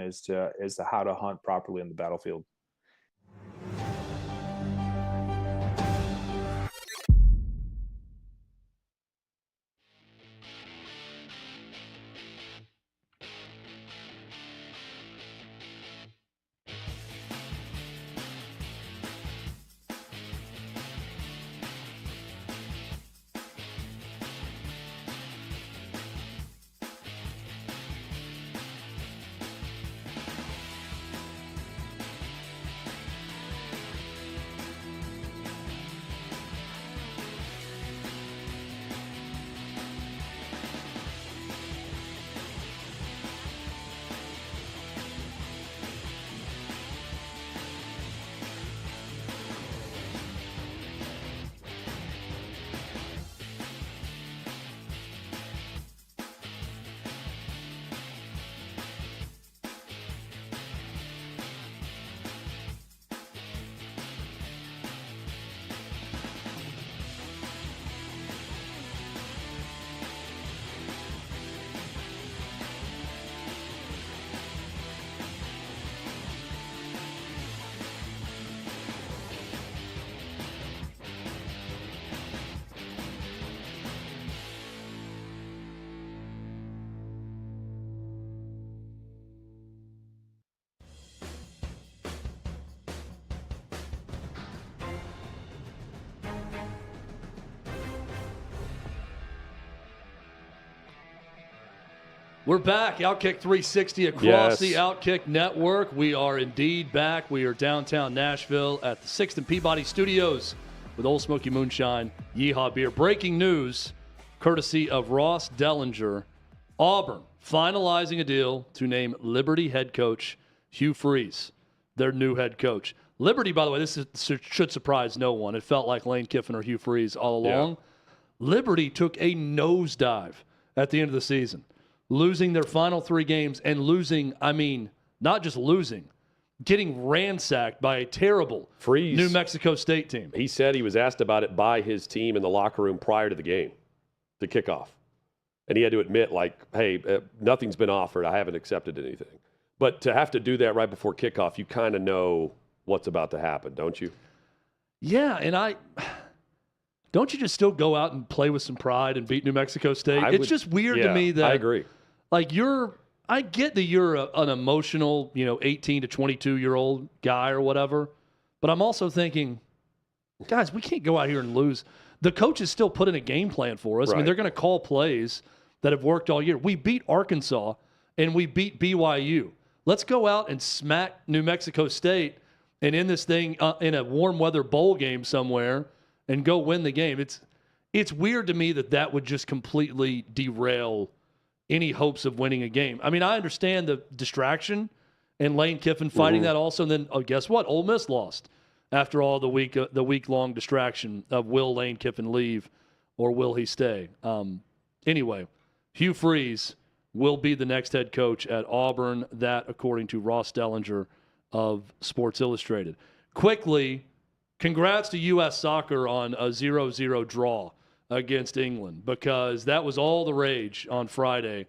as to how to hunt properly in the battlefield. We're back. OutKick 360 across the OutKick network. We are indeed back. We are downtown Nashville at the 6th and Peabody Studios with Old Smoky Moonshine, Yeehaw Beer. Breaking news, courtesy of Ross Dellinger. Auburn finalizing a deal to name Liberty head coach Hugh Freeze, their new head coach. Liberty, by the way, should surprise no one. It felt like Lane Kiffin or Hugh Freeze all along. Yeah. Liberty took a nosedive at the end of the season, losing their final 3 games and losing, I mean, not just losing, getting ransacked by a terrible Freeze, New Mexico State team. He said he was asked about it by his team in the locker room prior to the game, the kickoff. And he had to admit, like, hey, nothing's been offered. I haven't accepted anything. But to have to do that right before kickoff, you kind of know what's about to happen, don't you? Yeah, and don't you just still go out and play with some pride and beat New Mexico State? It's just weird to me that I agree. Like I get that you're an emotional, 18 to 22-year-old guy or whatever, but I'm also thinking, guys, we can't go out here and lose. The coaches still put in a game plan for us. Right. I mean, they're going to call plays that have worked all year. We beat Arkansas and we beat BYU. Let's go out and smack New Mexico State and end this thing in a warm weather bowl game somewhere and go win the game. It's weird to me that would just completely derail any hopes of winning a game. I mean, I understand the distraction and Lane Kiffin fighting that also. And then, guess what? Ole Miss lost after all the week-long distraction of will Lane Kiffin leave or will he stay? Anyway, Hugh Freeze will be the next head coach at Auburn. That, according to Ross Dellinger of Sports Illustrated. Quickly, congrats to U.S. Soccer on a 0-0 draw against England, because that was all the rage on Friday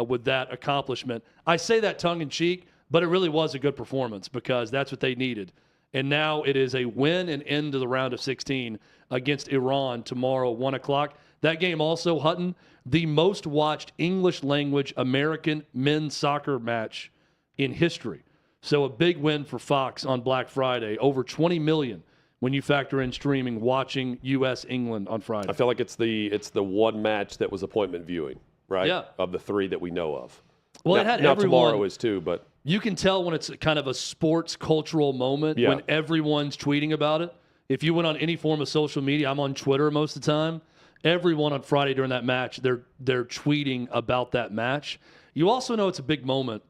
with that accomplishment. I say that tongue-in-cheek, but it really was a good performance because that's what they needed. And now it is a win and end to the round of 16 against Iran tomorrow, 1 o'clock. That game also, Hutton, the most watched English-language American men's soccer match in history. So a big win for Fox on Black Friday, over 20 million when you factor in streaming, watching U.S.-England on Friday. I feel like it's the one match that was appointment viewing, right? Yeah. Of the 3 that we know of. Well, it had everyone. Tomorrow is too, but you can tell when it's kind of a sports cultural moment when everyone's tweeting about it. If you went on any form of social media, I'm on Twitter most of the time. Everyone on Friday during that match, they're tweeting about that match. You also know it's a big moment,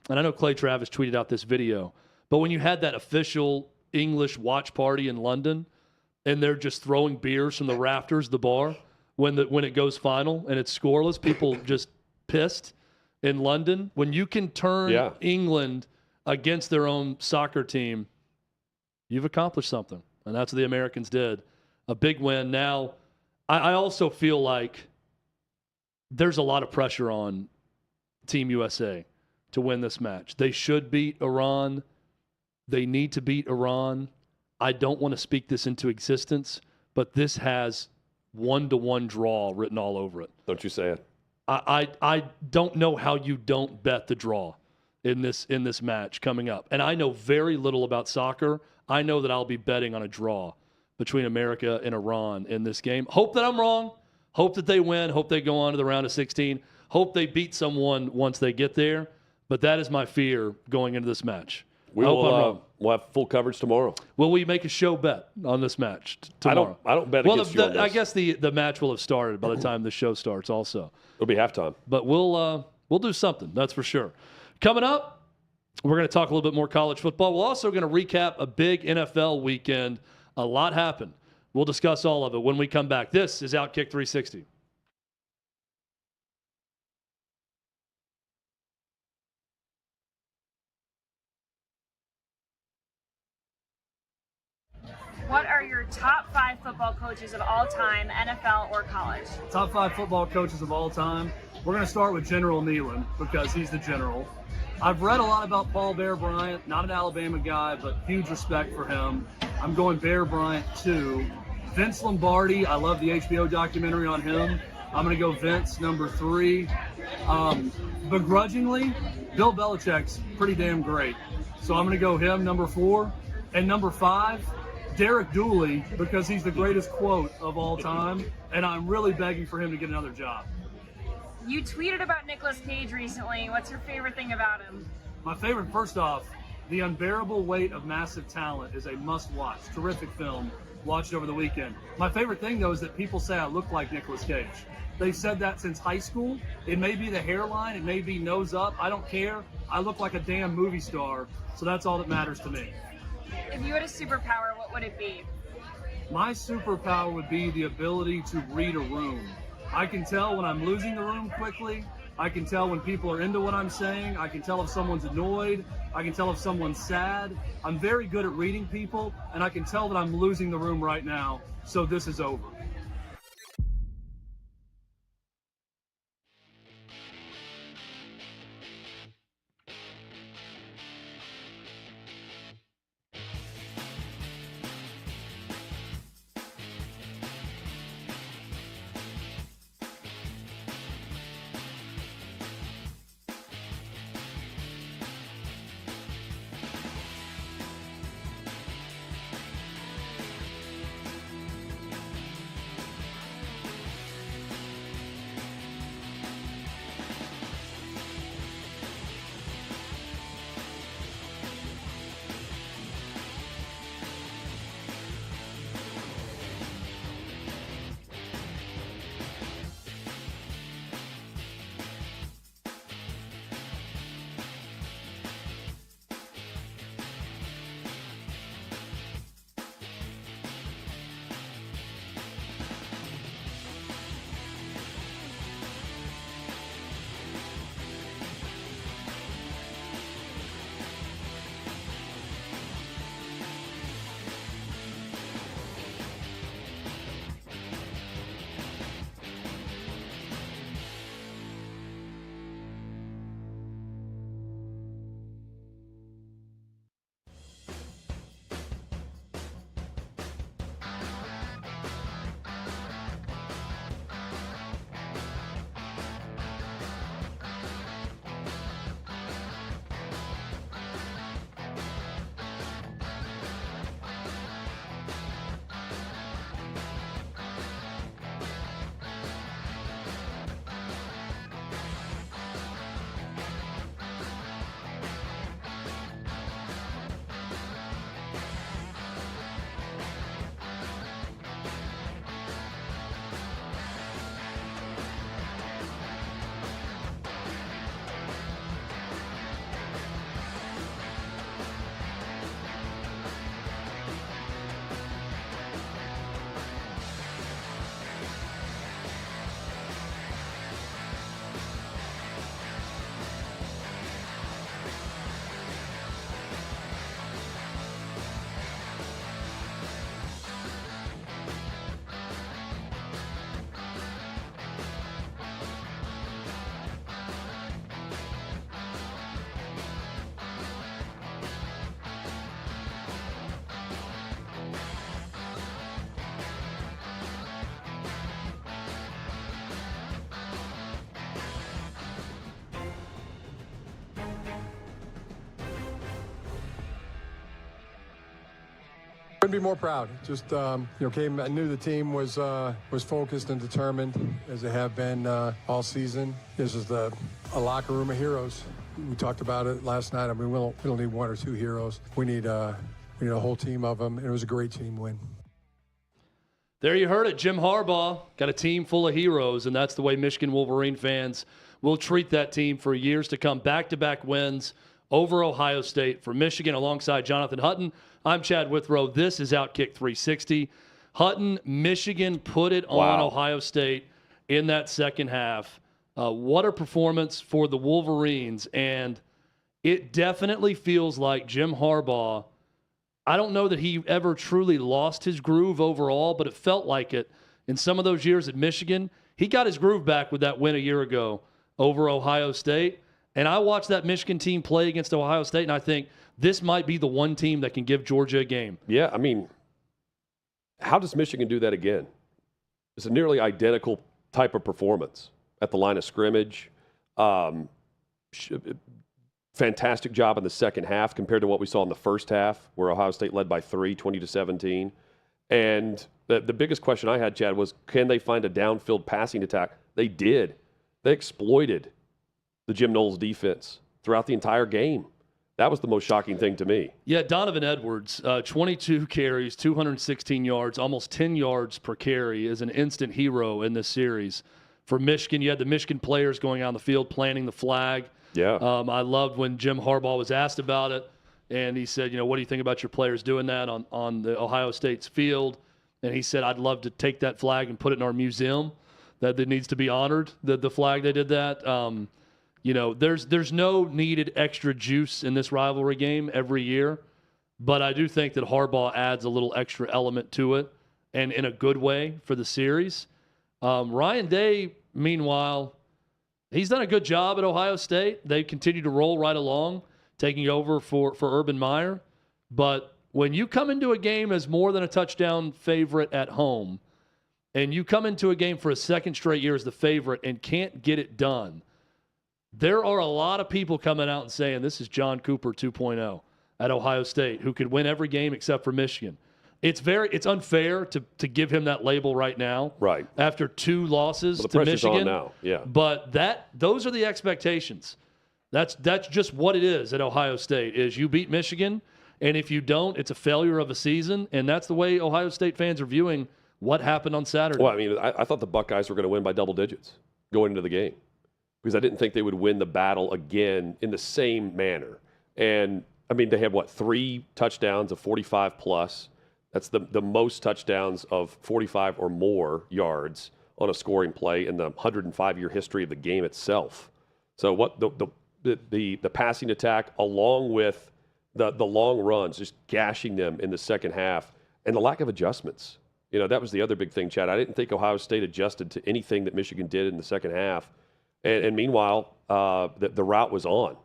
and I know Clay Travis tweeted out this video, but when you had that official English watch party in London, and they're just throwing beers from the rafters, the bar, when it goes final and it's scoreless, people just pissed in London. When you can turn England against their own soccer team, you've accomplished something, and that's what the Americans did. A big win. Now, I also feel like there's a lot of pressure on Team USA to win this match. They should beat Iran. They need to beat Iran. I don't want to speak this into existence, but this has 1-1 draw written all over it. Don't you say it. I don't know how you don't bet the draw in this match coming up. And I know very little about soccer. I know that I'll be betting on a draw between America and Iran in this game. Hope that I'm wrong. Hope that they win. Hope they go on to the round of 16. Hope they beat someone once they get there. But that is my fear going into this match. We'll have full coverage tomorrow. Will we make a show bet on this match tomorrow? I don't bet against you on this. I guess the match will have started by the time the show starts also. It'll be halftime. But we'll do something, that's for sure. Coming up, we're going to talk a little bit more college football. We're also going to recap a big NFL weekend. A lot happened. We'll discuss all of it when we come back. This is OutKick 360. What are your top 5 football coaches of all time, NFL or college? Top 5 football coaches of all time. We're going to start with General Neyland because he's the general. I've read a lot about Paul Bear Bryant, not an Alabama guy, but huge respect for him. I'm going Bear Bryant 2. Vince Lombardi, I love the HBO documentary on him. I'm going to go Vince, number 3. Begrudgingly, Bill Belichick's pretty damn great. So I'm going to go him, number 4. And number 5, Derek Dooley, because he's the greatest quote of all time, and I'm really begging for him to get another job. You tweeted about Nicolas Cage recently. What's your favorite thing about him? My favorite, first off, The Unbearable Weight of Massive Talent is a must-watch. Terrific film. Watched over the weekend. My favorite thing, though, is that people say I look like Nicolas Cage. They've said that since high school. It may be the hairline. It may be nose up. I don't care. I look like a damn movie star, so that's all that matters to me. If you had a superpower, what would it be? My superpower would be the ability to read a room. I can tell when I'm losing the room quickly. I can tell when people are into what I'm saying. I can tell if someone's annoyed. I can tell if someone's sad. I'm very good at reading people, and I can tell that I'm losing the room right now, so this is over. Couldn't be more proud. Just I knew the team was focused and determined as they have been all season. This is a locker room of heroes. We talked about it last night. I mean, we don't need one or two heroes. We need a whole team of them. And it was a great team win. There you heard it. Jim Harbaugh got a team full of heroes, and that's the way Michigan Wolverine fans will treat that team for years to come. Back-to-back wins over Ohio State for Michigan alongside Jonathan Hutton. I'm Chad Withrow. This is OutKick 360. Hutton, Michigan put it on Ohio State in that second half. What a performance for the Wolverines, and it definitely feels like Jim Harbaugh, I don't know that he ever truly lost his groove overall, but it felt like it in some of those years at Michigan. He got his groove back with that win a year ago over Ohio State. And I watched that Michigan team play against Ohio State, and I think this might be the one team that can give Georgia a game. Yeah, I mean, how does Michigan do that again? It's a nearly identical type of performance at the line of scrimmage. Fantastic job in the second half compared to what we saw in the first half, where Ohio State led by 3, 20-17. And the biggest question I had, Chad, was can they find a downfield passing attack? They did. They exploited the Jim Knowles defense throughout the entire game. That was the most shocking thing to me. Yeah, Donovan Edwards, 22 carries, 216 yards, almost 10 yards per carry, is an instant hero in this series. For Michigan, you had the Michigan players going out on the field planting the flag. Yeah. I loved when Jim Harbaugh was asked about it, and he said, what do you think about your players doing that on the Ohio State's field? And he said, I'd love to take that flag and put it in our museum, that it needs to be honored, the flag they did that. There's no needed extra juice in this rivalry game every year, but I do think that Harbaugh adds a little extra element to it, and in a good way for the series. Ryan Day, meanwhile, he's done a good job at Ohio State. They continue to roll right along, taking over for Urban Meyer. But when you come into a game as more than a touchdown favorite at home, and you come into a game for a second straight year as the favorite and can't get it done, there are a lot of people coming out and saying this is John Cooper 2.0 at Ohio State, who could win every game except for Michigan. It's unfair to give him that label right now. Right. After 2 losses the to pressure's Michigan. on now. Yeah. But those are the expectations. That's just what it is at Ohio State, is you beat Michigan, and if you don't, it's a failure of a season, and that's the way Ohio State fans are viewing what happened on Saturday. Well, I mean, I thought the Buckeyes were going to win by double digits going into the game, because I didn't think they would win the battle again in the same manner. And, I mean, they had, 3 touchdowns of 45-plus. That's the most touchdowns of 45 or more yards on a scoring play in the 105-year history of the game itself. So what the passing attack, along with the long runs, just gashing them in the second half, and the lack of adjustments. That was the other big thing, Chad. I didn't think Ohio State adjusted to anything that Michigan did in the second half. And meanwhile, the route was on.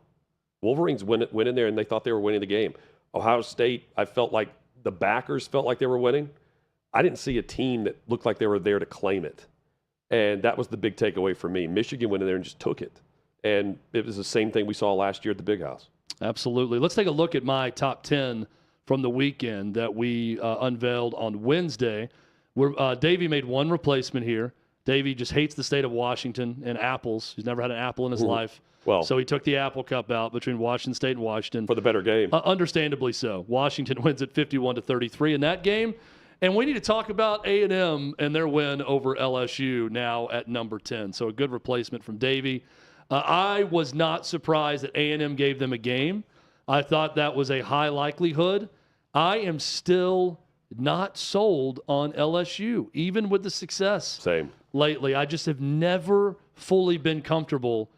Wolverines went in there, and they thought they were winning the game. Ohio State, I felt like the backers felt like they were winning. I didn't see a team that looked like they were there to claim it. And that was the big takeaway for me. Michigan went in there and just took it. And it was the same thing we saw last year at the Big House. Absolutely. Let's take a look at my top 10 from the weekend that we unveiled on Wednesday. Davey made one replacement here. Davey just hates the state of Washington and apples. He's never had an apple in his life. Well, so he took the Apple Cup out between Washington State and Washington. For the better game. Understandably so. Washington wins at 51-33 in that game. And we need to talk about A&M and their win over LSU now at number 10. So a good replacement from Davey. I was not surprised that A&M gave them a game. I thought that was a high likelihood. I am still not sold on LSU, even with the success lately. I just have never fully been comfortable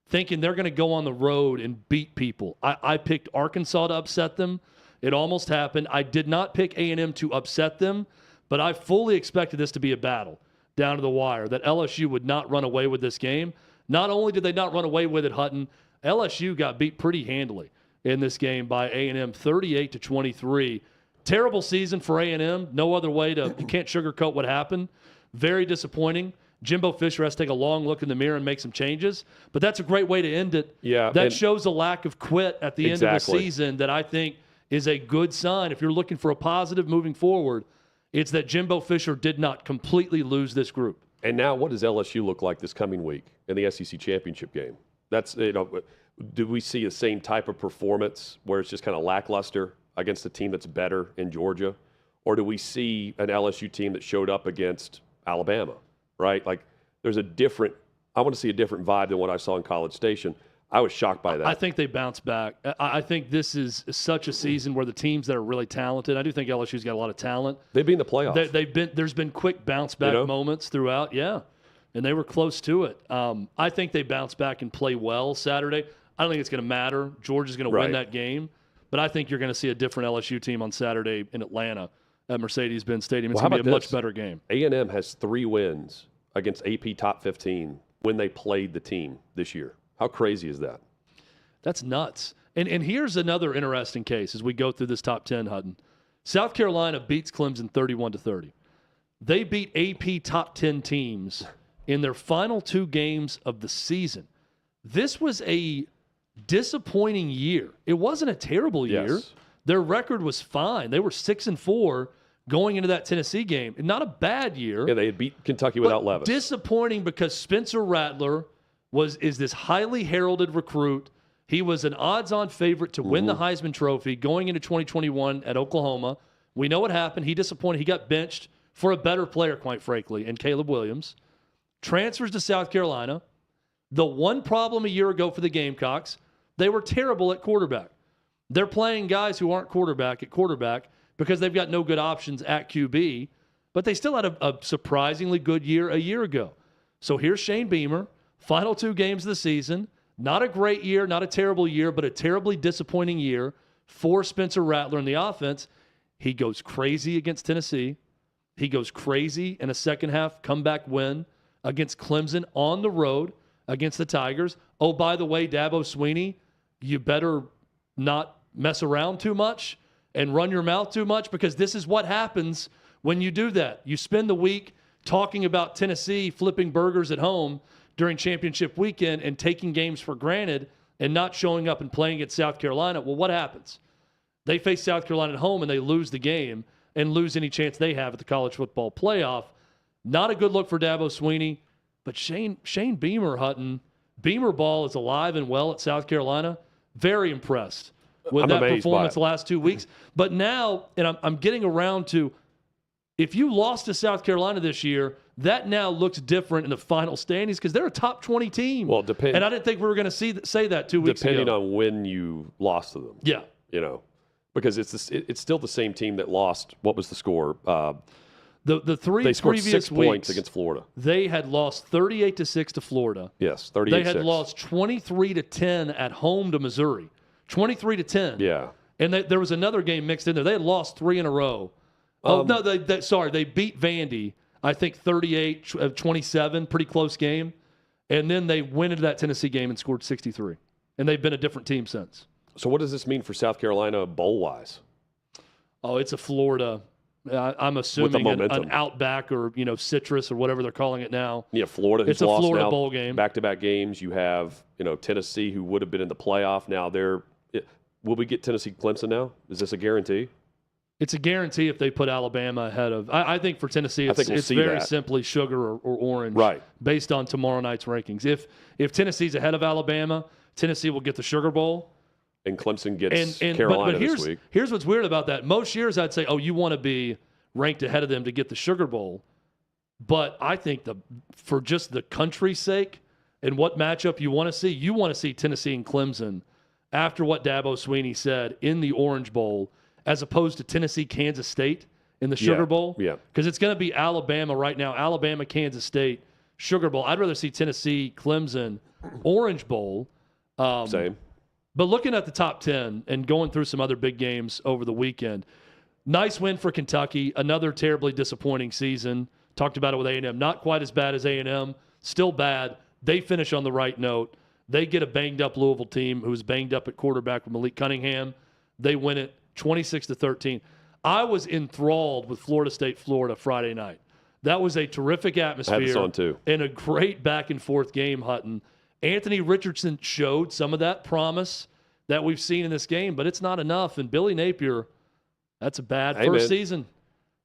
thinking they're going to go on the road and beat people. I picked Arkansas to upset them. It almost happened. I did not pick A&M to upset them, but I fully expected this to be a battle down to the wire, that LSU would not run away with this game. Not only did they not run away with it, Hutton, LSU got beat pretty handily in this game by A&M, 38-23. Terrible season for A&M. No other way to – you can't sugarcoat what happened. Very disappointing. Jimbo Fisher has to take a long look in the mirror and make some changes. But that's a great way to end it. Yeah, that shows a lack of quit at the end of the Exactly. season that I think is a good sign. If you're looking for a positive moving forward, it's that Jimbo Fisher did not completely lose this group. And now what does LSU look like this coming week in the SEC championship game? That's, do we see the same type of performance where it's just kind of lackluster against a team that's better in Georgia? Or do we see an LSU team that showed up against Alabama, right? Like there's I want to see a different vibe than what I saw in College Station. I was shocked by that. I think they bounce back. I think this is such a season where the teams that are really talented, I do think LSU's got a lot of talent. They've been in the playoffs. There's been quick bounce back moments throughout, and they were close to it. I think they bounce back and play well Saturday. I don't think it's going to matter. Georgia's going to win that game, but I think you're going to see a different LSU team on Saturday in Atlanta at Mercedes-Benz Stadium. It's going to be a much better game. A&M has 3 wins against AP Top 15 when they played the team this year. How crazy is that? That's nuts. And here's another interesting case as we go through this top 10, Hutton. South Carolina beats Clemson 31-30. They beat AP top 10 teams in their final 2 games of the season. This was a disappointing year. It wasn't a terrible year. Yes. Their record was fine. They were 6-4 going into that Tennessee game. Not a bad year. Yeah, they had beat Kentucky without Levis. Disappointing because Spencer Rattler is this highly heralded recruit. He was an odds-on favorite to win the Heisman Trophy going into 2021 at Oklahoma. We know what happened. He disappointed. He got benched for a better player, quite frankly, and Caleb Williams. Transfers to South Carolina. The one problem a year ago for the Gamecocks, they were terrible at quarterback. They're playing guys who aren't quarterback at quarterback because they've got no good options at QB, but they still had a surprisingly good year a year ago. So here's Shane Beamer, final 2 games of the season. Not a great year, not a terrible year, but a terribly disappointing year for Spencer Rattler in the offense. He goes crazy against Tennessee. He goes crazy in a second-half comeback win against Clemson on the road against the Tigers. Oh, by the way, Dabo Swinney, you better not mess around too much and run your mouth too much, because this is what happens when you do that. You spend the week talking about Tennessee flipping burgers at home during championship weekend and taking games for granted and not showing up and playing at South Carolina. Well, what happens? They face South Carolina at home and they lose the game and lose any chance they have at the college football playoff. Not a good look for Dabo Swinney, but Shane Beamer, Hutton, Beamer ball is alive and well at South Carolina. Very impressed with that performance the last 2 weeks. But now, and I'm getting around to, if you lost to South Carolina this year, that now looks different in the final standings because they're a top 20 team. Well, and I didn't think we were going to say that 2 weeks ago. Depending on when you lost to them. Yeah. Because it's still the same team that lost. What was the score? The 3 they scored previous 6 weeks points against Florida. They had lost 38-6 to Florida. Yes, 38-6. They had lost 23-10 at home to Missouri. 23-10. Yeah. And there was another game mixed in there. They had lost 3 in a row. They beat Vandy, I think 38-27, pretty close game. And then they went into that Tennessee game and scored 63. And they've been a different team since. So what does this mean for South Carolina bowl-wise? Oh, it's a Florida. I'm assuming an Outback or Citrus or whatever they're calling it now. Yeah, Florida. Who's it's a lost Florida now, bowl game. Back-to-back games. You have Tennessee, who would have been in the playoff. Now will we get Tennessee Clemson now? Is this a guarantee? It's a guarantee if they put Alabama ahead of. I think for Tennessee, it's very simply sugar or orange, right? Based on tomorrow night's rankings. If Tennessee's ahead of Alabama, Tennessee will get the Sugar Bowl. And Clemson gets Carolina this week. Here's what's weird about that. Most years I'd say, you want to be ranked ahead of them to get the Sugar Bowl. But I think for just the country's sake and what matchup you want to see Tennessee and Clemson after what Dabo Swinney said in the Orange Bowl, as opposed to Tennessee, Kansas State in the Sugar Bowl. Yeah. Because it's going to be Alabama right now. Alabama, Kansas State, Sugar Bowl. I'd rather see Tennessee, Clemson, Orange Bowl. Same. But looking at the top 10 and going through some other big games over the weekend, nice win for Kentucky. Another terribly disappointing season. Talked about it with A&M. Not quite as bad as A&M. Still bad. They finish on the right note. They get a banged-up Louisville team who's banged up at quarterback with Malik Cunningham. They win it 26-13. I was enthralled with Florida State, Florida Friday night. That was a terrific atmosphere. I had this on too. And a great back-and-forth game, Hutton. Anthony Richardson showed some of that promise that we've seen in this game, but it's not enough. And Billy Napier, that's a bad Hey, first man. season.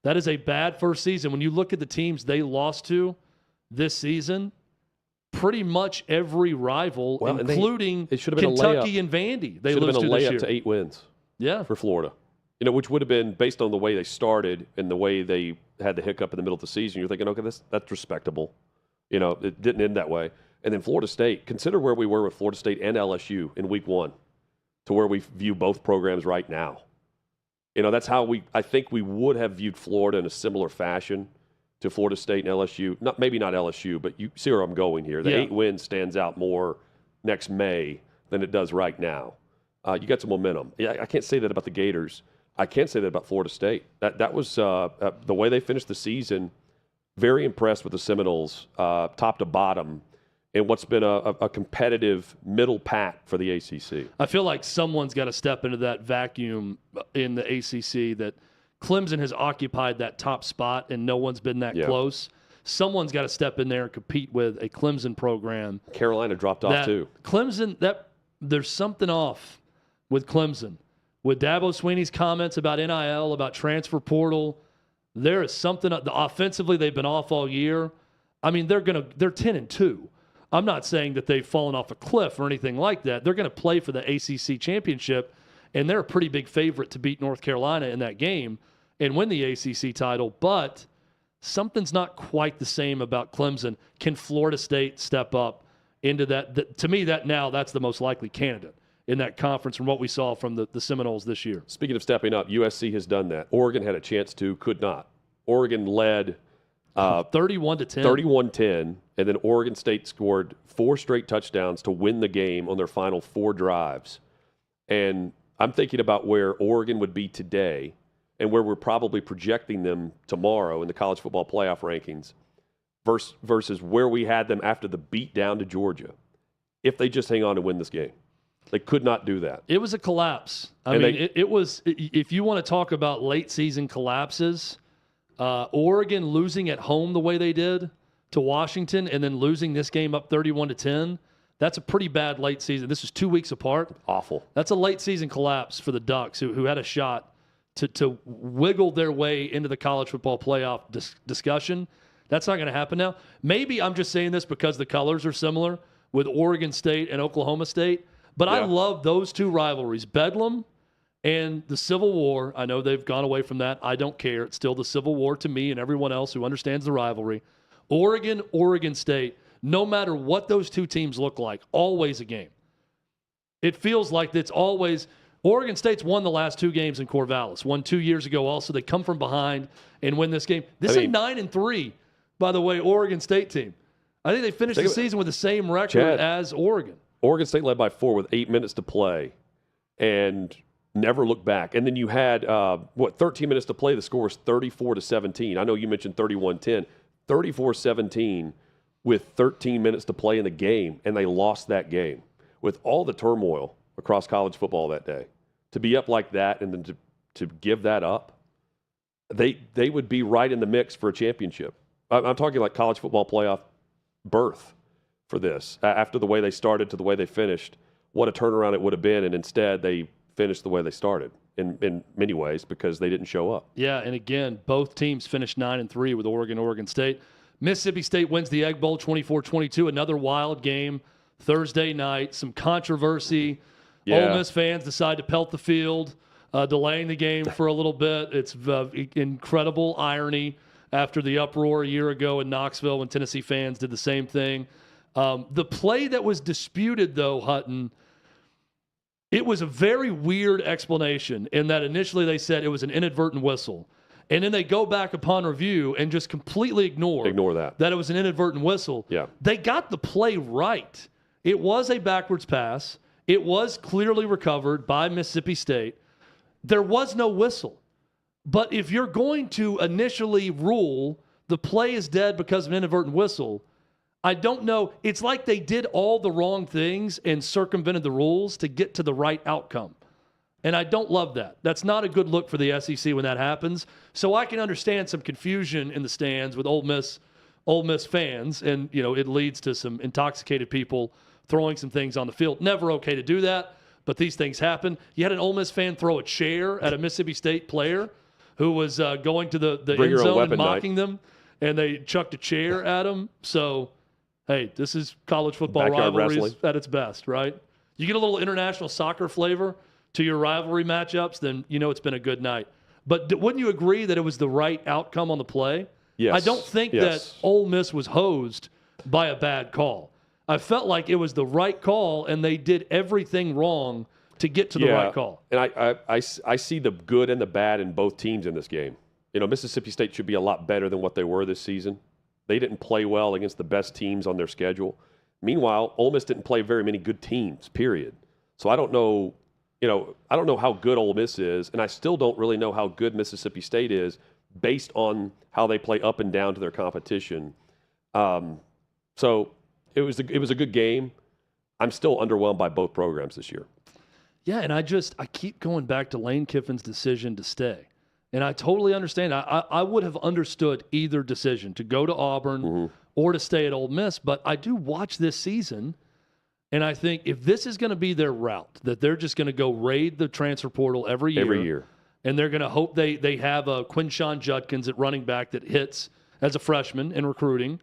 That is a bad first season. When you look at the teams they lost to this season, pretty much every rival, Well, and including it should have been a Kentucky layup. and Vandy, they Should have lose been a to this layup year. to 8 wins Yeah. for Florida. You know, which would have been based on the way they started and the way they had the hiccup in the middle of the season. You're thinking, okay, that's respectable. You know, it didn't end that way. And then Florida State, consider where we were with Florida State and LSU in week 1 to where we view both programs right now. You know, that's how I think we would have viewed Florida in a similar fashion to Florida State and LSU. Maybe not LSU, but you see where I'm going here. The 8 wins stands out more next May than it does right now. You got some momentum. Yeah, I can't say that about the Gators. I can't say that about Florida State. That was the way they finished the season. Very impressed with the Seminoles, top to bottom, in what's been a competitive middle pack for the ACC. I feel like someone's got to step into that vacuum in the ACC that Clemson has occupied that top spot and no one's been that close. Someone's got to step in there and compete with a Clemson program. Carolina dropped off too. Clemson, there's something off with Clemson. With Dabo Swinney's comments about NIL, about transfer portal, there is something. Offensively, they've been off all year. I mean, they're 10-2. I'm not saying that they've fallen off a cliff or anything like that. They're going to play for the ACC championship, and they're a pretty big favorite to beat North Carolina in that game and win the ACC title. But something's not quite the same about Clemson. Can Florida State step up into that? To me, that's the most likely candidate in that conference from what we saw from the Seminoles this year. Speaking of stepping up, USC has done that. Oregon had a chance to, could not. Oregon led 31-10. 31-10, and then Oregon State scored 4 straight touchdowns to win the game on their final 4 drives. And I'm thinking about where Oregon would be today and where we're probably projecting them tomorrow in the college football playoff rankings versus where we had them after the beat down to Georgia if they just hang on and win this game. They could not do that. It was a collapse. It was, if you want to talk about late season collapses, Oregon losing at home the way they did to Washington and then losing this game up 31-10, that's a pretty bad late season. This was 2 weeks apart. Awful. That's a late season collapse for the Ducks who had a shot to wiggle their way into the college football playoff discussion. That's not going to happen now. Maybe I'm just saying this because the colors are similar with Oregon State and Oklahoma State. But I love those two rivalries, Bedlam and the Civil War. I know they've gone away from that. I don't care. It's still the Civil War to me and everyone else who understands the rivalry. Oregon, Oregon State, no matter what those two teams look like, always a game. It feels like it's always – Oregon State's won the last 2 games in Corvallis. Won 2 years ago also. They come from behind and win this game. This is a 9-3, by the way, Oregon State team. I think they finished the season with the same record as Oregon. Oregon State led by 4 with 8 minutes to play and never looked back. And then you had, 13 minutes to play. The score was 34-17. I know you mentioned 31-10. 34-17 with 13 minutes to play in the game, and they lost that game with all the turmoil across college football that day. To be up like that and then to give that up, they would be right in the mix for a championship. I'm talking like college football playoff berth for this. After the way they started to the way they finished, what a turnaround it would have been, and instead they finished the way they started in many ways because they didn't show up. Yeah, and again, both teams finished 9-3 with Oregon State. Mississippi State wins the Egg Bowl 24-22, another wild game Thursday night, some controversy. Yeah. Ole Miss fans decide to pelt the field, delaying the game for a little bit. It's incredible irony after the uproar a year ago in Knoxville when Tennessee fans did the same thing. The play that was disputed, though, Hutton, it was a very weird explanation in that initially they said it was an inadvertent whistle. And then they go back upon review and just completely ignore that it was an inadvertent whistle. Yeah. They got the play right. It was a backwards pass. It was clearly recovered by Mississippi State. There was no whistle. But if you're going to initially rule the play is dead because of an inadvertent whistle, I don't know. It's like they did all the wrong things and circumvented the rules to get to the right outcome. And I don't love that. That's not a good look for the SEC when that happens. So I can understand some confusion in the stands with Ole Miss fans, and it leads to some intoxicated people throwing some things on the field. Never okay to do that. but these things happen. You had an Ole Miss fan throw a chair at a Mississippi State player who was going to the end zone and mocking them, and they chucked a chair at him. So, hey, this is college football rivalries at its best, right? You get a little international soccer flavor to your rivalry matchups, then you know it's been a good night. But wouldn't you agree that it was the right outcome on the play? Yes. I don't think that Ole Miss was hosed by a bad call. I felt like it was the right call, and they did everything wrong to get to the right call. And I see the good and the bad in both teams in this game. You know, Mississippi State should be a lot better than what they were this season. They didn't play well against the best teams on their schedule. Meanwhile, Ole Miss didn't play very many good teams, period. So I don't know, I don't know how good Ole Miss is, and I still don't really know how good Mississippi State is based on how they play up and down to their competition. So it was a good game. I'm still underwhelmed by both programs this year. Yeah, and I keep going back to Lane Kiffin's decision to stay. And I totally understand. I would have understood either decision, to go to Auburn or to stay at Ole Miss. But I do watch this season, and I think if this is going to be their route, that they're just going to go raid the transfer portal every year. And they're going to hope they have a Quinshon Judkins at running back that hits as a freshman in recruiting,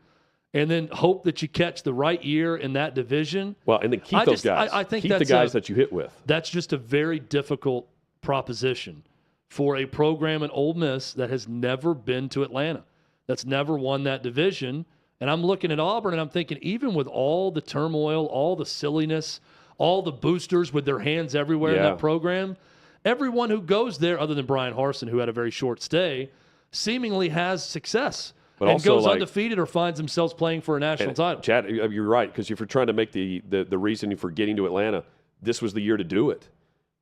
and then hope that you catch the right year in that division. Well, and then keep those guys. I think keep the guys that you hit with. That's just a very difficult proposition for a program in Ole Miss that has never been to Atlanta, that's never won that division. And I'm looking at Auburn, and I'm thinking, even with all the turmoil, all the silliness, all the boosters with their hands everywhere in that program, everyone who goes there, other than Brian Harsin, who had a very short stay, seemingly has success. But and goes undefeated or finds themselves playing for a national title. Chad, you're right, because if you're trying to make the reason for getting to Atlanta, this was the year to do it.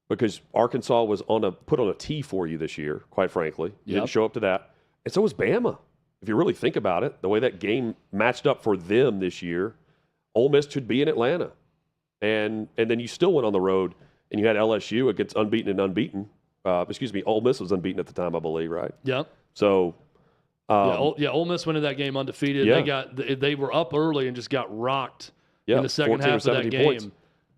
Because Arkansas was put on a tee for you this year, quite frankly. You didn't show up to that. And so was Bama. If you really think about it, the way that game matched up for them this year, Ole Miss should be in Atlanta. And then you still went on the road, and you had LSU against unbeaten and unbeaten. Ole Miss was unbeaten at the time, I believe, right? Yeah. So Ole Miss went in that game undefeated. Yeah. They were up early and just got rocked in the second half of that game. Points.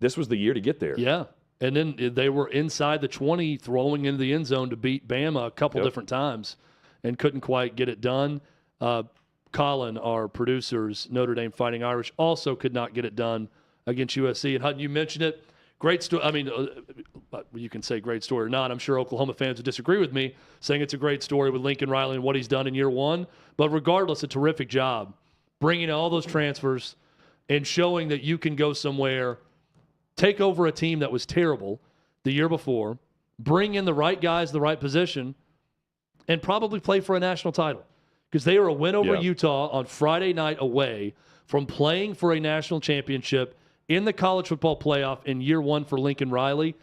This was the year to get there. Yeah. And then they were inside the 20, throwing into the end zone to beat Bama a couple different times and couldn't quite get it done. Colin, our producer's Notre Dame Fighting Irish, also could not get it done against USC. And Hutton, you mentioned it. Great story. I mean, you can say great story or not. I'm sure Oklahoma fans would disagree with me, saying it's a great story with Lincoln Riley and what he's done in year one. But regardless, a terrific job bringing all those transfers and showing that you can go somewhere, take over a team that was terrible the year before, bring in the right guys, the right position, and probably play for a national title. Because they were a win over Utah on Friday night away from playing for a national championship in the college football playoff in year one for Lincoln Riley.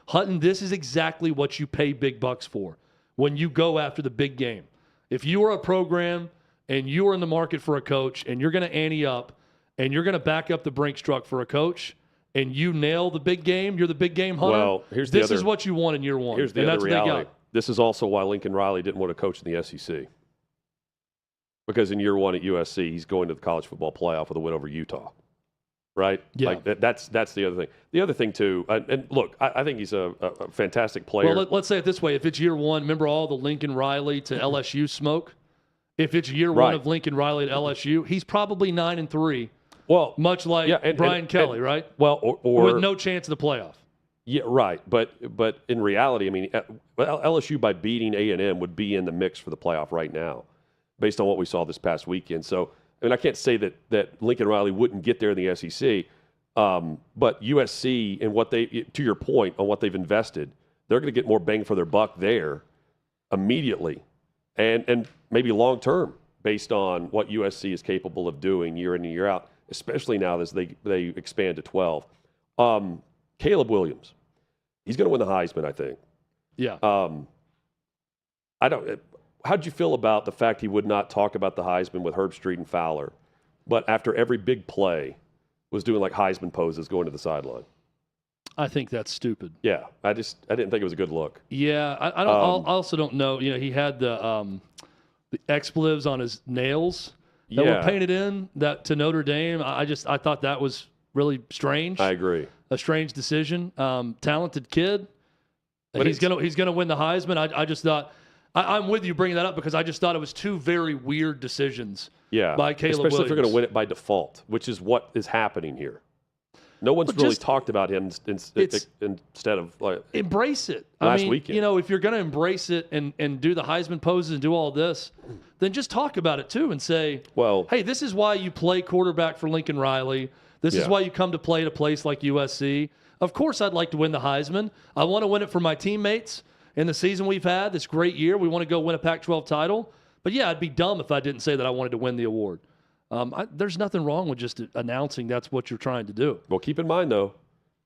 Hutton, this is exactly what you pay big bucks for when you go after the big game. If you are a program and you are in the market for a coach and you're going to ante up and you're going to back up the Brinks truck for a coach and you nail the big game, you're the big game hunter. Well, this is what you want in year one. Here's the other reality. This is also why Lincoln Riley didn't want to coach in the SEC. Because in year one at USC, he's going to the college football playoff with a win over Utah. Right? Yeah. Like that's the other thing. The other thing, too, and look, I think he's a fantastic player. Well, let's say it this way. If it's year one, remember all the Lincoln Riley to LSU smoke? If it's year one of Lincoln Riley at LSU, he's probably 9-3. Well, much like Brian Kelly, right? Well, or with no chance of the playoff. Yeah, right. But in reality, I mean, LSU by beating A&M would be in the mix for the playoff right now, based on what we saw this past weekend. So, I mean, I can't say that Lincoln Riley wouldn't get there in the SEC, but USC and what they, to your point on what they've invested, they're going to get more bang for their buck there immediately, and maybe long term based on what USC is capable of doing year in and year out, especially now as they expand to 12. Caleb Williams, he's going to win the Heisman, I think. Yeah. How'd you feel about the fact he would not talk about the Heisman with Herbstreit and Fowler, but after every big play was doing like Heisman poses going to the sideline? I think that's stupid. Yeah, I didn't think it was a good look. Yeah, I also don't know. You know, he had the expletives on his nails that were painted in that to Notre Dame. I thought that was really strange. I agree. A strange decision. Talented kid. But he's gonna win the Heisman. I just thought I'm with you bringing that up because I just thought it was two very weird decisions. Yeah, by Caleb especially Williams. if you're going to win it by default, which is what is happening here. No one's really talked about him instead of like embrace it. Last weekend. You know, if you're going to embrace it and do the Heisman poses and do all this, then just talk about it too and say, well, hey, this is why you play quarterback for Lincoln Riley. This is why you come to play at a place like USC. Of course, I'd like to win the Heisman. I want to win it for my teammates in the season we've had, this great year. We want to go win a Pac-12 title. But yeah, I'd be dumb if I didn't say that I wanted to win the award. There's nothing wrong with just announcing that's what you're trying to do. Well, keep in mind, though,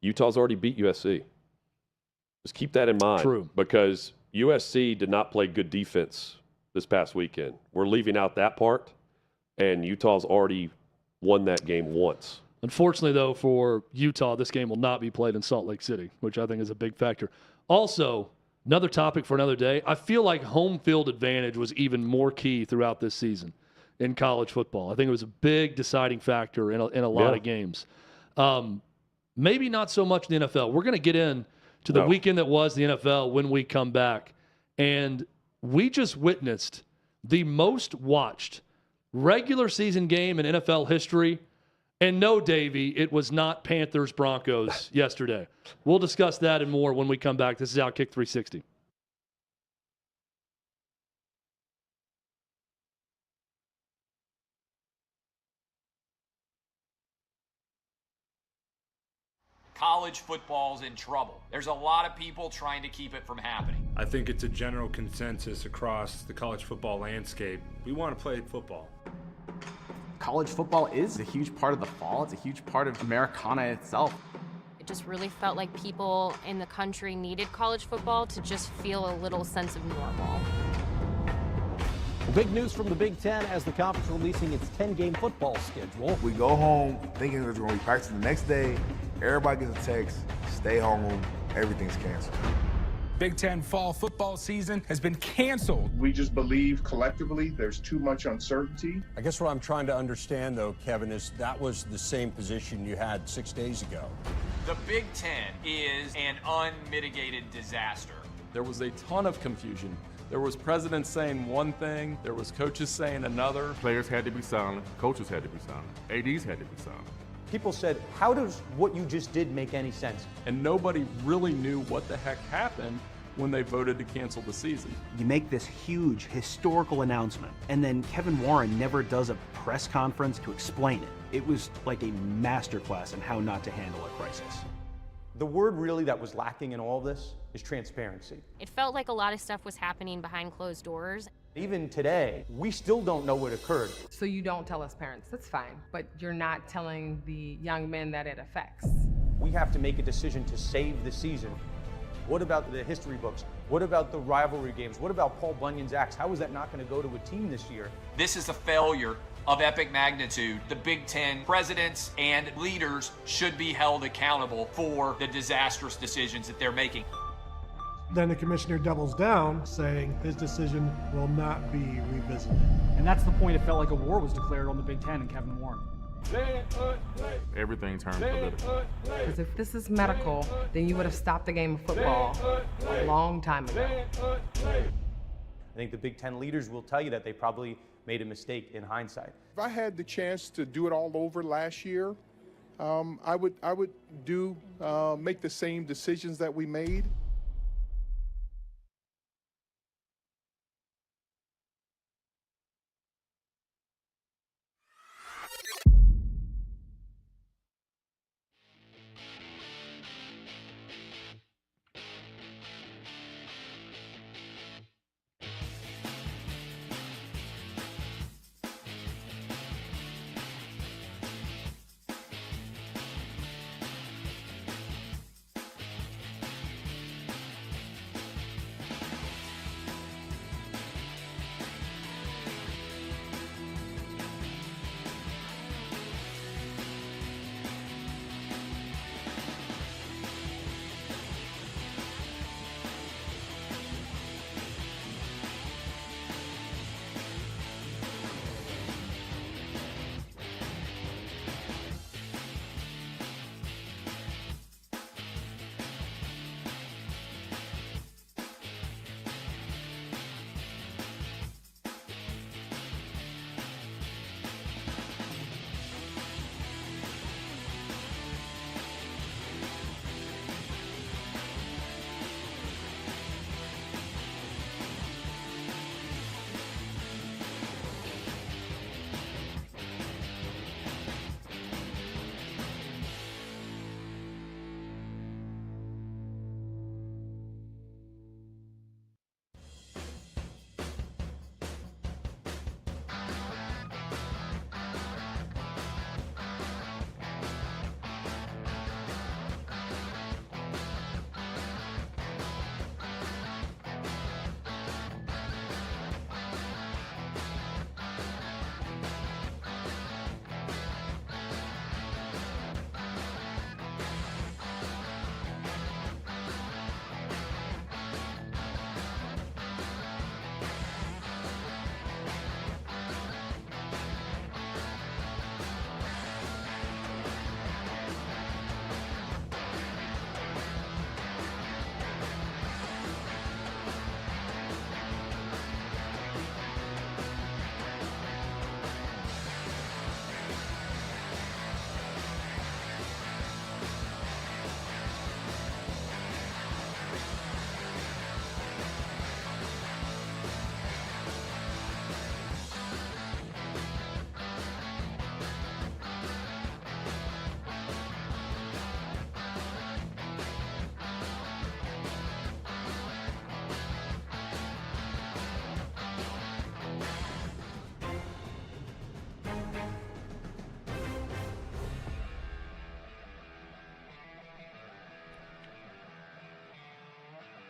Utah's already beat USC. Just keep that in mind. True. Because USC did not play good defense this past weekend. We're leaving out that part, and Utah's already won that game once. Unfortunately, though, for Utah, this game will not be played in Salt Lake City, which I think is a big factor. Also, another topic for another day, I feel like home field advantage was even more key throughout this season in college football. I think it was a big deciding factor in a lot of games. Maybe not so much in the NFL. We're going to get into the weekend that was the NFL when we come back. And we just witnessed the most watched regular season game in NFL history. And no, Davey, it was not Panthers-Broncos yesterday. We'll discuss that and more when we come back. This is OutKick 360. College football's in trouble. There's a lot of people trying to keep it from happening. I think it's a general consensus across the college football landscape. We want to play football. College football is a huge part of the fall. It's a huge part of Americana itself. It just really felt like people in the country needed college football to just feel a little sense of normal. Big news from the Big Ten as the conference releasing its 10-game football schedule. We go home thinking that we're going to be practicing the next day. Everybody gets a text, stay home, everything's canceled. Big Ten fall football season has been canceled. We just believe collectively there's too much uncertainty. I guess what I'm trying to understand, though, Kevin, is that was the same position you had 6 days ago. The Big Ten is an unmitigated disaster. There was a ton of confusion. There was presidents saying one thing, there was coaches saying another. Players had to be silent, coaches had to be silent, ADs had to be silent. People said, how does what you just did make any sense? And nobody really knew what the heck happened when they voted to cancel the season. You make this huge historical announcement, and then Kevin Warren never does a press conference to explain it. It was like a masterclass in how not to handle a crisis. The word really that was lacking in all of this is transparency. It felt like a lot of stuff was happening behind closed doors. Even today, we still don't know what occurred. So you don't tell us parents, that's fine, but you're not telling the young men that it affects. We have to make a decision to save the season. What about the history books? What about the rivalry games? What about Paul Bunyan's axe? How is that not going to go to a team this year? This is a failure of epic magnitude. The Big Ten presidents and leaders should be held accountable for the disastrous decisions that they're making. Then the commissioner doubles down, saying his decision will not be revisited. And that's the point. It felt like a war was declared on the Big Ten and Kevin Warren. Everything turned political. Because if this is medical, then you would have stopped the game of football a long time ago. I think the Big Ten leaders will tell you that they probably made a mistake in hindsight. If I had the chance to do it all over last year, I would make the same decisions that we made.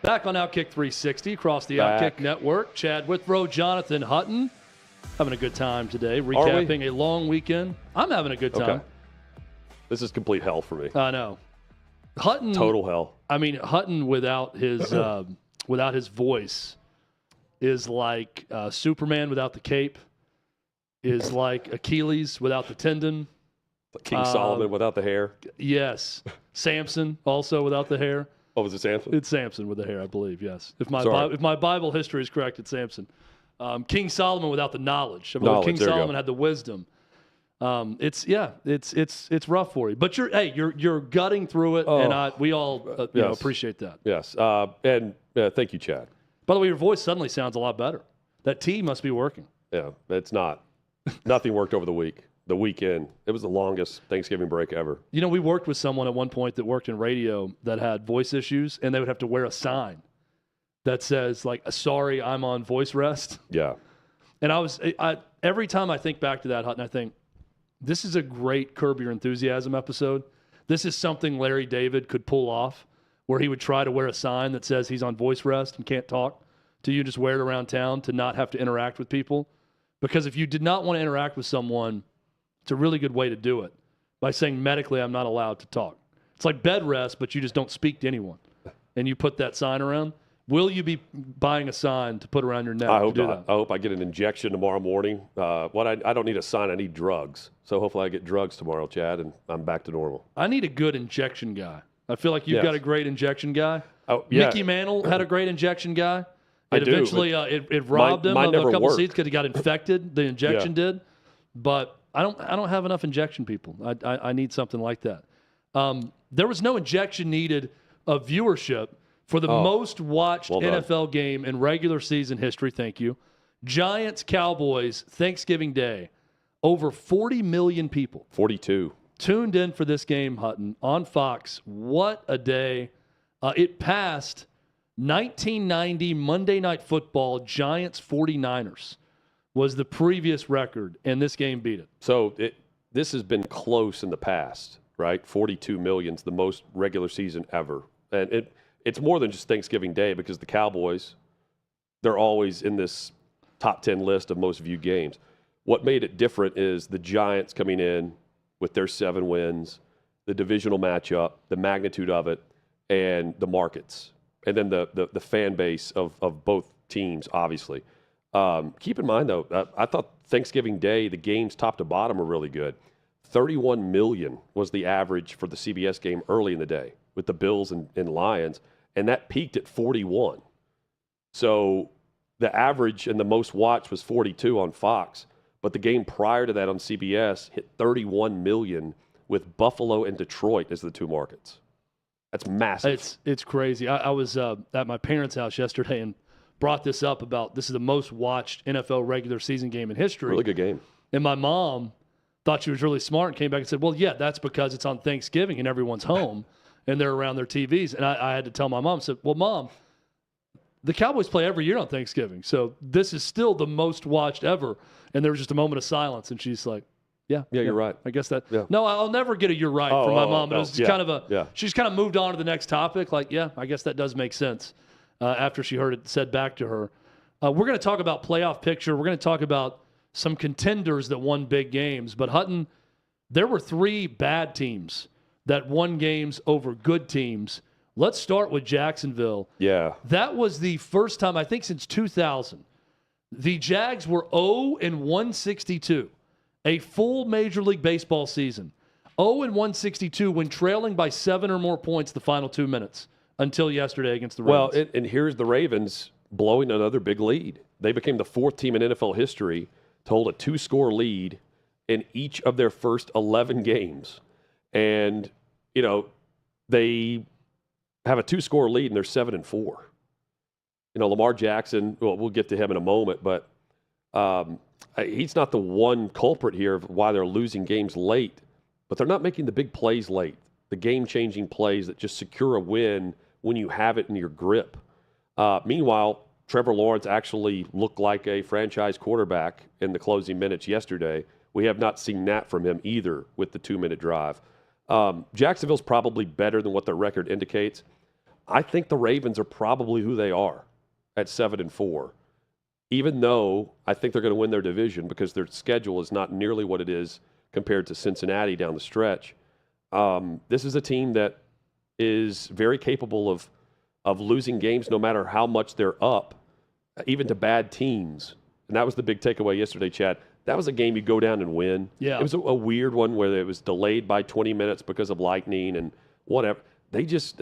Back on Outkick 360 across the Back. Outkick Network. Chad Withrow, Jonathan Hutton. Having a good time today. Recapping a long weekend. I'm having a good time. Okay. This is complete hell for me. I know. Hutton. Total hell. I mean, Hutton without his voice is like Superman without the cape, is like Achilles without the tendon. King Solomon without the hair. Yes. Samson also without the hair. Oh, was it Samson? It's Samson with the hair, I believe, yes. If my Sorry. if my Bible history is correct, it's Samson. King Solomon without the knowledge. I believe Knowledge, King there you Solomon go. had the wisdom. It's rough for you. But you're gutting through it, and we all Yes. appreciate that. Yes. And thank you, Chad. By the way, your voice suddenly sounds a lot better. That tea must be working. Yeah, it's not. Nothing worked over the weekend. It was the longest Thanksgiving break ever. You know, we worked with someone at one point that worked in radio that had voice issues, and they would have to wear a sign that says, like, sorry, I'm on voice rest. Yeah. And every time I think back to that, Hutton, I think, this is a great Curb Your Enthusiasm episode. This is something Larry David could pull off, where he would try to wear a sign that says he's on voice rest and can't talk to you, just wear it around town to not have to interact with people. Because if you did not want to interact with someone, it's a really good way to do it by saying medically I'm not allowed to talk. It's like bed rest, but you just don't speak to anyone. And you put that sign around. Will you be buying a sign to put around your neck? I to hope do not. that? I hope I get an injection tomorrow morning. I don't need a sign. I need drugs. So hopefully I get drugs tomorrow, Chad, and I'm back to normal. I need a good injection guy. I feel like you've Yes. got a great injection guy. Oh, yeah. Mickey Mantle had a great injection guy. I It do, eventually it robbed him mine of a never couple worked. seats because he got infected. The injection Yeah. did, but I don't have enough injection people. I need something like that. There was no injection needed of viewership for the most watched well done. NFL game in regular season history. Thank you. Giants Cowboys Thanksgiving Day. Over 40 million people 42. tuned in for this game, Hutton, on Fox. What a day. It passed 1990 Monday Night Football Giants 49ers was the previous record, and this game beat it. So this has been close in the past, right? 42 million is the most regular season ever. And it's more than just Thanksgiving Day because the Cowboys, they're always in this top 10 list of most viewed games. What made it different is the Giants coming in with their 7 wins, the divisional matchup, the magnitude of it, and the markets. And then the fan base of both teams, obviously. Keep in mind, though, I thought Thanksgiving Day, the games top to bottom were really good. 31 million was the average for the CBS game early in the day with the Bills and Lions, and that peaked at 41. So the average and the most watched was 42 on Fox, but the game prior to that on CBS hit 31 million with Buffalo and Detroit as the 2 markets. That's massive. It's crazy. I was at my parents' house yesterday and brought this up about this is the most watched NFL regular season game in history. Really good game. And my mom thought she was really smart and came back and said, well, yeah, that's because it's on Thanksgiving and everyone's home and they're around their TVs. And I had to tell my mom, I said, well, Mom, the Cowboys play every year on Thanksgiving. So this is still the most watched ever. And there was just a moment of silence. And she's like, yeah, you're right. I guess that. Yeah. No, I'll never get a you're right from my mom. But it was just kind of she's kind of moved on to the next topic. Like, yeah, I guess that does make sense after she heard it said back to her. We're going to talk about playoff picture. We're going to talk about some contenders that won big games. But Hutton, there were 3 bad teams that won games over good teams. Let's start with Jacksonville. Yeah. That was the first time, I think, since 2000. The Jags were 0-162. A full Major League Baseball season. 0-162 when trailing by 7 or more points the final 2 minutes until yesterday against the Ravens. Well, and here's the Ravens blowing another big lead. They became the 4th team in NFL history to hold a 2-score lead in each of their first 11 games. And, you know, they have a 2-score lead and they're 7-4. You know, Lamar Jackson, well, we'll get to him in a moment, but he's not the one culprit here of why they're losing games late, but they're not making the big plays late, the game-changing plays that just secure a win when you have it in your grip. Meanwhile, Trevor Lawrence actually looked like a franchise quarterback in the closing minutes yesterday. We have not seen that from him either with the 2-minute drive. Jacksonville's probably better than what their record indicates, I think the Ravens are probably who they are at 7-4, even though I think they're going to win their division because their schedule is not nearly what it is compared to Cincinnati down the stretch. This is a team that is very capable of losing games no matter how much they're up, even to bad teams. And that was the big takeaway yesterday, Chad. That was a game you go down and win. Yeah. It was a weird one where it was delayed by 20 minutes because of lightning and whatever. They just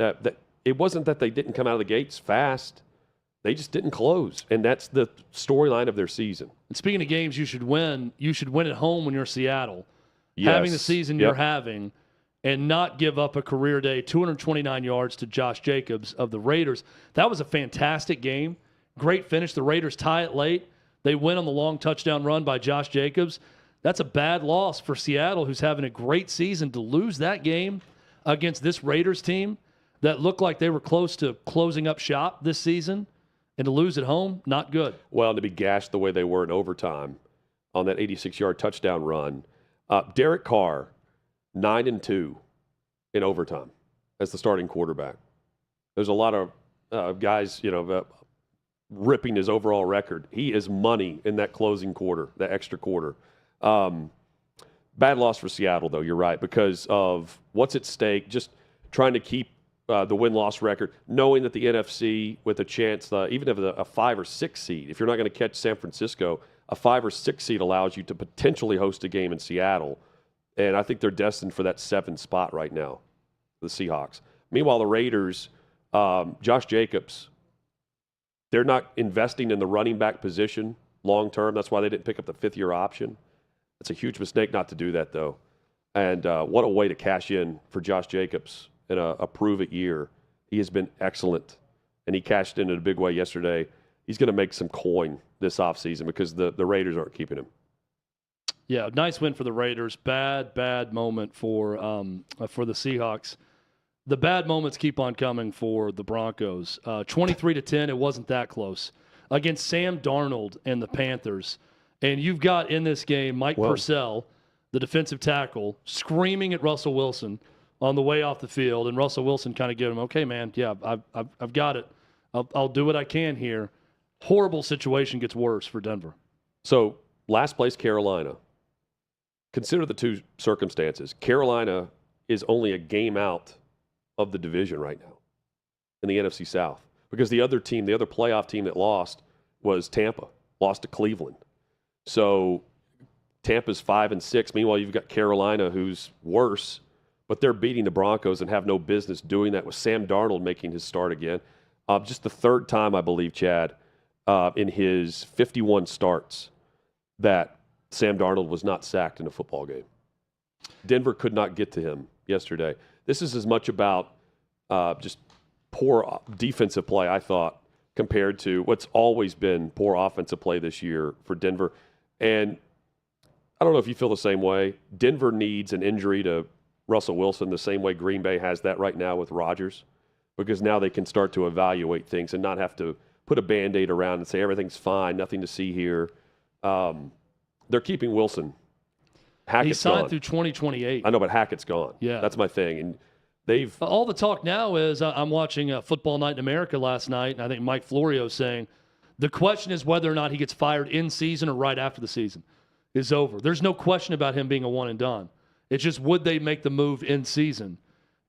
it wasn't that they didn't come out of the gates fast. They just didn't close. And that's the storyline of their season. And speaking of games you should win at home when you're Seattle. Yes. Having the season you're having and not give up a career day, 229 yards to Josh Jacobs of the Raiders. That was a fantastic game. Great finish. The Raiders tie it late. They win on the long touchdown run by Josh Jacobs. That's a bad loss for Seattle, who's having a great season, to lose that game against this Raiders team that looked like they were close to closing up shop this season, and to lose at home, not good. Well, and to be gashed the way they were in overtime on that 86-yard touchdown run. Derek Carr, 9-2 in overtime as the starting quarterback. There's a lot of guys, ripping his overall record. He is money in that closing quarter, that extra quarter. Bad loss for Seattle, though, you're right, because of what's at stake, just trying to keep the win-loss record, knowing that the NFC, with a chance, even if a 5 or 6 seed, if you're not going to catch San Francisco, a 5 or 6 seed allows you to potentially host a game in Seattle. And I think they're destined for that 7 spot right now, the Seahawks. Meanwhile, the Raiders, Josh Jacobs, they're not investing in the running back position long term. That's why they didn't pick up the 5th-year option. It's a huge mistake not to do that, though. And what a way to cash in for Josh Jacobs in a prove-it year. He has been excellent, and he cashed in a big way yesterday. He's going to make some coin this offseason because the Raiders aren't keeping him. Yeah, nice win for the Raiders. Bad moment for the Seahawks. The bad moments keep on coming for the Broncos. 23-10, it wasn't that close. Against Sam Darnold and the Panthers. And you've got in this game Mike Purcell, the defensive tackle, screaming at Russell Wilson on the way off the field. And Russell Wilson kind of gave him, okay, man, yeah, I've got it. I'll do what I can here. Horrible situation gets worse for Denver. So last place, Carolina. Consider the two circumstances. Carolina is only a game out of the division right now in the NFC South because the other team, the other playoff team that lost was Tampa, lost to Cleveland. So Tampa's 5-6. Meanwhile, you've got Carolina, who's worse, but they're beating the Broncos and have no business doing that with Sam Darnold making his start again. Just the 3rd time, I believe, Chad, in his 51 starts that Sam Darnold was not sacked in a football game. Denver could not get to him yesterday. This is as much about just poor defensive play, I thought, compared to what's always been poor offensive play this year for Denver. And I don't know if you feel the same way. Denver needs an injury to Russell Wilson the same way Green Bay has that right now with Rodgers, because now they can start to evaluate things and not have to put a Band-Aid around and say everything's fine, nothing to see here. They're keeping Wilson. Hackett's He's signed gone through 2028. I know, but Hackett's gone. Yeah. That's my thing. And they've all the talk now is I'm watching Football Night in America last night, and I think Mike Florio's saying the question is whether or not he gets fired in season or right after the season is over. There's no question about him being a one and done. It's just would they make the move in season?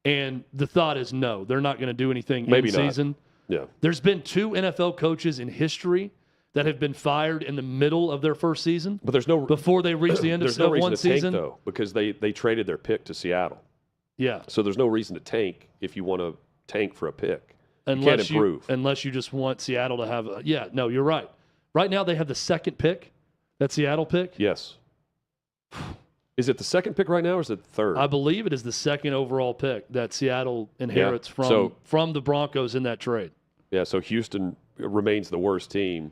And the thought is no, they're not going to do anything Maybe in not. season. Yeah. There's been 2 NFL coaches in history that have been fired in the middle of their first season. But there's no before they reach the end there's of no reason one to season. tank, though, because they traded their pick to Seattle. Yeah. So there's no reason to tank if you want to tank for a pick. You can't Unless improve. unless you just want Seattle to have a, yeah, no, you're right. Right now they have the 2nd pick, that Seattle pick. Yes. Is it the 2nd pick right now or is it the 3rd? I believe it is the 2nd overall pick that Seattle inherits from the Broncos in that trade. Yeah, so Houston remains the worst team.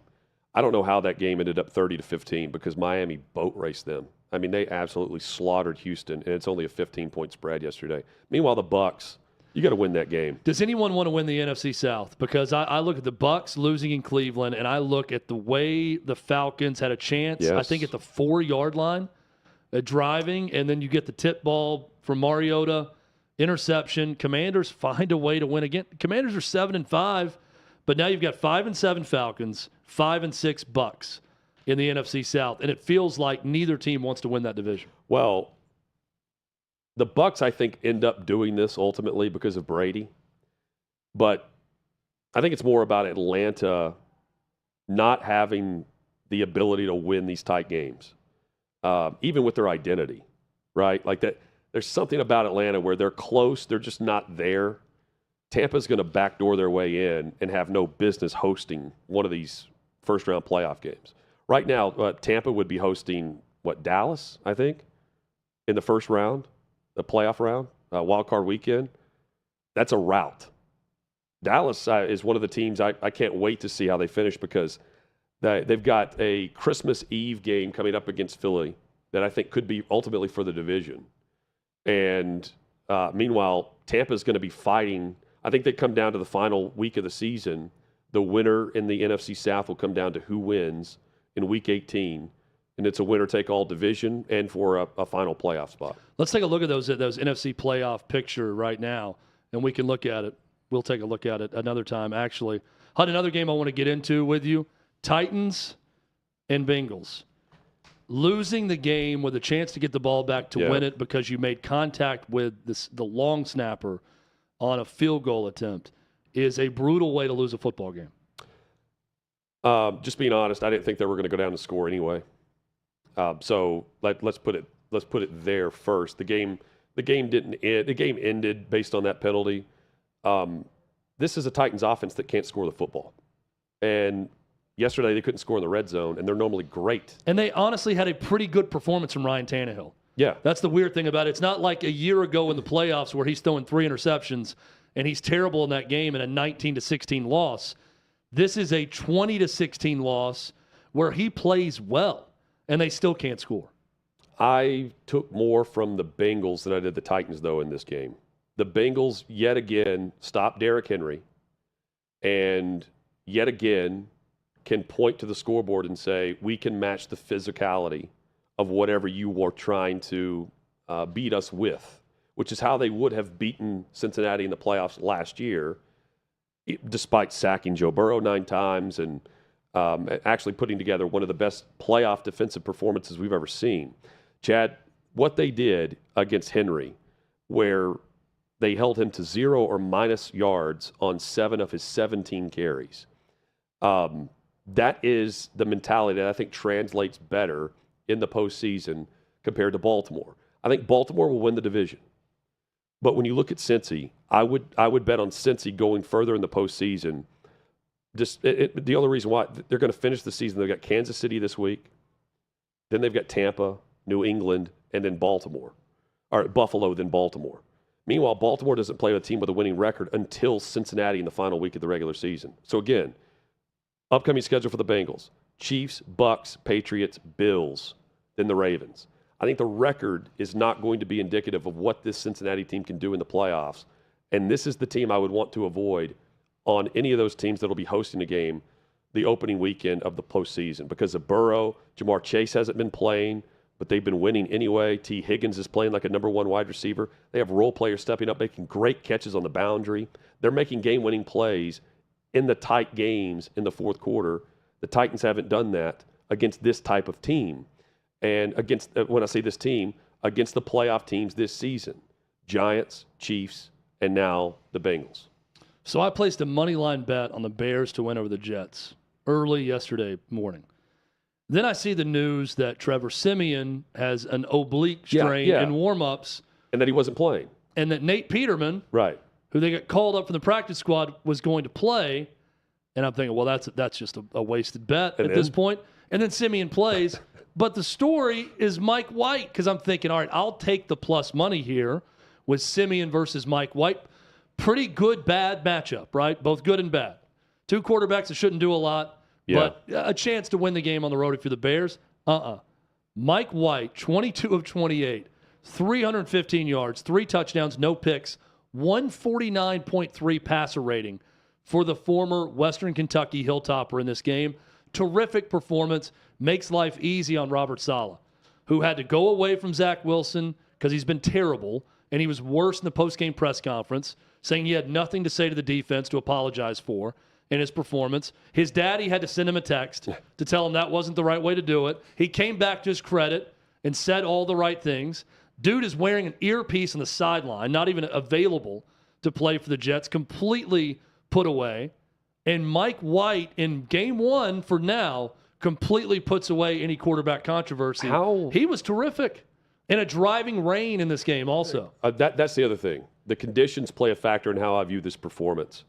I don't know how that game ended up 30-15 because Miami boat raced them. I mean, they absolutely slaughtered Houston, and it's only a 15-point spread yesterday. Meanwhile, the Bucs, you got to win that game. Does anyone want to win the NFC South? Because I look at the Bucs losing in Cleveland, and I look at the way the Falcons had a chance, Yes. I think at the 4-yard line, driving, and then you get the tip ball from Mariota, interception. Commanders find a way to win again. Commanders are 7-5, but now you've got 5-7 Falcons, 5-6 Bucks in the NFC South, and it feels like neither team wants to win that division. Well, the Bucks, I think, end up doing this ultimately because of Brady, but I think it's more about Atlanta not having the ability to win these tight games, even with their identity, right? Like that, there's something about Atlanta where they're close, they're just not there. Tampa's going to backdoor their way in and have no business hosting one of these first-round playoff games. Right now, Tampa would be hosting, Dallas, I think, in the first round, the playoff round, wild card weekend. That's a rout. Dallas is one of the teams I can't wait to see how they finish because they've got a Christmas Eve game coming up against Philly that I think could be ultimately for the division. And meanwhile, Tampa's going to be fighting. I think they come down to the final week of the season. The winner in the NFC South will come down to who wins in Week 18. And it's a winner-take-all division and for a final playoff spot. Let's take a look at those NFC playoff picture right now, and we can look at it. We'll take a look at it another time, actually. Hud, another game I want to get into with you, Titans and Bengals. Losing the game with a chance to get the ball back to win it because you made contact with the long snapper on a field goal attempt is a brutal way to lose a football game. Just being honest, I didn't think they were going to go down and score anyway. So let's put it there first. The game didn't end. The game ended based on that penalty. This is a Titans offense that can't score the football. And yesterday they couldn't score in the red zone, and they're normally great. And they honestly had a pretty good performance from Ryan Tannehill. Yeah. That's the weird thing about it. It's not like a year ago in the playoffs where he's throwing 3 interceptions and he's terrible in that game in a 19-16 loss. This is a 20-16 loss where he plays well, and they still can't score. I took more from the Bengals than I did the Titans, though, in this game. The Bengals, yet again, stopped Derrick Henry and yet again can point to the scoreboard and say, we can match the physicality of whatever you were trying to beat us with, which is how they would have beaten Cincinnati in the playoffs last year, despite sacking Joe Burrow 9 times and actually putting together one of the best playoff defensive performances we've ever seen. Chad, what they did against Henry, where they held him to 0 or minus yards on 7 of his 17 carries. That is the mentality that I think translates better in the postseason compared to Baltimore. I think Baltimore will win the division. But when you look at Cincy, I would bet on Cincy going further in the postseason. The only reason why they're going to finish the season, they've got Kansas City this week, then they've got Tampa, New England, and then Baltimore. Or Buffalo, then Baltimore. Meanwhile, Baltimore doesn't play a team with a winning record until Cincinnati in the final week of the regular season. So again, upcoming schedule for the Bengals: Chiefs, Bucks, Patriots, Bills, then the Ravens. I think the record is not going to be indicative of what this Cincinnati team can do in the playoffs. And this is the team I would want to avoid on any of those teams that will be hosting a game the opening weekend of the postseason. Because of Burrow, Jamar Chase hasn't been playing, but they've been winning anyway. T. Higgins is playing like a number 1 wide receiver. They have role players stepping up, making great catches on the boundary. They're making game-winning plays in the tight games in the fourth quarter. The Titans haven't done that against this type of team. And against, when I say this team, against the playoff teams this season: Giants, Chiefs, and now the Bengals. So I placed a money line bet on the Bears to win over the Jets early yesterday morning. Then I see the news that Trevor Siemian has an oblique strain in warm-ups. And that he wasn't playing. And that Nate Peterman, right, who they got called up from the practice squad, was going to play. And I'm thinking, well, that's just a wasted bet at this point. And then Siemian plays. But the story is Mike White, because I'm thinking, all right, I'll take the plus money here with Siemian versus Mike White. Pretty good, bad matchup, right? Both good and bad. 2 quarterbacks that shouldn't do a lot, but a chance to win the game on the road if you're the Bears. Mike White, 22 of 28, 315 yards, 3 touchdowns, no picks, 149.3 passer rating for the former Western Kentucky Hilltopper in this game. Terrific performance. Makes life easy on Robert Saleh, who had to go away from Zach Wilson because he's been terrible. and he was worse in the post-game press conference, saying he had nothing to say to the defense to apologize for in his performance. His daddy had to send him a text to tell him that wasn't the right way to do it. He came back to his credit and said all the right things. Dude is wearing an earpiece on the sideline, not even available to play for the Jets, completely put away. And Mike White in game one for now completely puts away any quarterback controversy. He was terrific. And a driving rain in this game also. That's the other thing. The conditions play a factor in how I view this performance.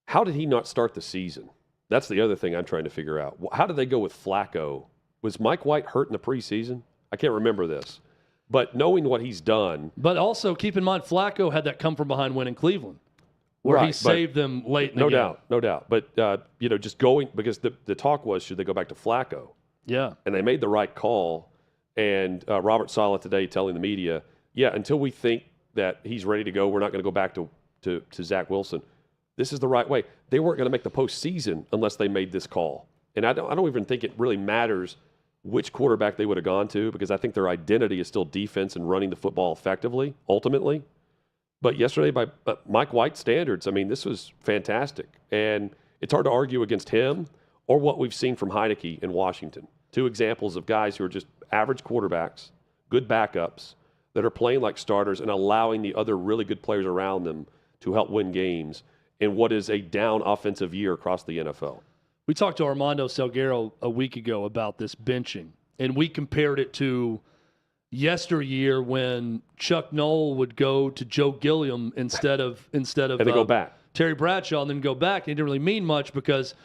How did he not start the season? That's the other thing I'm trying to figure out. How did they go with Flacco? Was Mike White hurt in the preseason? I can't remember this. But knowing what he's done. But also keep in mind, Flacco had that come from behind win in Cleveland, where he saved them late in the game. No doubt. But, just going, because the talk was, should they go back to Flacco? Yeah. And they made the right call. And Robert Saleh today telling the media, until we think that he's ready to go, we're not going to go back to Zach Wilson. This is the right way. They weren't going to make the postseason unless they made this call. And I don't even think it really matters which quarterback they would have gone to, because I think their identity is still defense and running the football effectively, ultimately. But yesterday, by Mike White standards, I mean, this was fantastic. And it's hard to argue against him or what we've seen from Heineke in Washington. Two examples of guys who are just average quarterbacks, good backups, that are playing like starters and allowing the other really good players around them to help win games in what is a down offensive year across the NFL. We talked to Armando Salguero a week ago about this benching, and we compared it to yesteryear when Chuck Noll would go to Joe Gilliam instead of and they go back. Terry Bradshaw, and then go back. And it didn't really mean much because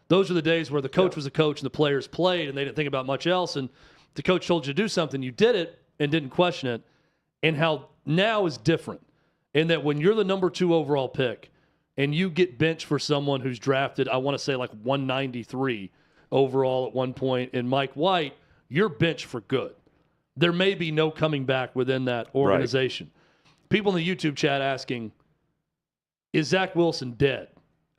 those were the days where the coach was a coach and the players played, and they didn't think about much else. And the coach told you to do something, you did it and didn't question it. And how now is different in that when you're the number 2 overall pick and you get benched for someone who's drafted, I want to say like 193 overall at one point, in Mike White, you're benched for good. There may be no coming back within that organization. Right. People in the YouTube chat asking, is Zach Wilson dead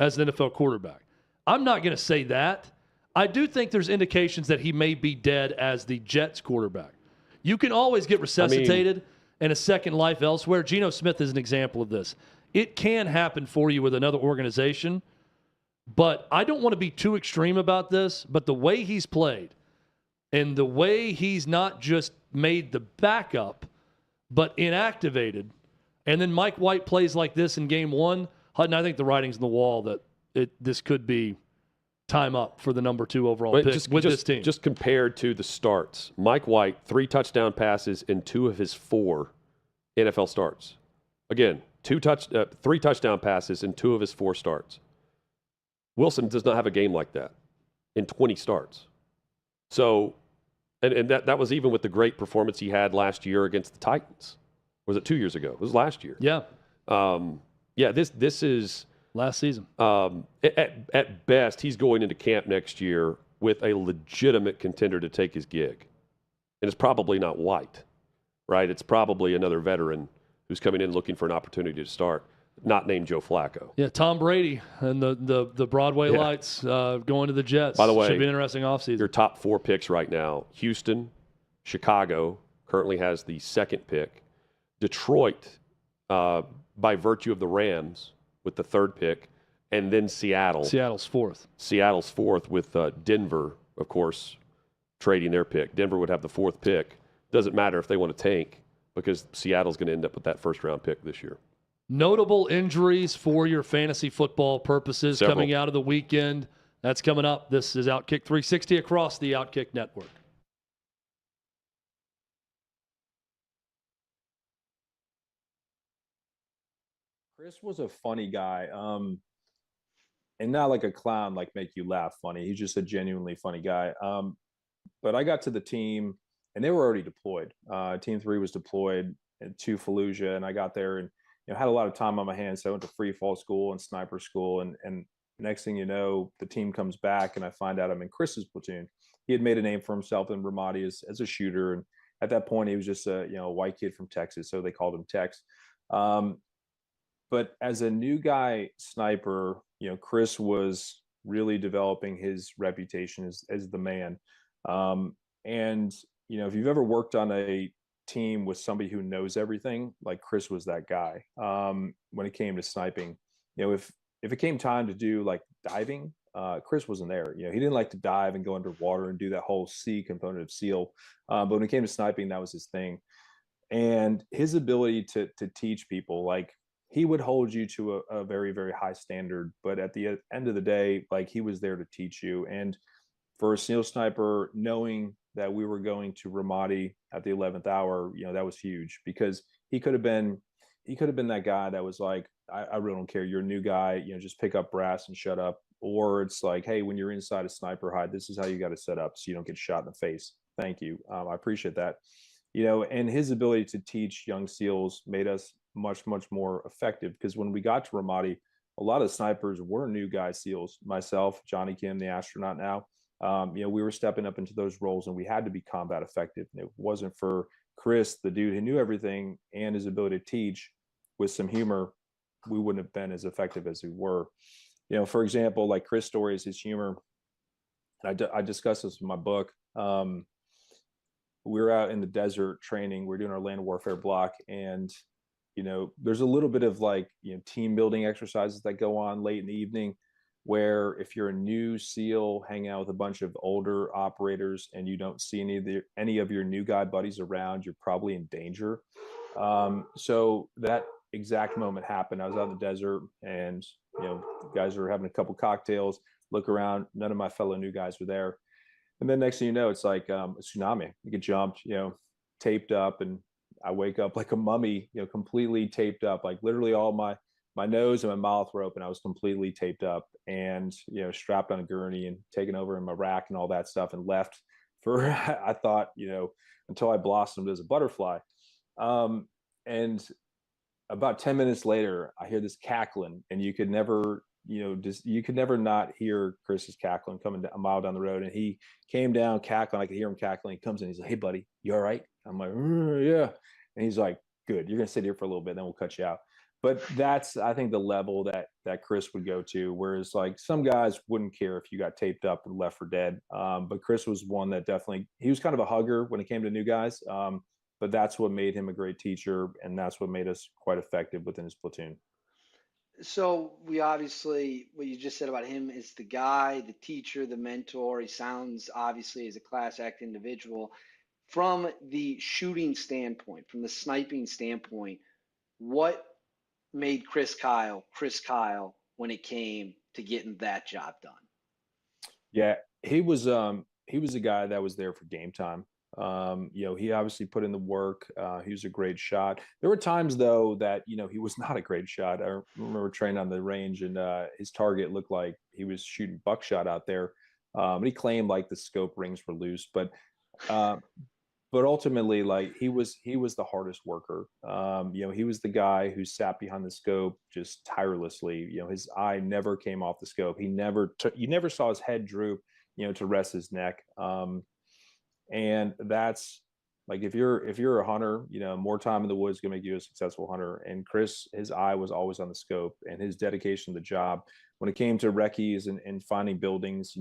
as an NFL quarterback? I'm not going to say that. I do think there's indications that he may be dead as the Jets quarterback. You can always get resuscitated and a second life elsewhere. Geno Smith is an example of this. It can happen for you with another organization, but I don't want to be too extreme about this, but the way he's played and the way he's not just made the backup, but inactivated, and then Mike White plays like this in game one, Hutton, I think the writing's on the wall that this could be time up for the number 2 overall pick this team. Just compared to the starts, Mike White, 3 touchdown passes in 2 of his 4 NFL starts. Again, 3 touchdown passes in 2 of his 4 starts. Wilson does not have a game like that in 20 starts. So, and that was even with the great performance he had last year against the Titans. Was it 2 years ago? It was last year. Yeah. This is last season. At best, he's going into camp next year with a legitimate contender to take his gig. And it's probably not White, right? It's probably another veteran who's coming in looking for an opportunity to start, not named Joe Flacco. Yeah, Tom Brady and the Broadway lights going to the Jets. By the way, should be an interesting offseason. Your top 4 picks right now: Houston, Chicago currently has the 2nd pick, Detroit, by virtue of the Rams, with the 3rd pick, and then Seattle. Seattle's 4th. Seattle's 4th with Denver, of course, trading their pick. Denver would have the 4th pick. Doesn't matter if they want to tank because Seattle's going to end up with that 1st-round pick this year. Notable injuries for your fantasy football purposes coming out of the weekend. That's coming up. This is OutKick 360 across the OutKick network. Chris was a funny guy, and not like a clown, like make you laugh funny. He's just a genuinely funny guy. But I got to the team, and they were already deployed. Team 3 was deployed to Fallujah, and I got there and had a lot of time on my hands. So I went to free fall school and sniper school, and next thing you know, the team comes back, and I find out I'm in Chris's platoon. He had made a name for himself in Ramadi as a shooter, and at that point, he was just a white kid from Texas, so they called him Tex. But as a new guy sniper, Chris was really developing his reputation as the man. And if you've ever worked on a team with somebody who knows everything, like Chris was that guy. When it came to sniping, if it came time to do like diving, Chris wasn't there. He didn't like to dive and go underwater and do that whole C component of SEAL. But when it came to sniping, that was his thing. And his ability to teach people, like he would hold you to a very, very high standard. But at the end of the day, like he was there to teach you. And for a SEAL sniper, knowing that we were going to Ramadi at the 11th hour, that was huge, because he could have been that guy that was like, I really don't care. You're a new guy, just pick up brass and shut up. Or it's like, hey, when you're inside a sniper hide, this is how you got to set up so you don't get shot in the face. Thank you. I appreciate that. And his ability to teach young SEALs made us much, much more effective, because when we got to Ramadi, a lot of snipers were new guy SEALs. Myself, Johnny Kim, the astronaut now, we were stepping up into those roles, and we had to be combat effective. And it wasn't for Chris, the dude who knew everything, and his ability to teach with some humor, we wouldn't have been as effective as we were. For example, like Chris' story is his humor. And I discuss this in my book. We were out in the desert training. We're doing our land warfare block, and there's a little bit of like team building exercises that go on late in the evening, where if you're a new SEAL hanging out with a bunch of older operators and you don't see any of your new guy buddies around, you're probably in danger. So that exact moment happened. I was out in the desert, and the guys were having a couple cocktails. Look around, none of my fellow new guys were there. And then next thing you know, it's like a tsunami. You get jumped, taped up, and I wake up like a mummy, completely taped up. Like literally all my nose and my mouth were open. I was completely taped up and, strapped on a gurney and taken over in my rack and all that stuff, and left for, I thought, until I blossomed as a butterfly. And about 10 minutes later, I hear this cackling, and you could never not hear Chris's cackling coming a mile down the road. And he came down cackling. I could hear him cackling. He comes in. He's like, "Hey, buddy, you all right?" I'm like, "Yeah." And he's like, "Good. You're going to sit here for a little bit, then we'll cut you out." But that's, I think, the level that Chris would go to, whereas like some guys wouldn't care if you got taped up and left for dead. But Chris was one that definitely, he was kind of a hugger when it came to new guys. But that's what made him a great teacher, and that's what made us quite effective within his platoon. So we obviously, what you just said about him is the guy, the teacher, the mentor. He sounds obviously as a class act individual. From the shooting standpoint, from the sniping standpoint, what made Chris Kyle when it came to getting that job done? Yeah, he was a guy that was there for game time. He obviously put in the work. He was a great shot. There were times though that, he was not a great shot. I remember training on the range, and his target looked like he was shooting buckshot out there. He claimed like the scope rings were loose, but ultimately, like he was the hardest worker. He was the guy who sat behind the scope just tirelessly. His eye never came off the scope. You never saw his head droop, to rest his neck. And that's like, if you're a hunter, more time in the woods is gonna make you a successful hunter. And Chris, his eye was always on the scope, and his dedication to the job. When it came to recce's and finding buildings,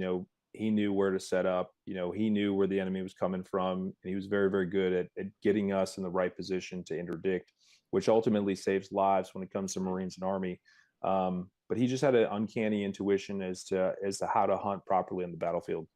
he knew where to set up. He knew where the enemy was coming from, and he was very, very good at getting us in the right position to interdict, which ultimately saves lives when it comes to Marines and Army. But he just had an uncanny intuition as to how to hunt properly on the battlefield.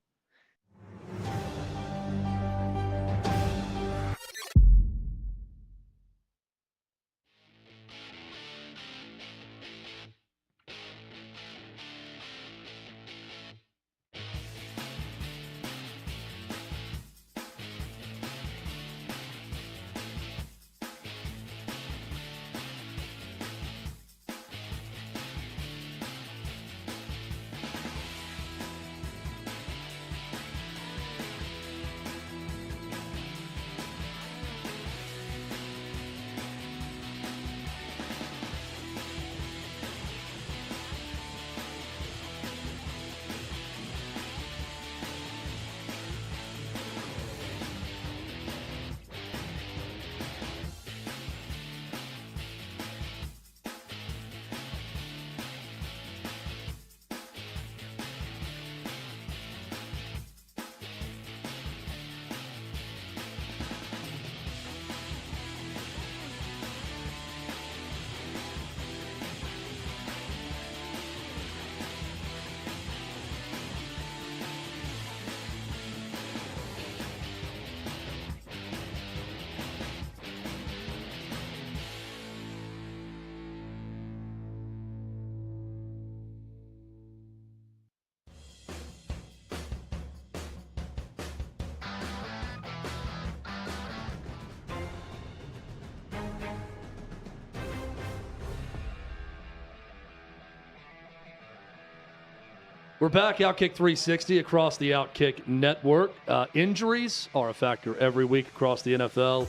We're back, OutKick 360 across the OutKick network. Injuries are a factor every week across the NFL.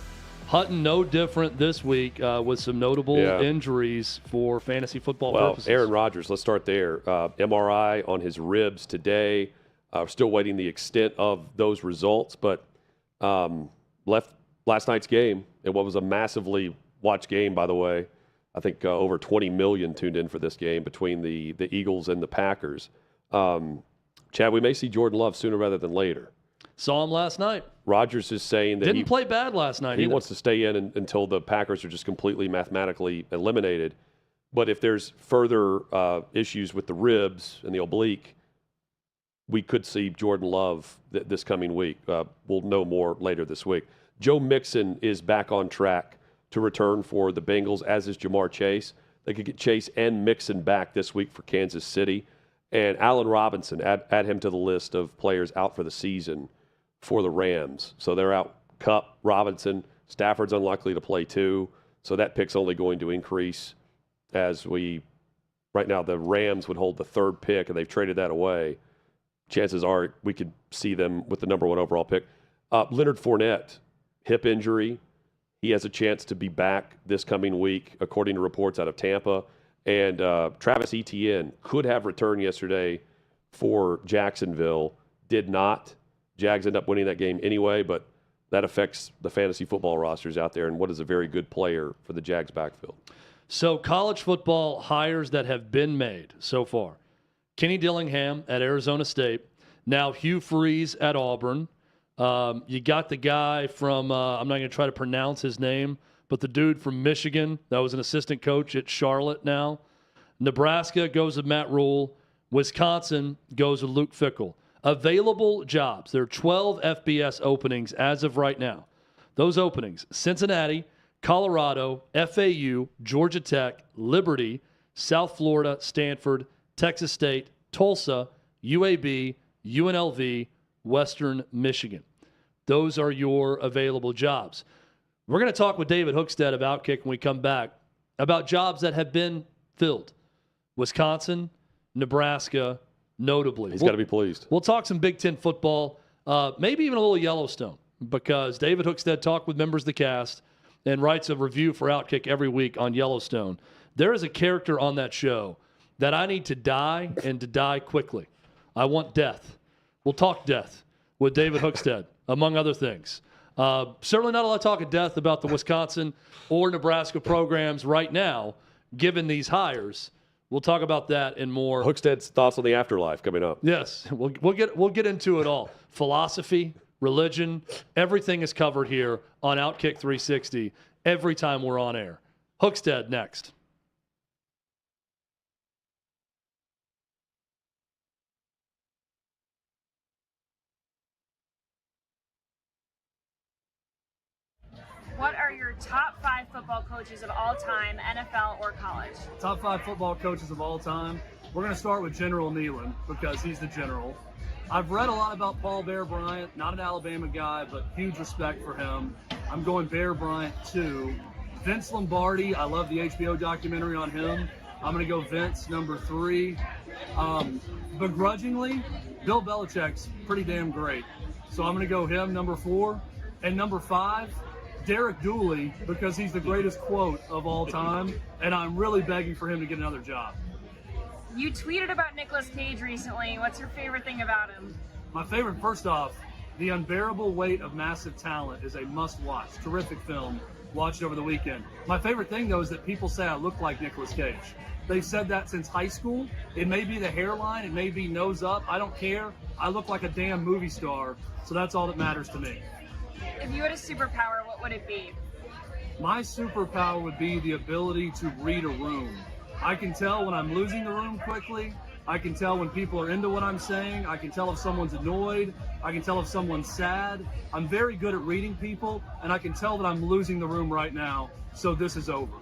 Hutton, no different this week with some notable injuries for fantasy football purposes. Aaron Rodgers, let's start there. MRI on his ribs today. Still waiting the extent of those results, but left last night's game in what was a massively watched game, by the way. I think over 20 million tuned in for this game between the Eagles and the Packers. Chad, we may see Jordan Love sooner rather than later. Saw him last night. Rodgers is saying that didn't play bad last night. He wants to stay in until the Packers are just completely mathematically eliminated. But if there's further issues with the ribs and the oblique, we could see Jordan Love this coming week. We'll know more later this week. Joe Mixon is back on track to return for the Bengals, as is Jamar Chase. They could get Chase and Mixon back this week for Kansas City. And Allen Robinson, add him to the list of players out for the season for the Rams. So they're out Kupp, Robinson. Stafford's unlikely to play too. So that pick's only going to increase right now the Rams would hold the third pick, and they've traded that away. Chances are we could see them with the number 1 overall pick. Leonard Fournette, hip injury. He has a chance to be back this coming week, according to reports out of Tampa. And Travis Etienne could have returned yesterday for Jacksonville. Did not. Jags end up winning that game anyway, but that affects the fantasy football rosters out there and what is a very good player for the Jags backfield. So college football hires that have been made so far. Kenny Dillingham at Arizona State. Now Hugh Freeze at Auburn. You got the guy from, I'm not going to try to pronounce his name, but the dude from Michigan that was an assistant coach at Charlotte now. Nebraska goes with Matt Rule. Wisconsin goes with Luke Fickell. Available jobs. There are 12 FBS openings as of right now. Those openings, Cincinnati, Colorado, FAU, Georgia Tech, Liberty, South Florida, Stanford, Texas State, Tulsa, UAB, UNLV, Western Michigan. Those are your available jobs. We're going to talk with David Hookstead of OutKick when we come back about jobs that have been filled. Wisconsin, Nebraska, notably. He's got to be pleased. We'll talk some Big Ten football, maybe even a little Yellowstone, because David Hookstead talked with members of the cast and writes a review for OutKick every week on Yellowstone. There is a character on that show that I need to die and to die quickly. I want death. We'll talk death with David Hookstead, among other things. Certainly not a lot of talk of death about the Wisconsin or Nebraska programs right now, given these hires. We'll talk about that and more. Hookstead's thoughts on the afterlife coming up. Yes, we'll get into it all. Philosophy, religion, everything is covered here on OutKick 360 every time we're on air. Hookstead next. What are your top 5 football coaches of all time, NFL or college? Top 5 football coaches of all time. We're going to start with General Neyland because he's the general. I've read a lot about Paul Bear Bryant, not an Alabama guy, but huge respect for him. I'm going Bear Bryant 2. Vince Lombardi, I love the HBO documentary on him. I'm going to go Vince number 3. Begrudgingly, Bill Belichick's pretty damn great. So I'm going to go him number 4. And number 5, Derek Dooley, because he's the greatest quote of all time, and I'm really begging for him to get another job. You tweeted about Nicolas Cage recently. What's your favorite thing about him? My favorite, first off, The Unbearable Weight of Massive Talent is a must-watch. Terrific film. Watch it over the weekend. My favorite thing, though, is that people say I look like Nicolas Cage. They've said that since high school. It may be the hairline. It may be nose up. I don't care. I look like a damn movie star, so that's all that matters to me. If you had a superpower, what would it be? My superpower would be the ability to read a room. I can tell when I'm losing the room quickly. I can tell when people are into what I'm saying. I can tell if someone's annoyed. I can tell if someone's sad. I'm very good at reading people, and I can tell that I'm losing the room right now, so this is over.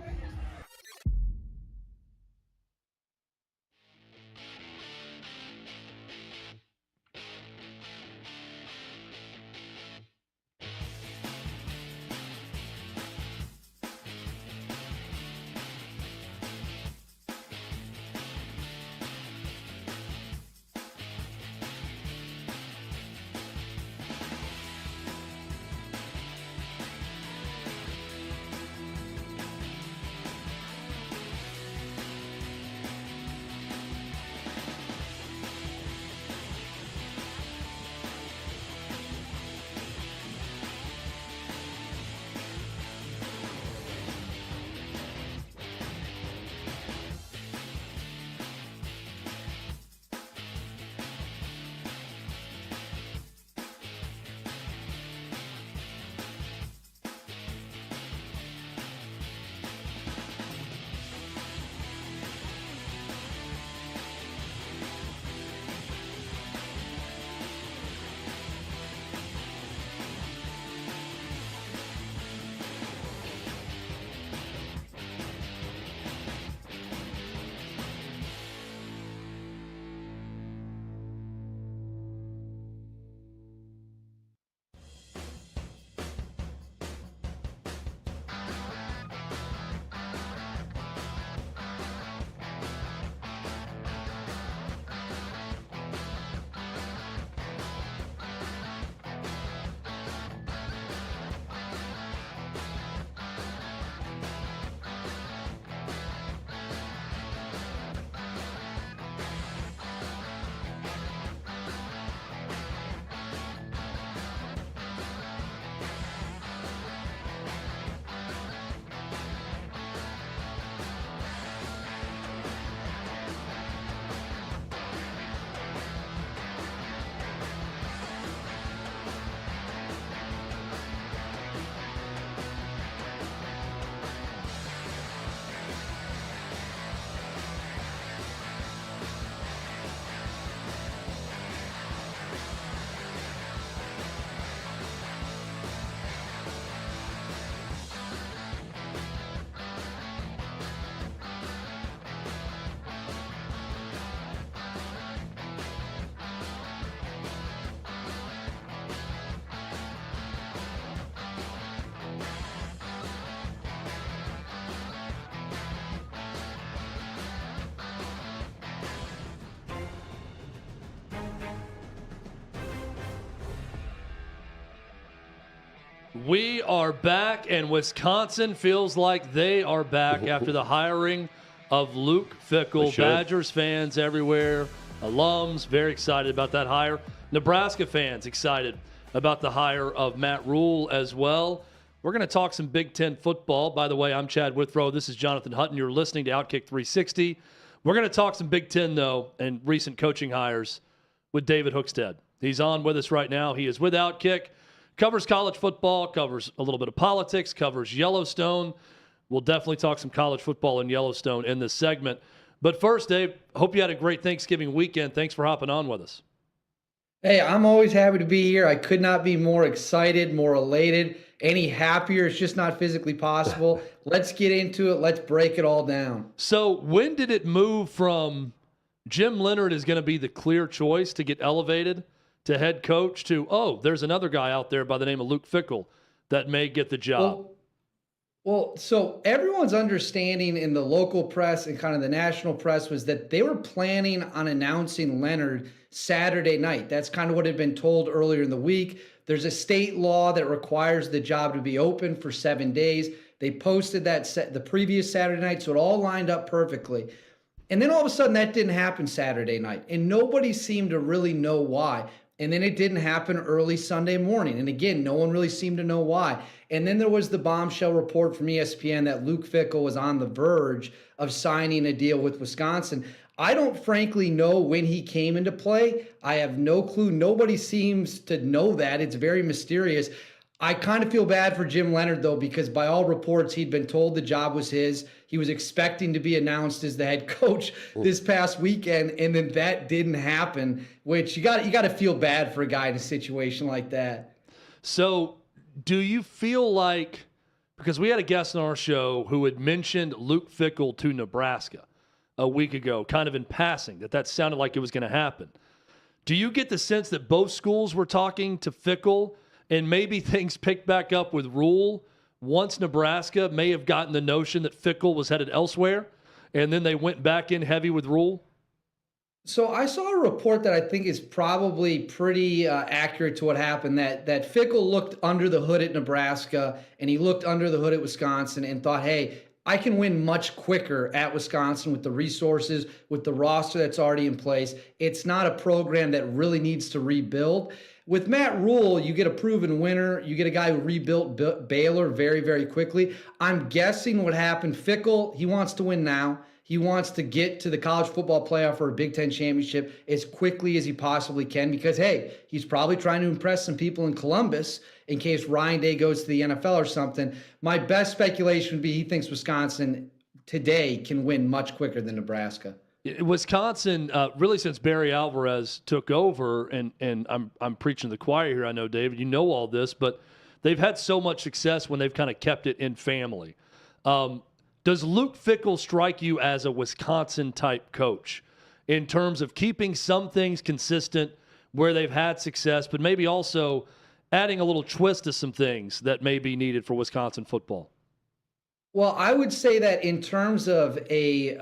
We are back, and Wisconsin feels like they are back after the hiring of Luke Fickell. Badgers fans everywhere, alums, very excited about that hire. Nebraska fans excited about the hire of Matt Rule as well. We're going to talk some Big Ten football. By the way, I'm Chad Withrow. This is Jonathan Hutton. You're listening to OutKick 360. We're going to talk some Big Ten, though, and recent coaching hires with David Hookstead. He's on with us right now. He is with OutKick. Covers college football, covers a little bit of politics, covers Yellowstone. We'll definitely talk some college football in Yellowstone in this segment. But first, Dave, hope you had a great Thanksgiving weekend. Thanks for hopping on with us. Hey, I'm always happy to be here. I could not be more excited, more elated, any happier. It's just not physically possible. Let's get into it. Let's break it all down. So when did it move from Jim Leonhard is going to be the clear choice to get elevated to head coach to, oh, there's another guy out there by the name of Luke Fickell that may get the job? Well, so everyone's understanding in the local press and kind of the national press was that they were planning on announcing Leonhard Saturday night. That's kind of what had been told earlier in the week. There's a state law that requires the job to be open for 7 days. They posted that the previous Saturday night, so it all lined up perfectly. And then all of a sudden that didn't happen Saturday night, and nobody seemed to really know why. And then it didn't happen early Sunday morning. And again, no one really seemed to know why. And then there was the bombshell report from ESPN that Luke Fickell was on the verge of signing a deal with Wisconsin. I don't frankly know when he came into play. I have no clue. Nobody seems to know that. It's very mysterious. I kind of feel bad for Jim Leonhard, though, because by all reports, he'd been told the job was his. He was expecting to be announced as the head coach this past weekend, and then that didn't happen, which you got to feel bad for a guy in a situation like that. So do you feel like, because we had a guest on our show who had mentioned Luke Fickell to Nebraska a week ago, kind of in passing, that sounded like it was going to happen. Do you get the sense that both schools were talking to Fickell and maybe things picked back up with Rule once Nebraska may have gotten the notion that Fickell was headed elsewhere, and then they went back in heavy with Rule? So I saw a report that I think is probably pretty accurate to what happened, that Fickell looked under the hood at Nebraska, and he looked under the hood at Wisconsin and thought, hey, I can win much quicker at Wisconsin with the resources, with the roster that's already in place. It's not a program that really needs to rebuild. With Matt Rule, you get a proven winner. You get a guy who rebuilt Baylor very, very quickly. I'm guessing what happened, Fickell, he wants to win now. He wants to get to the college football playoff or a Big Ten championship as quickly as he possibly can because, hey, he's probably trying to impress some people in Columbus in case Ryan Day goes to the NFL or something. My best speculation would be he thinks Wisconsin today can win much quicker than Nebraska. Wisconsin, really since Barry Alvarez took over, and I'm preaching to the choir here, I know, David, you know all this, but they've had so much success when they've kind of kept it in family. Does Luke Fickell strike you as a Wisconsin-type coach in terms of keeping some things consistent where they've had success, but maybe also adding a little twist to some things that may be needed for Wisconsin football? Well, I would say that in terms of a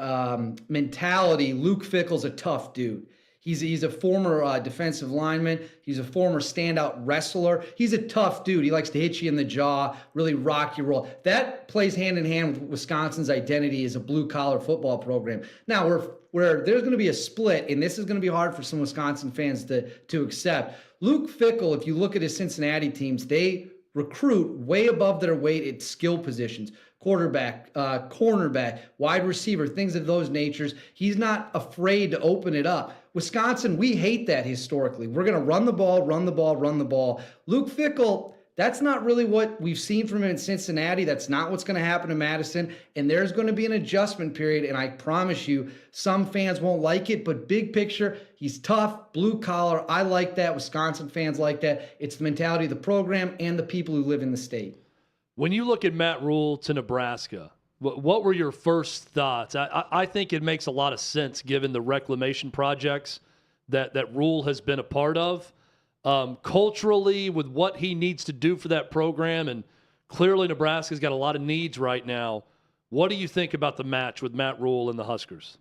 mentality, Luke Fickell's a tough dude. He's a former defensive lineman. He's a former standout wrestler. He's a tough dude. He likes to hit you in the jaw, really rock your roll. That plays hand in hand with Wisconsin's identity as a blue-collar football program. Now, where there's going to be a split, and this is going to be hard for some Wisconsin fans to accept. Luke Fickell, if you look at his Cincinnati teams, they recruit way above their weight at skill positions. Quarterback, cornerback, wide receiver, things of those natures. He's not afraid to open it up. Wisconsin, we hate that historically. We're going to run the ball, run the ball, run the ball. Luke Fickell, that's not really what we've seen from him in Cincinnati. That's not what's going to happen in Madison. And there's going to be an adjustment period. And I promise you, some fans won't like it. But big picture, he's tough, blue collar. I like that. Wisconsin fans like that. It's the mentality of the program and the people who live in the state. When you look at Matt Rule to Nebraska, what were your first thoughts? I think it makes a lot of sense given the reclamation projects that Rule has been a part of. Culturally, with what he needs to do for that program, and clearly Nebraska's got a lot of needs right now. What do you think about the match with Matt Rule and the Huskers?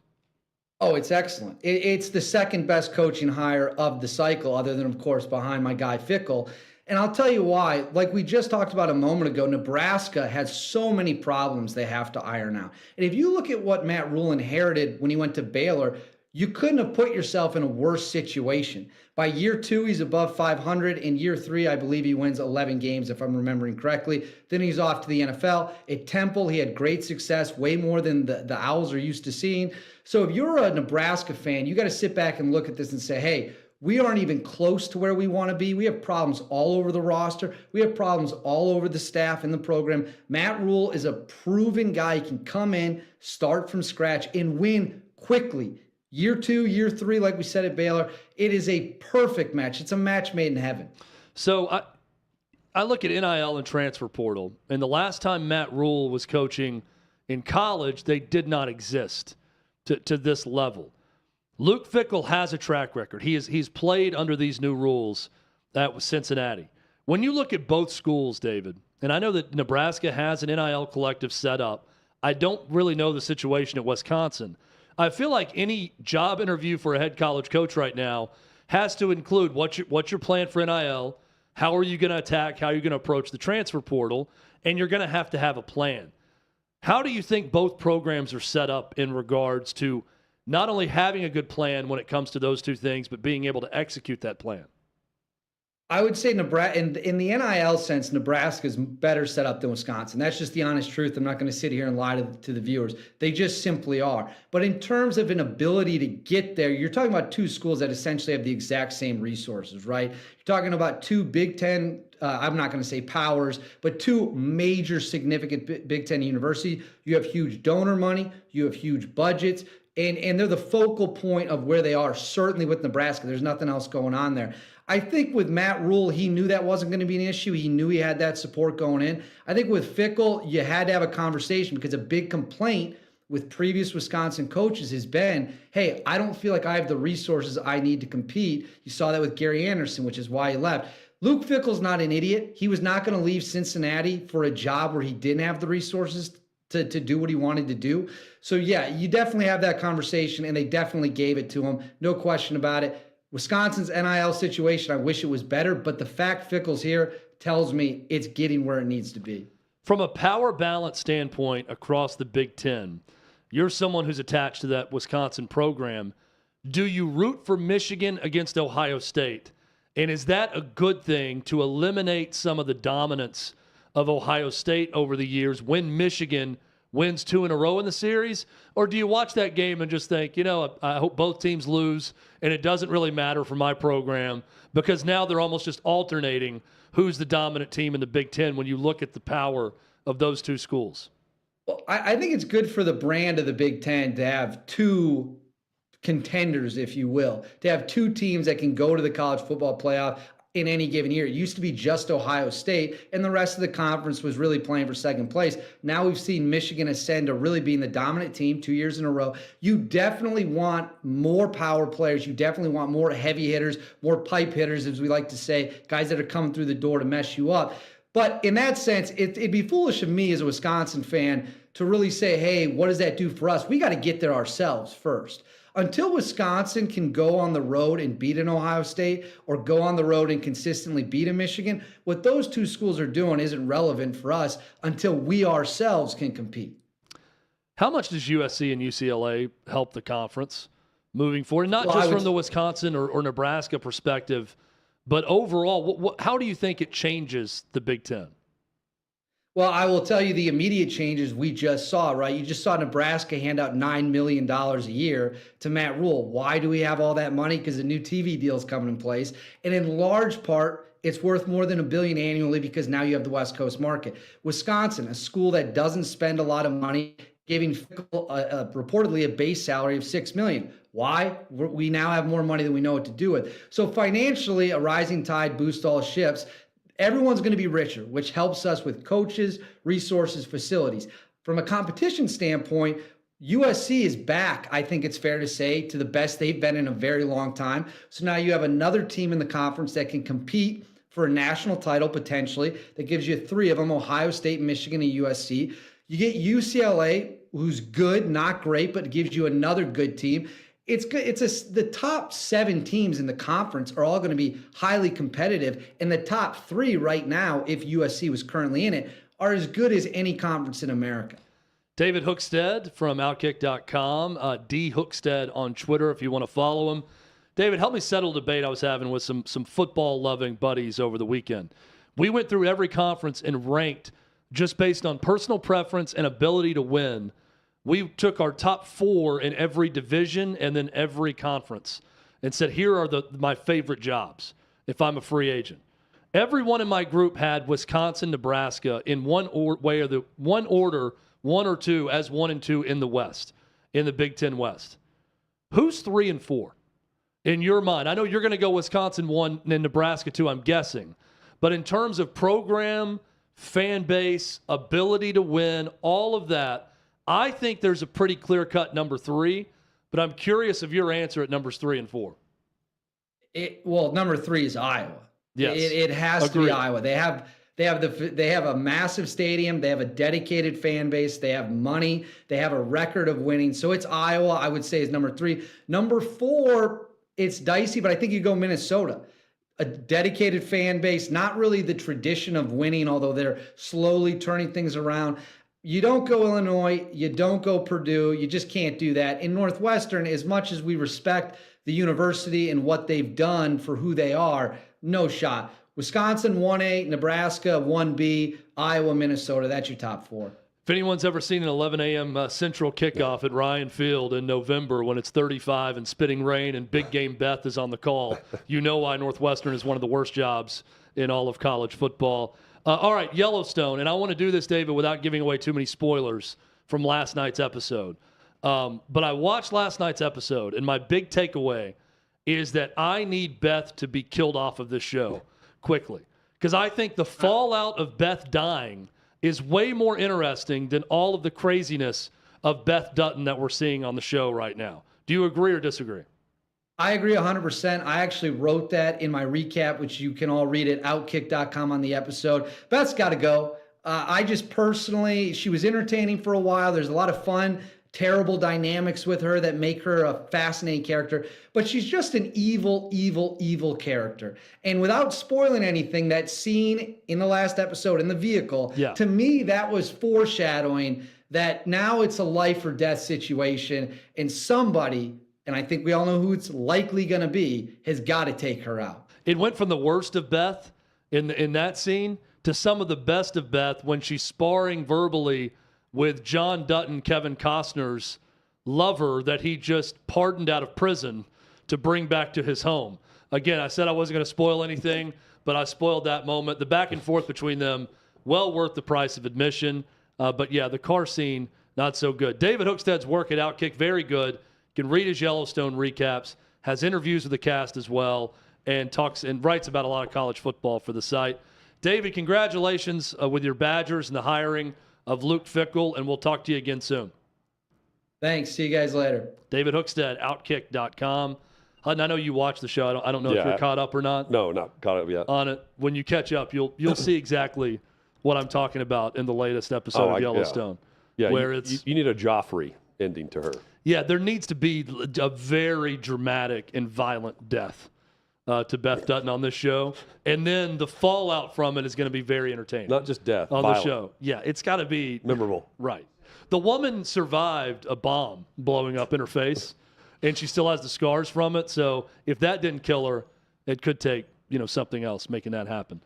Oh, it's excellent. It's the second best coaching hire of the cycle, other than, of course, behind my guy Fickell. And I'll tell you why. Like we just talked about a moment ago, Nebraska has so many problems they have to iron out. And if you look at what Matt Rule inherited when he went to Baylor, you couldn't have put yourself in a worse situation. By year 2, he's above 500. In year 3, I believe he wins 11 games, if I'm remembering correctly. Then he's off to the NFL. At Temple, he had great success, way more than the Owls are used to seeing. So if you're a Nebraska fan, you got to sit back and look at this and say, hey, we aren't even close to where we want to be. We have problems all over the roster. We have problems all over the staff in the program. Matt Rule is a proven guy. He can come in, start from scratch, and win quickly. Year 2, year 3, like we said at Baylor, it is a perfect match. It's a match made in heaven. So I look at NIL and transfer portal, and the last time Matt Rule was coaching in college, they did not exist to this level. Luke Fickell has a track record. He's played under these new rules at Cincinnati. When you look at both schools, David, and I know that Nebraska has an NIL collective set up, I don't really know the situation at Wisconsin. I feel like any job interview for a head college coach right now has to include what's your plan for NIL, how are you going to attack, how are you going to approach the transfer portal, and you're going to have a plan. How do you think both programs are set up in regards to not only having a good plan when it comes to those two things, but being able to execute that plan? I would say Nebraska, in the NIL sense, Nebraska is better set up than Wisconsin. That's just the honest truth. I'm not going to sit here and lie to the viewers. They just simply are. But in terms of an ability to get there, you're talking about two schools that essentially have the exact same resources, right? You're talking about two Big Ten, I'm not going to say powers, but two major significant Big Ten universities. You have huge donor money. You have huge budgets. And they're the focal point of where they are, certainly with Nebraska. There's nothing else going on there. I think with Matt Rule, he knew that wasn't going to be an issue. He knew he had that support going in. I think with Fickell, you had to have a conversation because a big complaint with previous Wisconsin coaches has been, hey, I don't feel like I have the resources I need to compete. You saw that with Gary Anderson, which is why he left. Luke Fickell's not an idiot. He was not going to leave Cincinnati for a job where he didn't have the resources to do what he wanted to do. So, yeah, you definitely have that conversation, and they definitely gave it to him. No question about it. Wisconsin's NIL situation, I wish it was better, but the fact Fickell's here tells me it's getting where it needs to be. From a power balance standpoint across the Big Ten, you're someone who's attached to that Wisconsin program. Do you root for Michigan against Ohio State? And is that a good thing to eliminate some of the dominance of Ohio State over the years when Michigan wins 2 in a row in the series? Or do you watch that game and just think, I hope both teams lose and it doesn't really matter for my program because now they're almost just alternating who's the dominant team in the Big Ten when you look at the power of those two schools? Well, I think it's good for the brand of the Big Ten to have two contenders, if you will, to have two teams that can go to the college football playoff in any given year. It used to be just Ohio State, and the rest of the conference was really playing for second place. Now we've seen Michigan ascend to really being the dominant team 2 years in a row. You definitely want more power players. You definitely want more heavy hitters, more pipe hitters, as we like to say, guys that are coming through the door to mess you up. But in that sense, it'd be foolish of me as a Wisconsin fan to really say, hey, what does that do for us? We got to get there ourselves first. Until Wisconsin can go on the road and beat an Ohio State or go on the road and consistently beat a Michigan, what those two schools are doing isn't relevant for us until we ourselves can compete. How much does USC and UCLA help the conference moving forward? Not just from the Wisconsin or Nebraska perspective, but overall, how do you think it changes the Big Ten? Well, I will tell you the immediate changes we just saw, right? You just saw Nebraska hand out $9 million a year to Matt Rule. Why do we have all that money? Because the new TV deal is coming in place. And in large part, it's worth more than $1 billion annually because now you have the West Coast market. Wisconsin, a school that doesn't spend a lot of money, giving reportedly a base salary of $6 million. Why? We now have more money than we know what to do with. So financially, a rising tide boosts all ships. Everyone's going to be richer, which helps us with coaches, resources, facilities. From a competition standpoint, USC is back, I think it's fair to say, to the best they've been in a very long time. So now you have another team in the conference that can compete for a national title potentially. That gives you 3 of them, Ohio State, Michigan, and USC. You get UCLA, who's good, not great, but gives you another good team. it's good. The top 7 teams in the conference are all going to be highly competitive, and the top 3 right now, if USC was currently in it, are as good as any conference in America. David Hookstead from OutKick.com, D Hookstead on Twitter if you want to follow him. David, help me settle a debate I was having with some football-loving buddies over the weekend. We went through every conference and ranked just based on personal preference and ability to win. We took our top 4 in every division and then every conference and said, here are my favorite jobs if I'm a free agent. Everyone in my group had Wisconsin, Nebraska in one order, 1 or 2 as 1 and 2 in the West, in the Big Ten West. Who's 3 and 4 in your mind? I know you're going to go Wisconsin 1 and Nebraska 2, I'm guessing. But in terms of program, fan base, ability to win, all of that, I think there's a pretty clear-cut number 3, but I'm curious of your answer at numbers 3 and 4. Well, number 3 is Iowa. Yes, it has to be Iowa. They have a massive stadium. They have a dedicated fan base. They have money. They have a record of winning. So it's Iowa, I would say, is number 3. Number 4, it's dicey, but I think you go Minnesota. A dedicated fan base, not really the tradition of winning, although they're slowly turning things around. You don't go Illinois. You don't go Purdue. You just can't do that. In Northwestern, as much as we respect the university and what they've done for who they are, no shot. Wisconsin 1A, Nebraska 1B, Iowa, Minnesota. That's your top 4. If anyone's ever seen an 11 a.m. Central kickoff at Ryan Field in November when it's 35 and spitting rain and Big Game Beth is on the call, you know why Northwestern is one of the worst jobs in all of college football. All right, Yellowstone, and I want to do this, David, without giving away too many spoilers from last night's episode. But I watched last night's episode, and my big takeaway is that I need Beth to be killed off of this show quickly. Because I think the fallout of Beth dying is way more interesting than all of the craziness of Beth Dutton that we're seeing on the show right now. Do you agree or disagree? I agree 100%. I actually wrote that in my recap, which you can all read at OutKick.com on the episode. Beth's got to go. I just personally, she was entertaining for a while. There's a lot of fun, terrible dynamics with her that make her a fascinating character. But she's just an evil, evil, evil character. And without spoiling anything, that scene in the last episode in the vehicle, to me, that was foreshadowing that now it's a life or death situation. And somebody, and I think we all know who it's likely going to be, has got to take her out. It went from the worst of Beth in that scene to some of the best of Beth when she's sparring verbally with John Dutton, Kevin Costner's lover that he just pardoned out of prison to bring back to his home. Again, I said I wasn't going to spoil anything, but I spoiled that moment. The back and forth between them, well worth the price of admission. But yeah, the car scene, not so good. David Hookstead's work at OutKick, very good. You can read his Yellowstone recaps, has interviews with the cast as well, and talks and writes about a lot of college football for the site. David, congratulations with your Badgers and the hiring of Luke Fickell, and we'll talk to you again soon. Thanks. See you guys later. David Hookstead, OutKick.com. Hutton, I know you watch the show. I don't know if you're caught up or not. No, not caught up yet. On it. When you catch up, you'll see exactly what I'm talking about in the latest episode of Yellowstone. Yeah, where you need a Joffrey ending to her. Yeah, there needs to be a very dramatic and violent death to Beth Dutton on this show. And then the fallout from it is going to be very entertaining. Not just death, on violent. the show. Yeah, it's got to be memorable. Right. The woman survived a bomb blowing up in her face, and she still has the scars from it. So if that didn't kill her, it could take something else making that happen.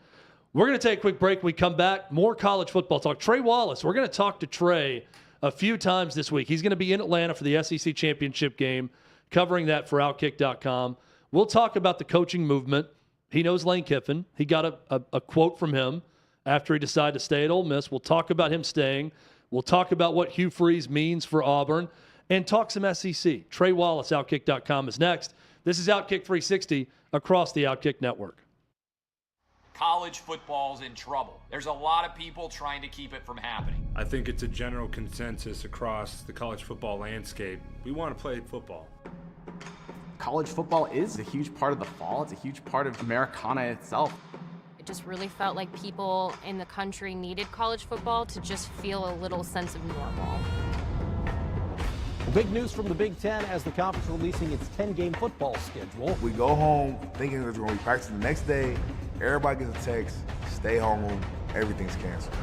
We're going to take a quick break. When we come back, more college football talk. Trey Wallace, we're going to talk to Trey a few times this week. He's going to be in Atlanta for the SEC championship game, covering that for OutKick.com. We'll talk about the coaching movement. He knows Lane Kiffin. He got a quote from him after he decided to stay at Ole Miss. We'll talk about him staying. We'll talk about what Hugh Freeze means for Auburn and talk some SEC. Trey Wallace, OutKick.com is next. This is OutKick 360 across the OutKick network. College football's in trouble. There's a lot of people trying to keep it from happening. I think it's a general consensus across the college football landscape. We want to play football. College football is a huge part of the fall. It's a huge part of Americana itself. It just really felt like people in the country needed college football to just feel a little sense of normal. Big news from the Big Ten as the conference releasing its 10-game football schedule. We go home thinking there's going to be practice the next day. Everybody gets a text, stay home, everything's canceled.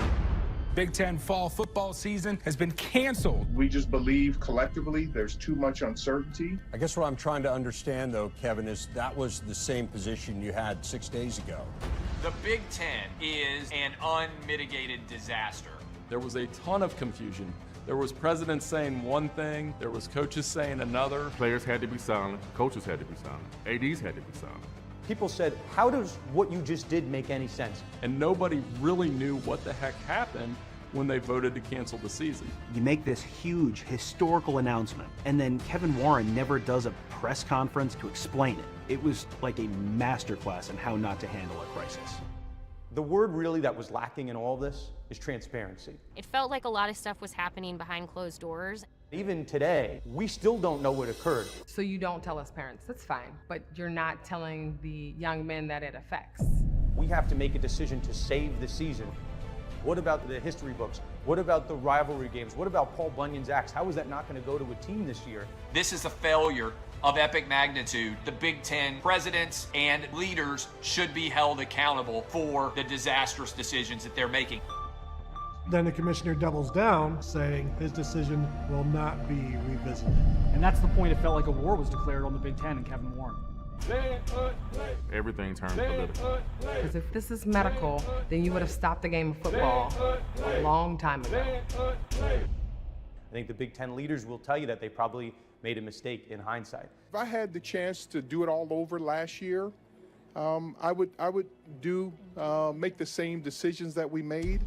Big Ten fall football season has been canceled. We just believe collectively there's too much uncertainty. I guess what I'm trying to understand, though, Kevin, is that was the same position you had 6 days ago. The Big Ten is an unmitigated disaster. There was a ton of confusion. There was presidents saying one thing, there was coaches saying another. Players had to be silent, coaches had to be silent, ADs had to be silent. People said, how does what you just did make any sense? And nobody really knew what the heck happened when they voted to cancel the season. You make this huge historical announcement, and then Kevin Warren never does a press conference to explain it. It was like a masterclass in how not to handle a crisis. The word really that was lacking in all this is transparency. It felt like a lot of stuff was happening behind closed doors. Even today, we still don't know what occurred. So you don't tell us parents, that's fine, but you're not telling the young men that it affects. We have to make a decision to save the season. What about the history books? What about the rivalry games? What about Paul Bunyan's axe? How is that not going to go to a team this year? This is a failure of epic magnitude. The Big Ten presidents and leaders should be held accountable for the disastrous decisions that they're making. Then the commissioner doubles down, saying his decision will not be revisited. And that's the point it felt like a war was declared on the Big Ten and Kevin Warren. Everything turned political. Because if this is medical, then you would have stopped the game of football a long time ago. I think the Big Ten leaders will tell you that they probably made a mistake in hindsight. If I had the chance to do it all over last year, I would make the same decisions that we made.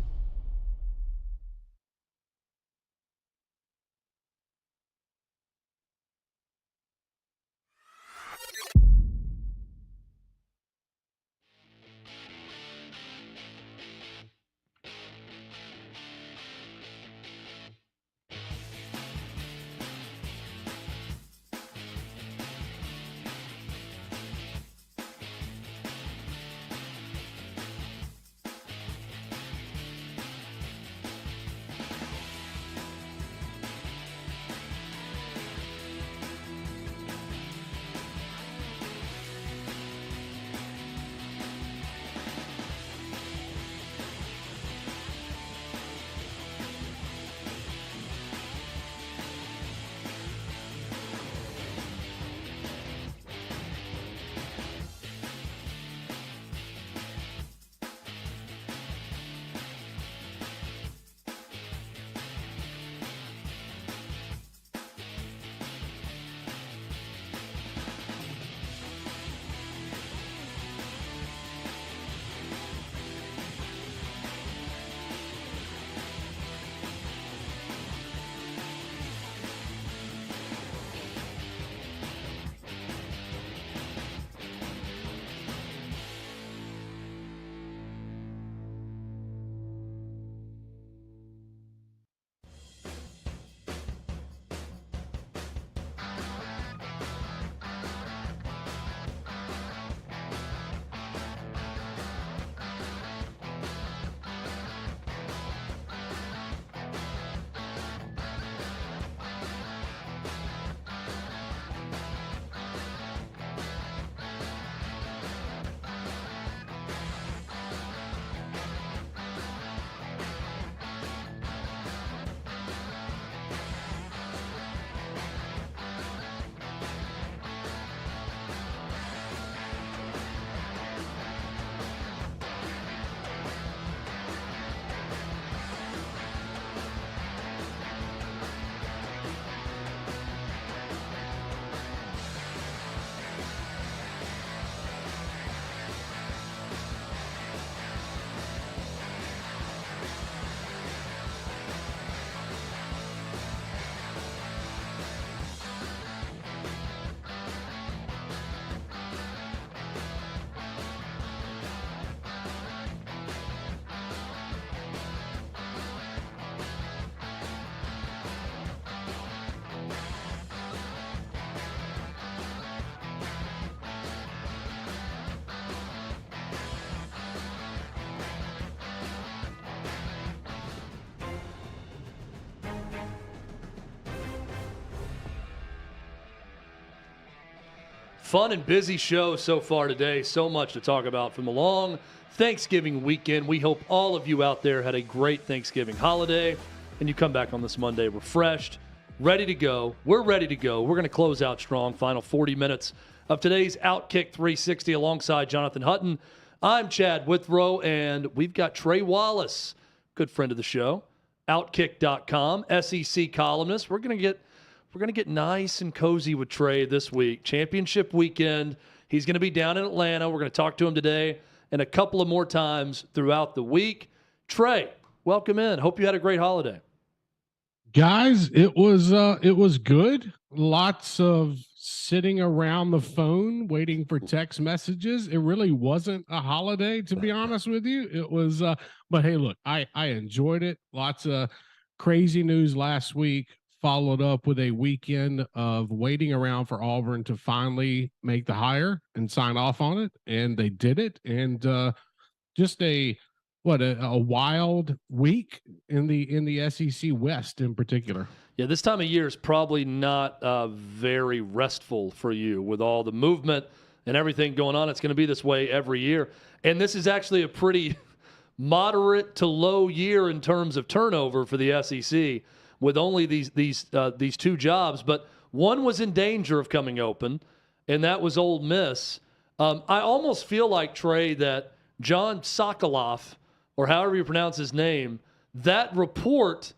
Fun and busy show so far today. So much to talk about from the long Thanksgiving weekend. We hope all of you out there had a great Thanksgiving holiday, and you come back on this Monday refreshed, ready to go. We're ready to go. We're going to close out strong. Final 40 minutes of today's OutKick 360 alongside Jonathan Hutton. I'm Chad Withrow, and we've got Trey Wallace, good friend of the show, OutKick.com, SEC columnist. We're going to get nice and cozy with Trey this week. Championship weekend. He's going to be down in Atlanta. We're going to talk to him today and a couple of more times throughout the week. Trey, welcome in. Hope you had a great holiday. Guys, it was good. Lots of sitting around the phone waiting for text messages. It really wasn't a holiday, to be honest with you. It was, but hey, look, I enjoyed it. Lots of crazy news last week, followed up with a weekend of waiting around for Auburn to finally make the hire and sign off on it, and they did it. And just a wild week in the SEC West in particular. Yeah, this time of year is probably not very restful for you with all the movement and everything going on. It's going to be this way every year. And this is actually a pretty moderate to low year in terms of turnover for the SEC with only these two jobs. But one was in danger of coming open, and that was Ole Miss. I almost feel like, Trey, that John Sokoloff, or however you pronounce his name, that report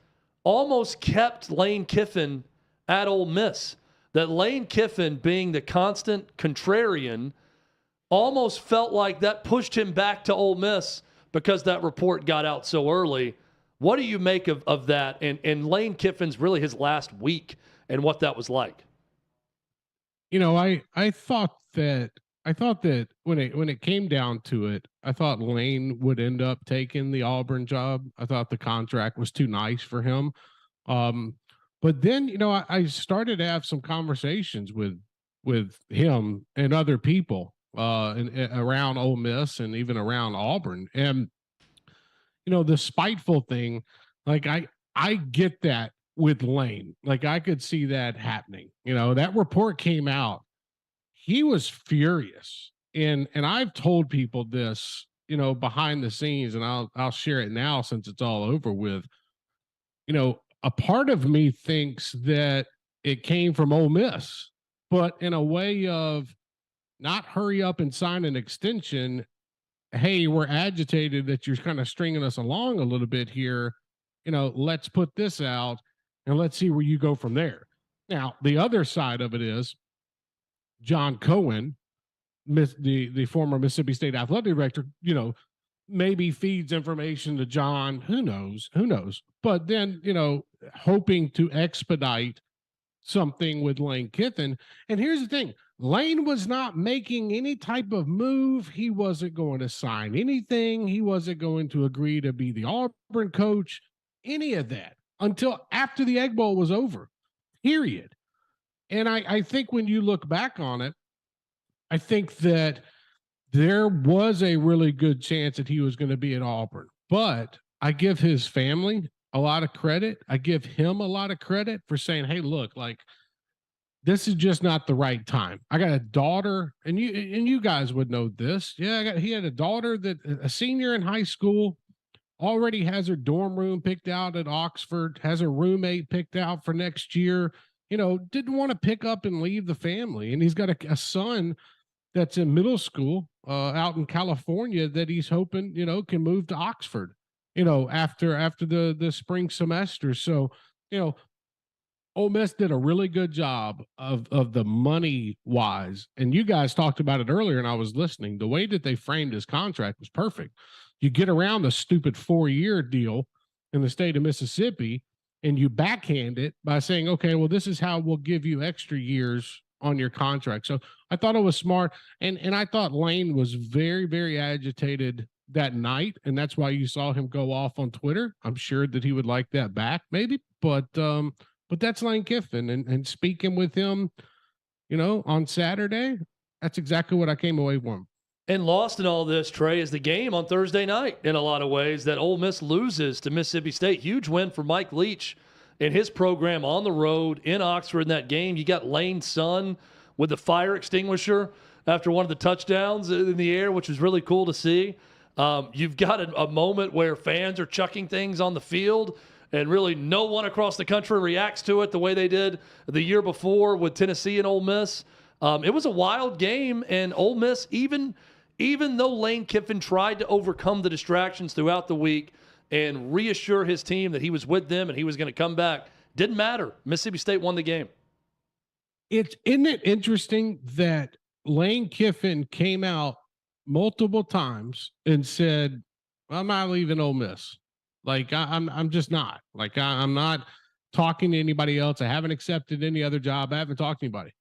almost kept Lane Kiffin at Ole Miss. That Lane Kiffin, being the constant contrarian, almost felt like that pushed him back to Ole Miss because that report got out so early. What do you make of that and Lane Kiffin's really his last week and what that was like? You know, I thought that when it came down to it, I thought Lane would end up taking the Auburn job. I thought the contract was too nice for him. But then, you know, I started to have some conversations with him and other people around Ole Miss and even around Auburn. And, you know, the spiteful thing, like I get that with Lane. Like I could see that happening. You know, that report came out. He was furious. And I've told people this, you know, behind the scenes, and I'll share it now since it's all over with. You know, a part of me thinks that it came from Ole Miss, but in a way of not hurry up and sign an extension. Hey, we're agitated that you're kind of stringing us along a little bit here. You know, let's put this out and let's see where you go from there. Now, the other side of it is John Cohen, the former Mississippi State athletic director, you know, maybe feeds information to John. Who knows? But then, you know, hoping to expedite something with Lane Kiffin. And here's the thing. Lane was not making any type of move. He wasn't going to sign anything. He wasn't going to agree to be the Auburn coach, any of that, until after the Egg Bowl was over, period. And I think when you look back on it, I think that there was a really good chance that he was going to be at Auburn. But I give his family a lot of credit. I give him a lot of credit for saying, hey, look, like, this is just not the right time. I got a daughter, and you guys would know this. Yeah, he had a daughter a senior in high school, already has her dorm room picked out at Oxford, has a roommate picked out for next year. You know, didn't want to pick up and leave the family, and he's got a son that's in middle school out in California that he's hoping, you know, can move to Oxford, you know, after the spring semester. So, you know, Ole Miss did a really good job of the money wise. And you guys talked about it earlier, and I was listening. The way that they framed his contract was perfect. You get around the stupid 4-year deal in the state of Mississippi, and you backhand it by saying, okay, well, this is how we'll give you extra years on your contract. So I thought it was smart. And I thought Lane was very, very agitated that night. And that's why you saw him go off on Twitter. I'm sure that he would like that back maybe, but that's Lane Kiffin, and speaking with him, you know, on Saturday, that's exactly what I came away from. And lost in all this, Trey, is the game on Thursday night in a lot of ways that Ole Miss loses to Mississippi State. Huge win for Mike Leach and his program on the road in Oxford in that game. You got Lane's son with the fire extinguisher after one of the touchdowns in the air, which was really cool to see. You've got a moment where fans are chucking things on the field, and really no one across the country reacts to it the way they did the year before with Tennessee and Ole Miss. It was a wild game, and Ole Miss, even though Lane Kiffin tried to overcome the distractions throughout the week and reassure his team that he was with them and he was going to come back, didn't matter. Mississippi State won the game. Isn't it interesting that Lane Kiffin came out multiple times and said, "I'm not leaving Ole Miss. Like I'm just not. Like I'm not talking to anybody else. I haven't accepted any other job. I haven't talked to anybody."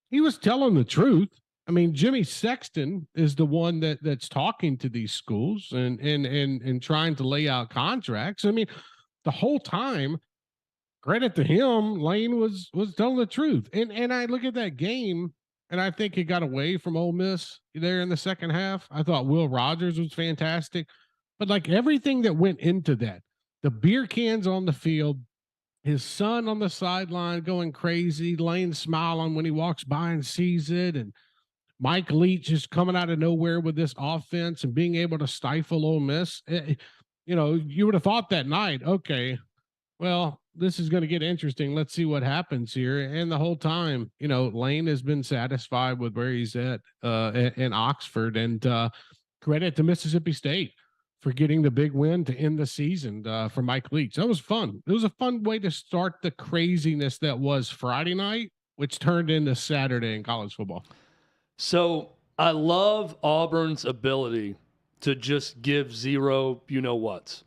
He was telling the truth. I mean, Jimmy Sexton is the one that's talking to these schools and trying to lay out contracts. I mean, the whole time, credit to him, Lane was telling the truth. And I look at that game, and I think it got away from Ole Miss there in the second half. I thought Will Rogers was fantastic. But like everything that went into that, the beer cans on the field, his son on the sideline going crazy, Lane smiling when he walks by and sees it, and Mike Leach just coming out of nowhere with this offense and being able to stifle Ole Miss. You would have thought that night, okay, well, this is going to get interesting. Let's see what happens here. And the whole time, Lane has been satisfied with where he's at in Oxford. And credit to Mississippi State for getting the big win to end the season for Mike Leach. That was fun. It was a fun way to start the craziness that was Friday night, which turned into Saturday in college football. So I love Auburn's ability to just give zero you-know-whats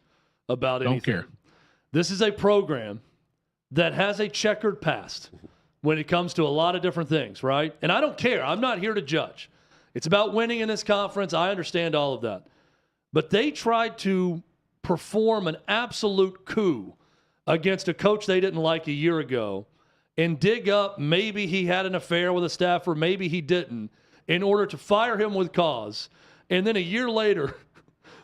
about anything. Don't care. This is a program that has a checkered past when it comes to a lot of different things, right? And I don't care. I'm not here to judge. It's about winning in this conference. I understand all of that. But they tried to perform an absolute coup against a coach they didn't like a year ago and dig up maybe he had an affair with a staffer, maybe he didn't, in order to fire him with cause. And then a year later,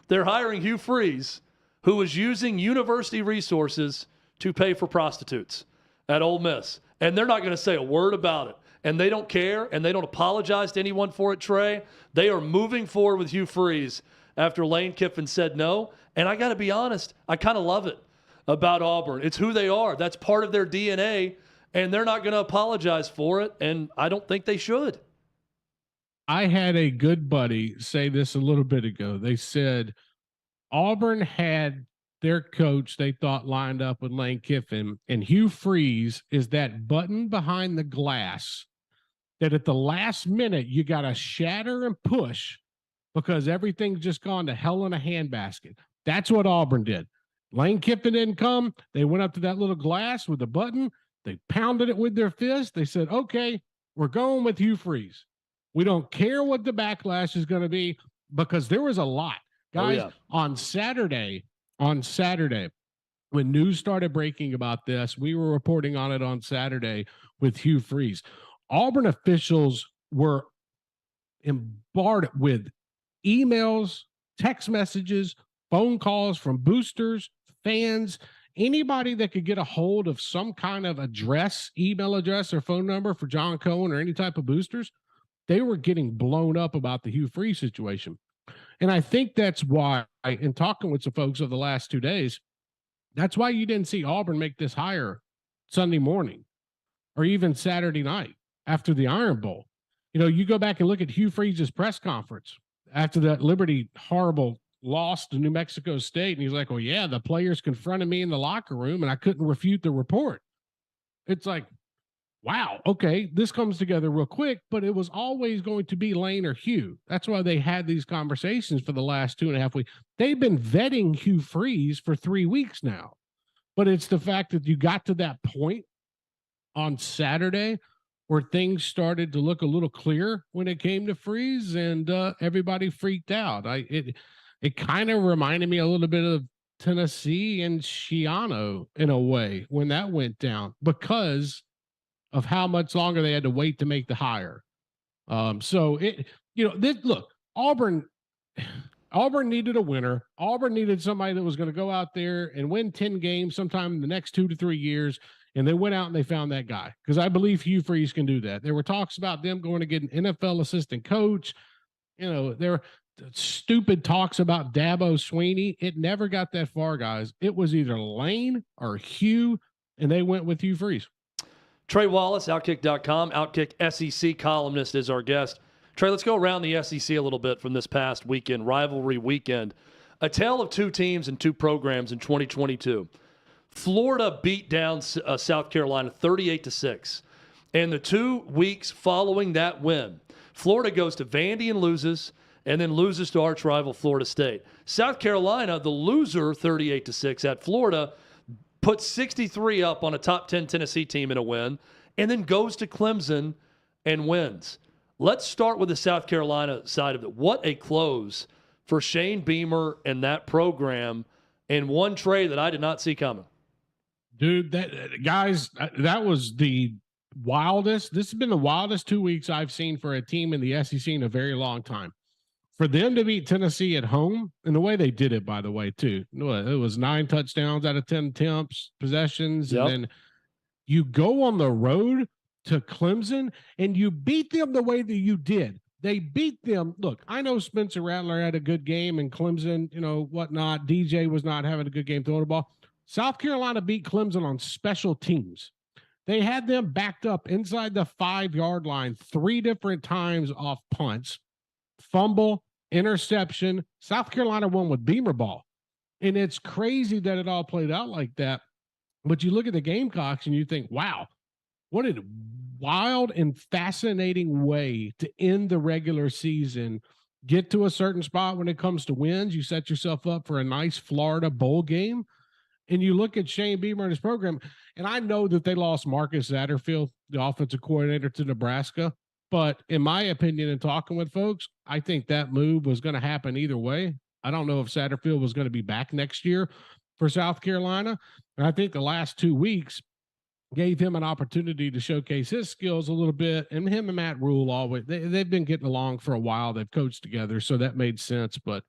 they're hiring Hugh Freeze, who was using university resources to pay for prostitutes at Ole Miss. And they're not going to say a word about it. And they don't care, and they don't apologize to anyone for it, Trey. They are moving forward with Hugh Freeze after Lane Kiffin said no. And I got to be honest, I kind of love it about Auburn. It's who they are. That's part of their DNA, and they're not going to apologize for it, and I don't think they should. I had a good buddy say this a little bit ago. They said Auburn had their coach they thought lined up with Lane Kiffin, and Hugh Freeze is that button behind the glass that at the last minute you got to shatter and push because everything's just gone to hell in a handbasket. That's what Auburn did. Lane Kiffin didn't come. They went up to that little glass with a button. They pounded it with their fist. They said, okay, we're going with Hugh Freeze. We don't care what the backlash is going to be because there was a lot. Guys, on Saturday, when news started breaking about this, we were reporting on it on Saturday with Hugh Freeze. Auburn officials were bombarded with emails, text messages, phone calls from boosters, fans, anybody that could get a hold of some kind of address, email address or phone number for John Cohen or any type of boosters. They were getting blown up about the Hugh Freeze situation. And I think that's why, in talking with some folks over the last 2 days, that's why you didn't see Auburn make this hire Sunday morning or even Saturday night after the Iron Bowl. You go back and look at Hugh Freeze's press conference after that Liberty horrible loss to New Mexico State. And he's like, well, yeah, the players confronted me in the locker room and I couldn't refute the report. It's like, wow, okay, this comes together real quick, but it was always going to be Lane or Hugh. That's why they had these conversations for the last 2.5 weeks. They've been vetting Hugh Freeze for 3 weeks now, but it's the fact that you got to that point on Saturday where things started to look a little clear when it came to Freeze, and everybody freaked out. It kind of reminded me a little bit of Tennessee and Schiano in a way when that went down because of how much longer they had to wait to make the hire. Look, Auburn needed a winner. Auburn needed somebody that was going to go out there and win 10 games sometime in the next 2 to 3 years And they went out and they found that guy because I believe Hugh Freeze can do that. There were talks about them going to get an NFL assistant coach. There were stupid talks about Dabo Sweeney. It never got that far, guys. It was either Lane or Hugh, and they went with Hugh Freeze. Trey Wallace, Outkick.com, Outkick SEC columnist is our guest. Trey, let's go around the SEC a little bit from this past weekend, rivalry weekend. A tale of two teams and two programs in 2022. Florida beat down South Carolina 38-6. And the 2 weeks following that win, Florida goes to Vandy and loses to arch rival Florida State. South Carolina, the loser 38-6 at Florida, puts 63 up on a top 10 Tennessee team in a win, and then goes to Clemson and wins. Let's start with the South Carolina side of it. What a close for Shane Beamer and that program, and one Trey that I did not see coming. Dude, that was the wildest. This has been the wildest 2 weeks I've seen for a team in the SEC in a very long time. For them to beat Tennessee at home, and the way they did it, by the way, too. It was 9 touchdowns out of 10 attempts, possessions, and then you go on the road to Clemson, and you beat them the way that you did. They beat them. Look, I know Spencer Rattler had a good game, and Clemson, whatnot. DJ was not having a good game throwing the ball. South Carolina beat Clemson on special teams. They had them backed up inside the 5-yard line 3 different times off punts, fumble, interception. South Carolina won with Beamer ball. And it's crazy that it all played out like that. But you look at the Gamecocks and you think, wow, what a wild and fascinating way to end the regular season. Get to a certain spot when it comes to wins. You set yourself up for a nice Florida bowl game. And you look at Shane Beamer and his program, and I know that they lost Marcus Satterfield, the offensive coordinator, to Nebraska. But in my opinion, in talking with folks, I think that move was going to happen either way. I don't know if Satterfield was going to be back next year for South Carolina. And I think the last 2 weeks gave him an opportunity to showcase his skills a little bit. And him and Matt Rule always, they've been getting along for a while. They've coached together, so that made sense. But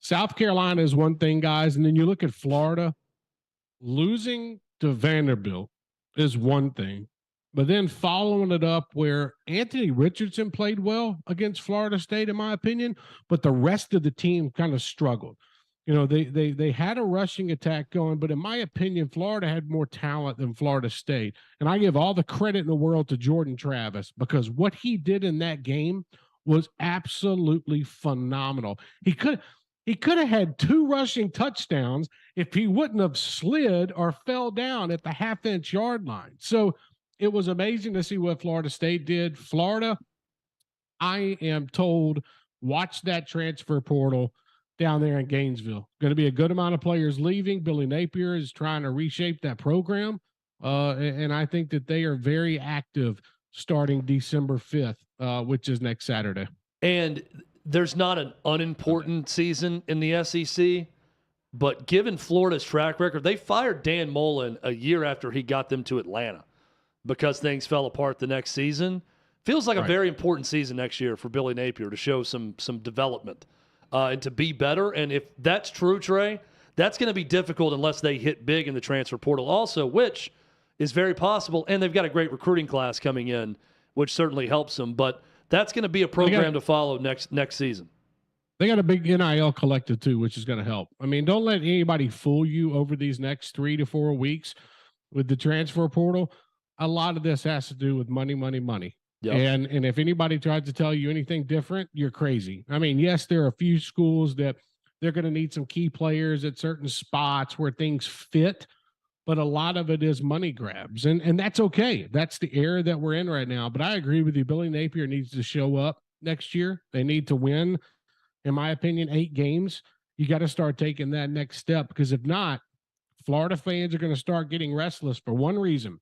South Carolina is one thing, guys. And then you look at Florida. Losing to Vanderbilt is one thing, but then following it up where Anthony Richardson played well against Florida State, in my opinion, but the rest of the team kind of struggled. They had a rushing attack going, but in my opinion, Florida had more talent than Florida State. And I give all the credit in the world to Jordan Travis because what he did in that game was absolutely phenomenal. He could have had 2 rushing touchdowns if he wouldn't have slid or fell down at the half-inch yard line. So it was amazing to see what Florida State did. Florida, I am told, watch that transfer portal down there in Gainesville. Going to be a good amount of players leaving. Billy Napier is trying to reshape that program. And I think that they are very active starting December 5th, which is next Saturday. And there's not an unimportant season in the SEC, but given Florida's track record, they fired Dan Mullen a year after he got them to Atlanta because things fell apart the next season. Feels like a very important season next year for Billy Napier to show some development and to be better. And if that's true, Trey, that's going to be difficult unless they hit big in the transfer portal also, which is very possible. And they've got a great recruiting class coming in, which certainly helps them. But that's going to be a program to follow next season. They got a big NIL collective too, which is going to help. I mean, don't let anybody fool you over these next 3 to 4 weeks with the transfer portal. A lot of this has to do with money. Yep. And if anybody tries to tell you anything different, you're crazy. I mean, yes, there are a few schools that they're going to need some key players at certain spots where things fit, but a lot of it is money grabs. And that's okay. That's the era that we're in right now. But I agree with you. Billy Napier needs to show up next year. They need to win, in my opinion, 8 games. You got to start taking that next step because if not, Florida fans are going to start getting restless for one reason.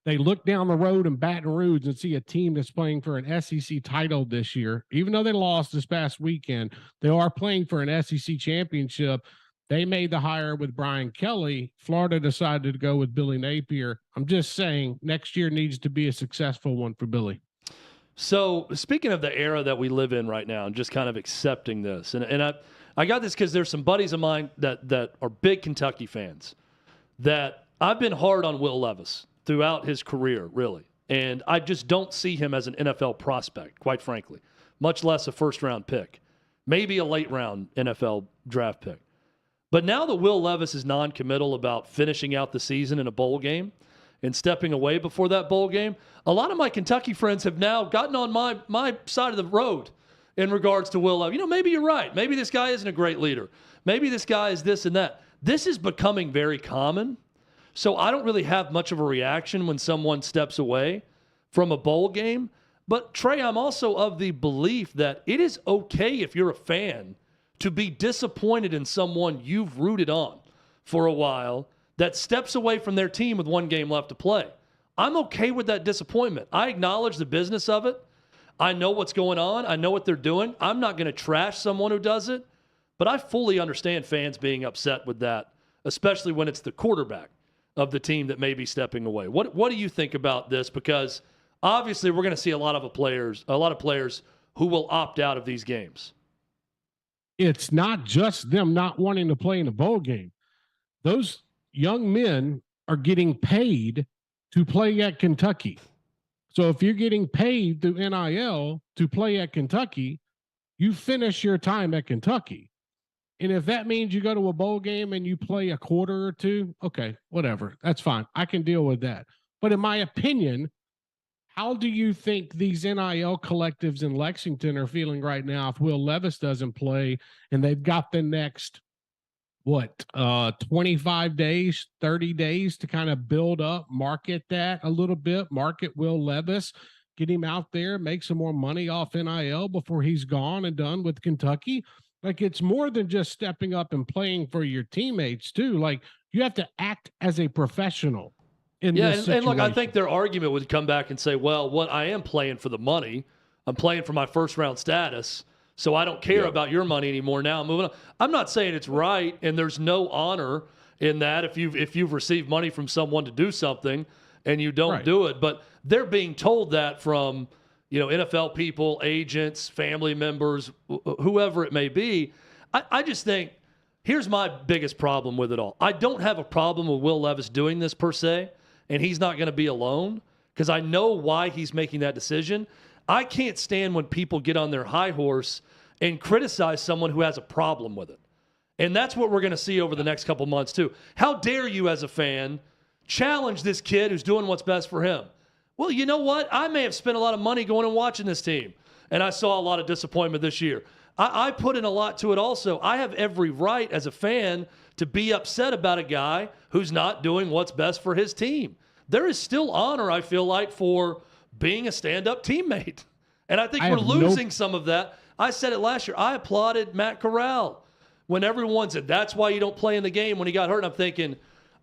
They look down the road in Baton Rouge and see a team that's playing for an SEC title this year. Even though they lost this past weekend, they are playing for an SEC championship. They made the hire with Brian Kelly. Florida decided to go with Billy Napier. I'm just saying next year needs to be a successful one for Billy. So speaking of the era that we live in right now and just kind of accepting this, and I got this because there's some buddies of mine that are big Kentucky fans that I've been hard on Will Levis throughout his career, really. And I just don't see him as an NFL prospect, quite frankly, much less a first-round pick. Maybe a late-round NFL draft pick. But now that Will Levis is non-committal about finishing out the season in a bowl game and stepping away before that bowl game, a lot of my Kentucky friends have now gotten on my side of the road in regards to Will Levis. Maybe you're right. Maybe this guy isn't a great leader. Maybe this guy is this and that. This is becoming very common. So I don't really have much of a reaction when someone steps away from a bowl game. But, Trey, I'm also of the belief that it is okay if you're a fan to be disappointed in someone you've rooted on for a while that steps away from their team with one game left to play. I'm okay with that disappointment. I acknowledge the business of it. I know what's going on. I know what they're doing. I'm not going to trash someone who does it. But I fully understand fans being upset with that, especially when it's the quarterback of the team that may be stepping away. What do you think about this? Because obviously we're going to see a lot of players who will opt out of these games. It's not just them not wanting to play in a bowl game. Those young men are getting paid to play at Kentucky. So if you're getting paid through NIL to play at Kentucky, you finish your time at Kentucky. And if that means you go to a bowl game and you play a quarter or two, okay, whatever. That's fine. I can deal with that. But in my opinion, how do you think these NIL collectives in Lexington are feeling right now if Will Levis doesn't play and they've got the next, 25 days, 30 days to kind of build up, market that a little bit, market Will Levis, get him out there, make some more money off NIL before he's gone and done with Kentucky? Like, it's more than just stepping up and playing for your teammates, too. Like, you have to act as a professional in this situation. And look, I think their argument would come back and say, well, what I am playing for the money. I'm playing for my first-round status, so I don't care about your money anymore. Now I'm moving on. I'm not saying it's right, and there's no honor in that if you've received money from someone to do something and you don't do it. But they're being told that from – NFL people, agents, family members, whoever it may be. I just think here's my biggest problem with it all. I don't have a problem with Will Levis doing this per se, and he's not going to be alone because I know why he's making that decision. I can't stand when people get on their high horse and criticize someone who has a problem with it. And that's what we're going to see over the next couple months too. How dare you as a fan challenge this kid who's doing what's best for him? Well, you know what? I may have spent a lot of money going and watching this team, and I saw a lot of disappointment this year. I put in a lot to it also. I have every right as a fan to be upset about a guy who's not doing what's best for his team. There is still honor, I feel like, for being a stand-up teammate. And I think we're losing some of that. I said it last year. I applauded Matt Corral when everyone said, that's why you don't play in the game when he got hurt. And I'm thinking,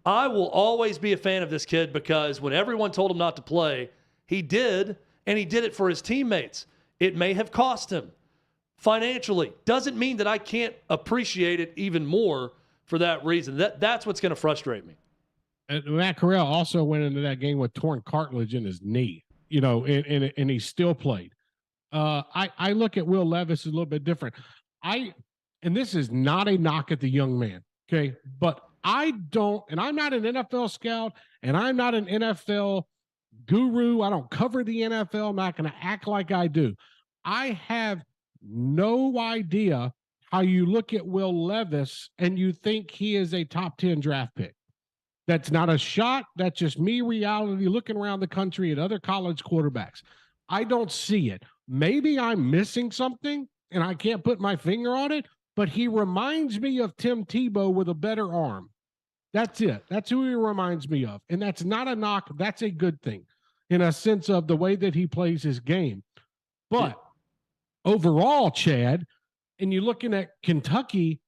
I will always be a fan of this kid because when everyone told him not to play, he did, and he did it for his teammates. It may have cost him financially. Doesn't mean that I can't appreciate it even more for that reason. That's what's going to frustrate me. And Matt Corral also went into that game with torn cartilage in his knee, and he still played. I look at Will Levis a little bit different. And this is not a knock at the young man, okay? But I'm not an NFL scout, and I'm not an NFL guru. I don't cover the NFL. I'm not going to act like I do. I have no idea how you look at Will Levis and you think he is a top 10 draft pick. That's not a shot. That's just me reality looking around the country at other college quarterbacks. I don't see it. Maybe I'm missing something and I can't put my finger on it, but he reminds me of Tim Tebow with a better arm. That's it. That's who he reminds me of. And that's not a knock. That's a good thing in a sense of the way that he plays his game. But overall, Chad, and you're looking at Kentucky,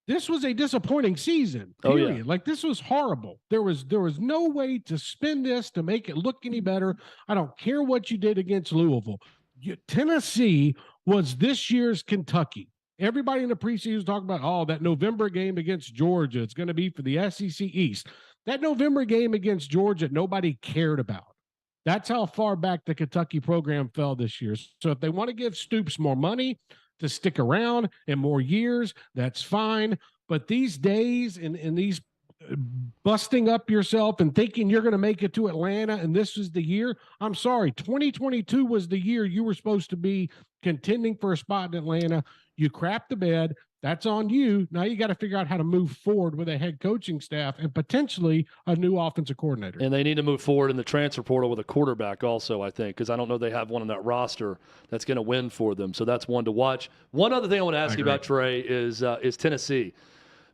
this was a disappointing season, period. Oh, yeah. Like, this was horrible. There was no way to spin this to make it look any better. I don't care what you did against Louisville. Tennessee was this year's Kentucky. Everybody in the preseason was talking about, that November game against Georgia, it's going to be for the SEC East. That November game against Georgia, nobody cared about. That's how far back the Kentucky program fell this year. So if they want to give Stoops more money to stick around and more years, that's fine. But these days and these busting up yourself and thinking you're going to make it to Atlanta and this is the year. I'm sorry, 2022 was the year you were supposed to be contending for a spot in Atlanta. You crapped the bed. That's on you. Now you got to figure out how to move forward with a head coaching staff and potentially a new offensive coordinator. And they need to move forward in the transfer portal with a quarterback also, I think, because I don't know they have one on that roster that's going to win for them. So that's one to watch. One other thing I want to ask you about, Trey, is Tennessee.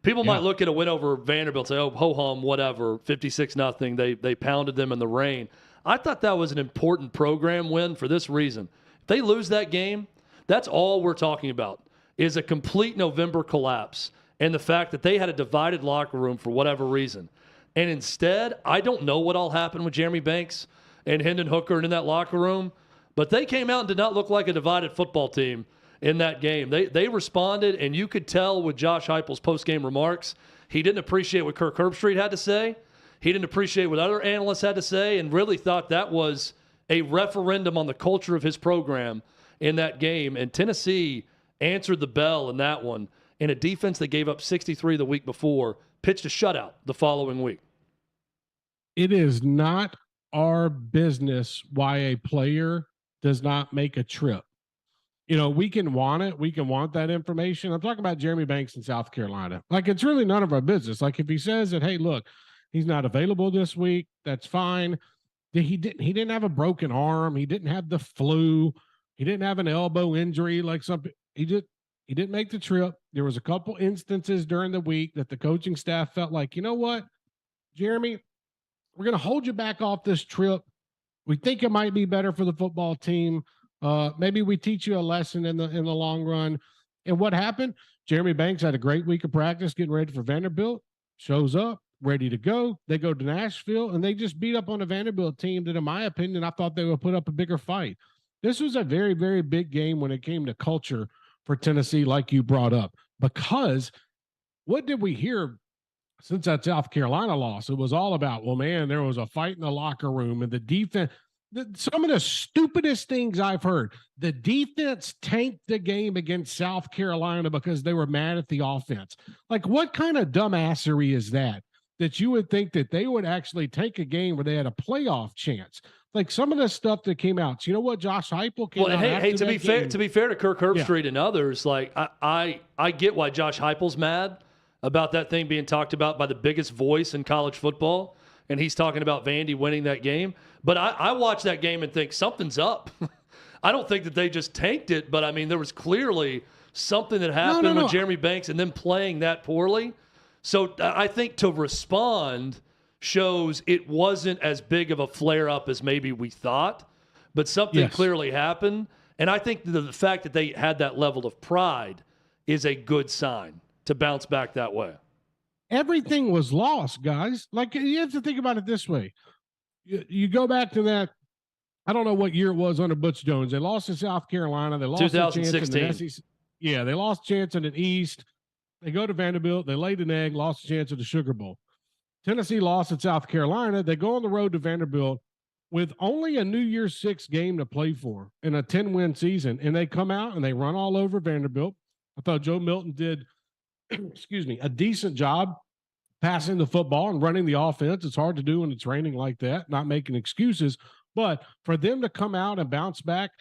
People might look at a win over Vanderbilt and say, oh, ho-hum, whatever, 56-0. They pounded them in the rain. I thought that was an important program win for this reason. If they lose that game, that's all we're talking about, is a complete November collapse and the fact that they had a divided locker room for whatever reason. And instead, I don't know what all happened with Jeremy Banks and Hendon Hooker and in that locker room, but they came out and did not look like a divided football team in that game. They responded, and you could tell with Josh Heupel's post-game remarks, he didn't appreciate what Kirk Herbstreit had to say. He didn't appreciate what other analysts had to say and really thought that was a referendum on the culture of his program in that game. And Tennessee answered the bell in that one. And a defense that gave up 63 the week before pitched a shutout the following week. It is not our business why a player does not make a trip. You know, we can want it. We can want that information. I'm talking about Jeremy Banks in South Carolina. Like, it's really none of our business. Like, if he says that, hey, look, he's not available this week, that's fine. He didn't have a broken arm. He didn't have the flu. He didn't have an elbow injury like something. He didn't make the trip. There was a couple instances during the week that the coaching staff felt like, you know what, Jeremy, we're going to hold you back off this trip. We think it might be better for the football team. Maybe we teach you a lesson in the long run. And what happened? Jeremy Banks had a great week of practice getting ready for Vanderbilt, shows up, ready to go. They go to Nashville, and they just beat up on a Vanderbilt team that, in my opinion, I thought they would put up a bigger fight. This was a very, very big game when it came to culture for Tennessee, like you brought up, because what did we hear since that South Carolina loss? It was all about, well, man, there was a fight in the locker room and the defense. Some of the stupidest things I've heard. The defense tanked the game against South Carolina because they were mad at the offense. Like, what kind of dumbassery is that you would think that they would actually take a game where they had a playoff chance? Like, some of the stuff that came out. So you know what, Josh Heupel came out after to be fair, to Kirk Herbstreit and others, like I get why Josh Heupel's mad about that thing being talked about by the biggest voice in college football, and he's talking about Vandy winning that game. But I watch that game and think something's up. I don't think that they just tanked it, but I mean, there was clearly something that happened with Jeremy Banks and them playing that poorly. So I think to respond shows it wasn't as big of a flare-up as maybe we thought, but something clearly happened. And I think the fact that they had that level of pride is a good sign to bounce back that way. Everything was lost, guys. Like, you have to think about it this way. You go back to that, I don't know what year it was under Butch Jones. They lost to South Carolina. They lost 2016. A chance in the SEC. Yeah, they lost a chance in the East. They go to Vanderbilt. They laid an egg, lost a chance at the Sugar Bowl. Tennessee lost at South Carolina. They go on the road to Vanderbilt with only a New Year's Six game to play for in a 10-win season, and they come out and they run all over Vanderbilt. I thought Joe Milton did, a decent job passing the football and running the offense. It's hard to do when it's raining like that, not making excuses. But for them to come out and bounce back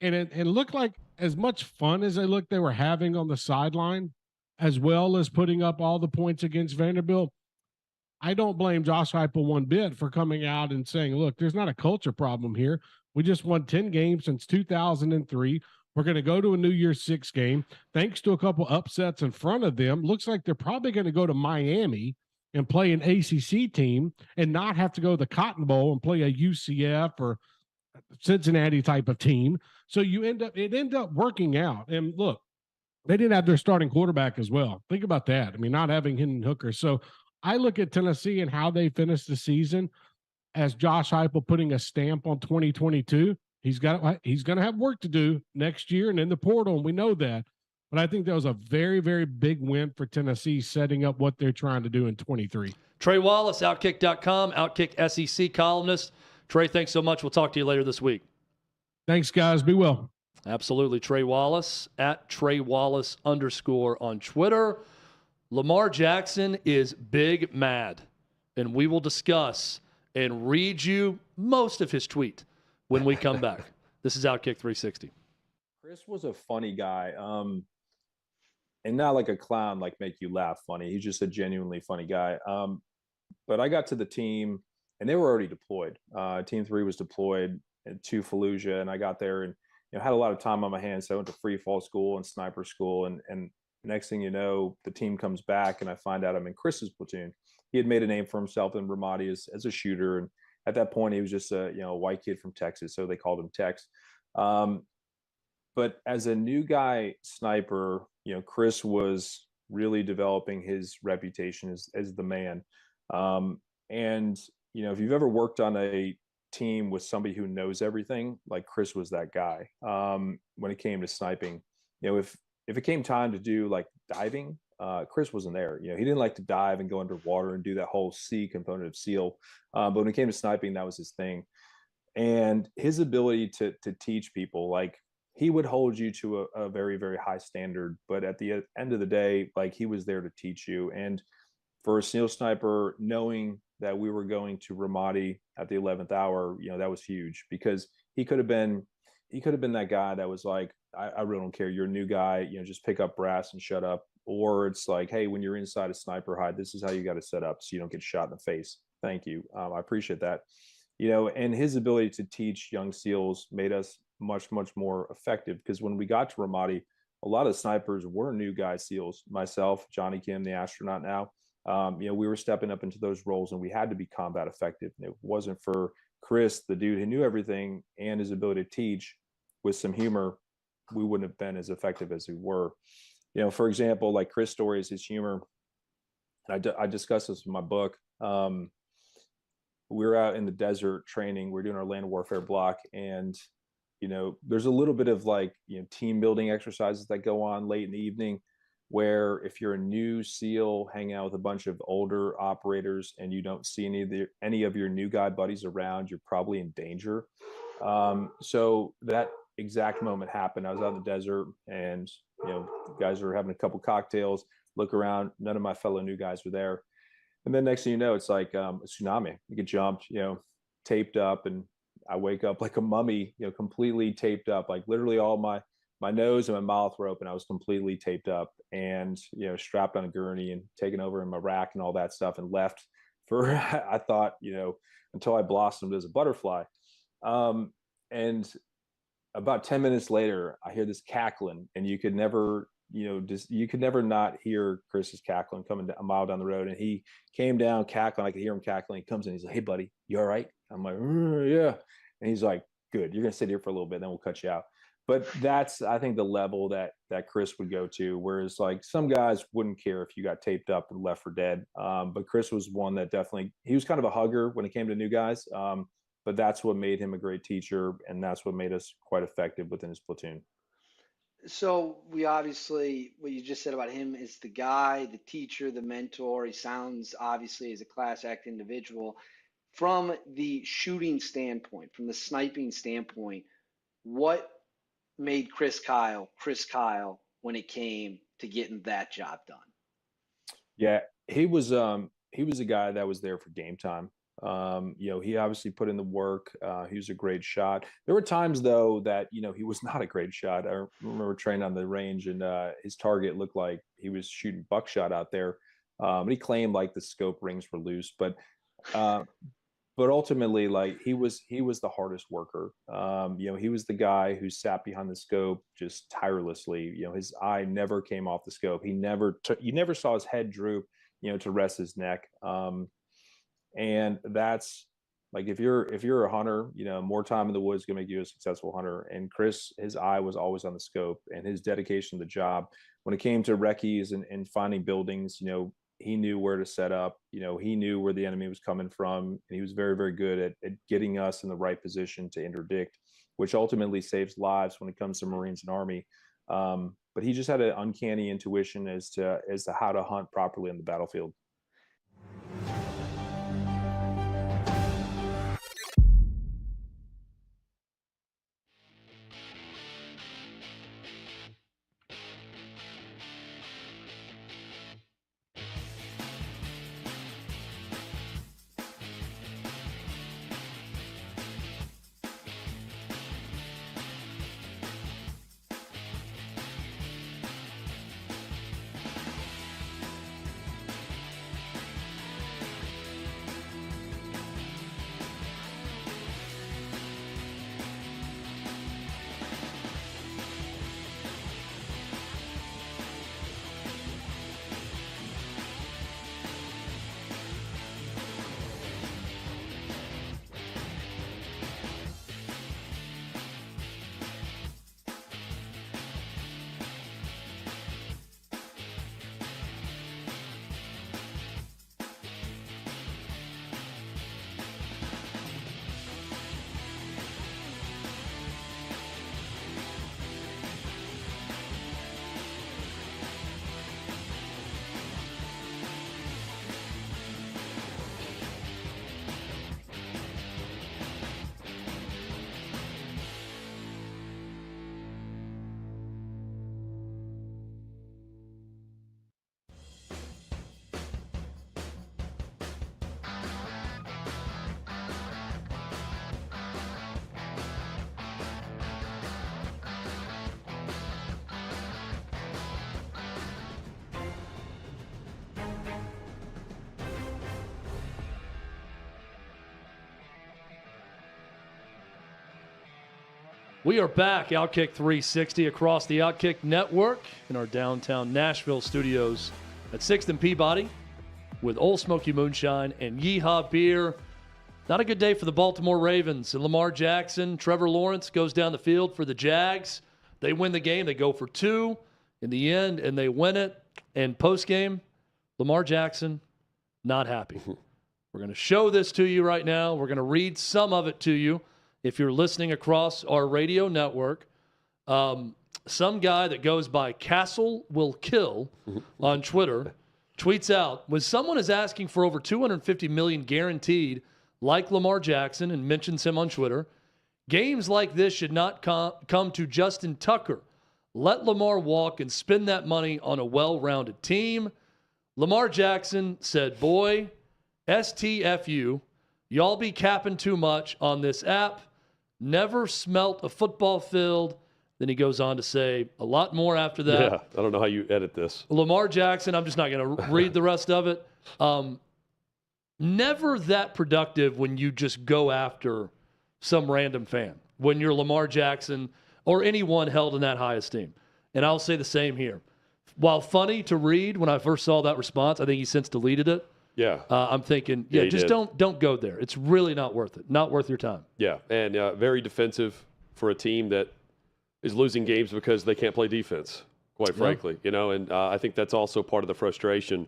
and look like as much fun as they were having on the sideline, as well as putting up all the points against Vanderbilt, I don't blame Josh Heupel one bit for coming out and saying, look, there's not a culture problem here. We just won 10 games since 2003. We're going to go to a New Year's Six game. Thanks to a couple upsets in front of them, looks like they're probably going to go to Miami and play an ACC team and not have to go to the Cotton Bowl and play a UCF or Cincinnati type of team. So it ended up working out. And look, they didn't have their starting quarterback as well. Think about that. I mean, not having Hendon Hooker. So I look at Tennessee and how they finished the season as Josh Heupel putting a stamp on 2022. He's going to have work to do next year and in the portal, and we know that. But I think that was a very, very big win for Tennessee, setting up what they're trying to do in 23. Trey Wallace, OutKick.com, OutKick SEC columnist. Trey, thanks so much. We'll talk to you later this week. Thanks, guys. Be well. Absolutely. Trey Wallace, at Trey Wallace _ on Twitter. Lamar Jackson is big mad, and we will discuss and read you most of his tweet when we come back. This is OutKick 360. Chris was a funny guy, and not like a clown, like make you laugh funny. He's just a genuinely funny guy. But I got to the team, and they were already deployed. Team 3 was deployed to Fallujah, and I got there and had a lot of time on my hands. So I went to free fall school and sniper school, and next thing you know, the team comes back, and I find out I'm in Chris's platoon. He had made a name for himself in Ramadi as a shooter, and at that point, he was just a white kid from Texas, so they called him Tex. But as a new guy sniper, Chris was really developing his reputation as the man. And if you've ever worked on a team with somebody who knows everything, like Chris was that guy. When it came to sniping, if it came time to do like diving, Chris wasn't there. He didn't like to dive and go underwater and do that whole C component of SEAL. But when it came to sniping, that was his thing. And his ability to teach people, like he would hold you to a very, very high standard. But at the end of the day, like he was there to teach you. And for a SEAL sniper, knowing that we were going to Ramadi at the 11th hour, that was huge, because he could have been that guy that was like, I really don't care. You're a new guy, just pick up brass and shut up. Or it's like, hey, when you're inside a sniper hide, this is how you got to set up so you don't get shot in the face. Thank you. I appreciate that. And his ability to teach young SEALs made us much, much more effective, because when we got to Ramadi, a lot of snipers were new guy SEALs. Myself, Johnny Kim, the astronaut now, we were stepping up into those roles, and we had to be combat effective. And it wasn't for Chris, the dude who knew everything, and his ability to teach with some humor, we wouldn't have been as effective as we were. For example, like Chris' story is his humor. I discuss this in my book. We were out in the desert training. We're doing our land warfare block, and there's a little bit of like team building exercises that go on late in the evening, where if you're a new SEAL hanging out with a bunch of older operators and you don't see any of your new guy buddies around, you're probably in danger. So that exact moment happened. I was out in the desert, and the guys were having a couple cocktails. Look around, none of my fellow new guys were there. And then next thing you know, it's like a tsunami. You get jumped, taped up, and I wake up like a mummy, completely taped up. Like literally all my nose and my mouth were open. I was completely taped up and, strapped on a gurney and taken over in my rack and all that stuff, and left for, I thought, until I blossomed as a butterfly. And about 10 minutes later, I hear this cackling, and you could never, you could never not hear Chris's cackling coming a mile down the road. And he came down cackling. I could hear him cackling. He comes in. He's like, "Hey, buddy, you all right?" I'm like, "Yeah." And he's like, "Good. You're going to sit here for a little bit, then we'll cut you out." But that's, I think, the level that Chris would go to. Whereas like some guys wouldn't care if you got taped up and left for dead. But Chris was one that definitely, he was kind of a hugger when it came to new guys. But that's what made him a great teacher, and that's what made us quite effective within his platoon. So we obviously, what you just said about him is the guy, the teacher, the mentor. He sounds obviously as a class act individual. From the shooting standpoint, from the sniping standpoint, what made Chris Kyle when it came to getting that job done? Yeah, he was a guy that was there for game time. He obviously put in the work. He was a great shot. There were times though that, he was not a great shot. I remember training on the range, and his target looked like he was shooting buckshot out there. And he claimed like the scope rings were loose, but ultimately, like he was the hardest worker. He was the guy who sat behind the scope just tirelessly. His eye never came off the scope. You never saw his head droop, to rest his neck. And that's like, if you're a hunter, more time in the woods can make you a successful hunter. And Chris, his eye was always on the scope, and his dedication to the job. When it came to recce's and finding buildings, he knew where to set up. He knew where the enemy was coming from, and he was very, very good at getting us in the right position to interdict, which ultimately saves lives when it comes to Marines and Army. But he just had an uncanny intuition as to how to hunt properly on the battlefield. We are back, OutKick 360 across the OutKick network in our downtown Nashville studios at 6th and Peabody with Old Smoky Moonshine and Yeehaw Beer. Not a good day for the Baltimore Ravens. And Lamar Jackson, Trevor Lawrence goes down the field for the Jags. They win the game. They go for 2 in the end, and they win it. And post-game, Lamar Jackson, not happy. We're going to show this to you right now. We're going to read some of it to you. If you're listening across our radio network, some guy that goes by Castle Will Kill on Twitter tweets out, when someone is asking for over $250 million guaranteed, like Lamar Jackson, and mentions him on Twitter, games like this should not come to Justin Tucker. Let Lamar walk and spend that money on a well-rounded team. Lamar Jackson said, boy, STFU, y'all be capping too much on this app. Never smelt a football field. Then he goes on to say a lot more after that. Yeah, I don't know how you edit this. Lamar Jackson, I'm just not going to read the rest of it. Never that productive when you just go after some random fan, when you're Lamar Jackson or anyone held in that high esteem. And I'll say the same here. While funny to read when I first saw that response, I think he since deleted it. Yeah. I'm thinking, just don't go there. It's really not worth it. Not worth your time. Yeah, and very defensive for a team that is losing games because they can't play defense, quite frankly. You know, and I think that's also part of the frustration.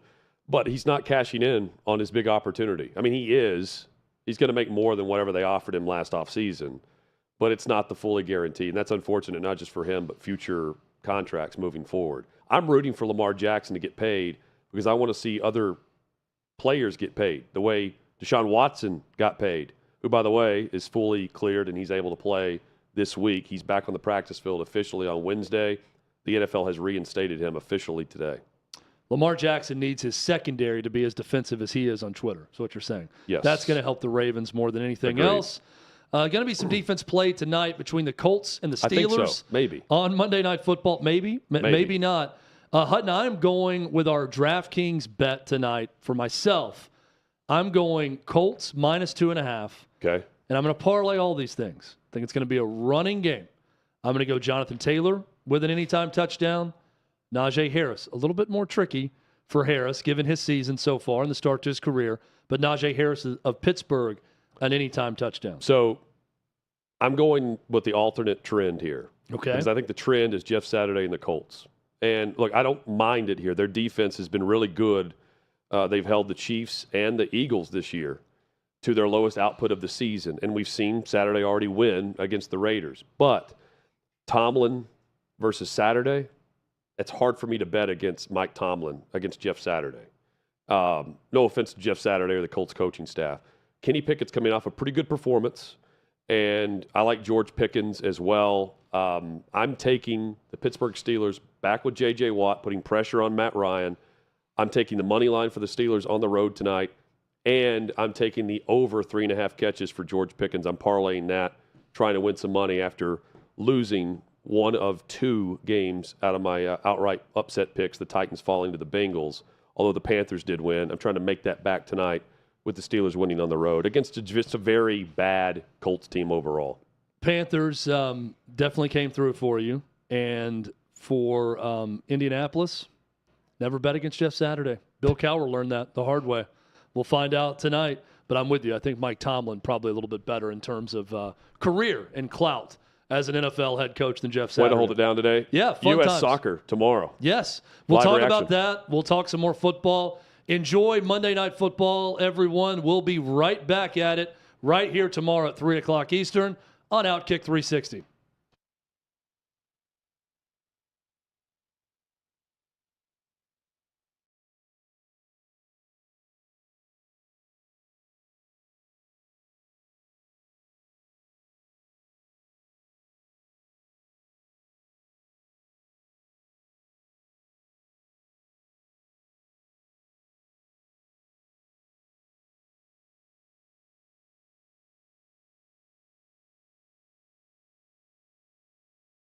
But he's not cashing in on his big opportunity. I mean, he is. He's going to make more than whatever they offered him last offseason. But it's not the fully guaranteed. And that's unfortunate, not just for him, but future contracts moving forward. I'm rooting for Lamar Jackson to get paid because I want to see other players get paid the way Deshaun Watson got paid, who, by the way, is fully cleared and he's able to play this week. He's back on the practice field officially on Wednesday. The NFL has reinstated him officially today. Lamar Jackson needs his secondary to be as defensive as he is on Twitter. That's what you're saying. Yes. That's going to help the Ravens more than anything else. Going to be some defense play tonight between the Colts and the Steelers. I think so. Maybe. On Monday Night Football. Maybe not. Hutton, I'm going with our DraftKings bet tonight for myself. I'm going Colts -2.5. Okay. And I'm going to parlay all these things. I think it's going to be a running game. I'm going to go Jonathan Taylor with an anytime touchdown. Najee Harris, a little bit more tricky for Harris given his season so far and the start to his career. But Najee Harris of Pittsburgh, an anytime touchdown. So I'm going with the alternate trend here. Okay. Because I think the trend is Jeff Saturday and the Colts. And, look, I don't mind it here. Their defense has been really good. They've held the Chiefs and the Eagles this year to their lowest output of the season. And we've seen Saturday already win against the Raiders. But Tomlin versus Saturday, it's hard for me to bet against Mike Tomlin against Jeff Saturday. No offense to Jeff Saturday or the Colts coaching staff. Kenny Pickett's coming off a pretty good performance. And I like George Pickens as well. I'm taking the Pittsburgh Steelers back with J.J. Watt, putting pressure on Matt Ryan. I'm taking the money line for the Steelers on the road tonight. And I'm taking the over 3.5 catches for George Pickens. I'm parlaying that, trying to win some money after losing one of 2 games out of my outright upset picks, the Titans falling to the Bengals, although the Panthers did win. I'm trying to make that back tonight with the Steelers winning on the road against just a very bad Colts team overall. Panthers definitely came through for you. And for Indianapolis, never bet against Jeff Saturday. Bill Cowher learned that the hard way. We'll find out tonight. But I'm with you. I think Mike Tomlin probably a little bit better in terms of career and clout as an NFL head coach than Jeff Saturday. Way to hold it down today. Yeah, fun U.S. times. Soccer tomorrow. Yes. We'll Live talk reaction. about that. We'll talk some more football. Enjoy Monday Night Football, everyone. We'll be right back at it right here tomorrow at 3 o'clock Eastern on OutKick 360.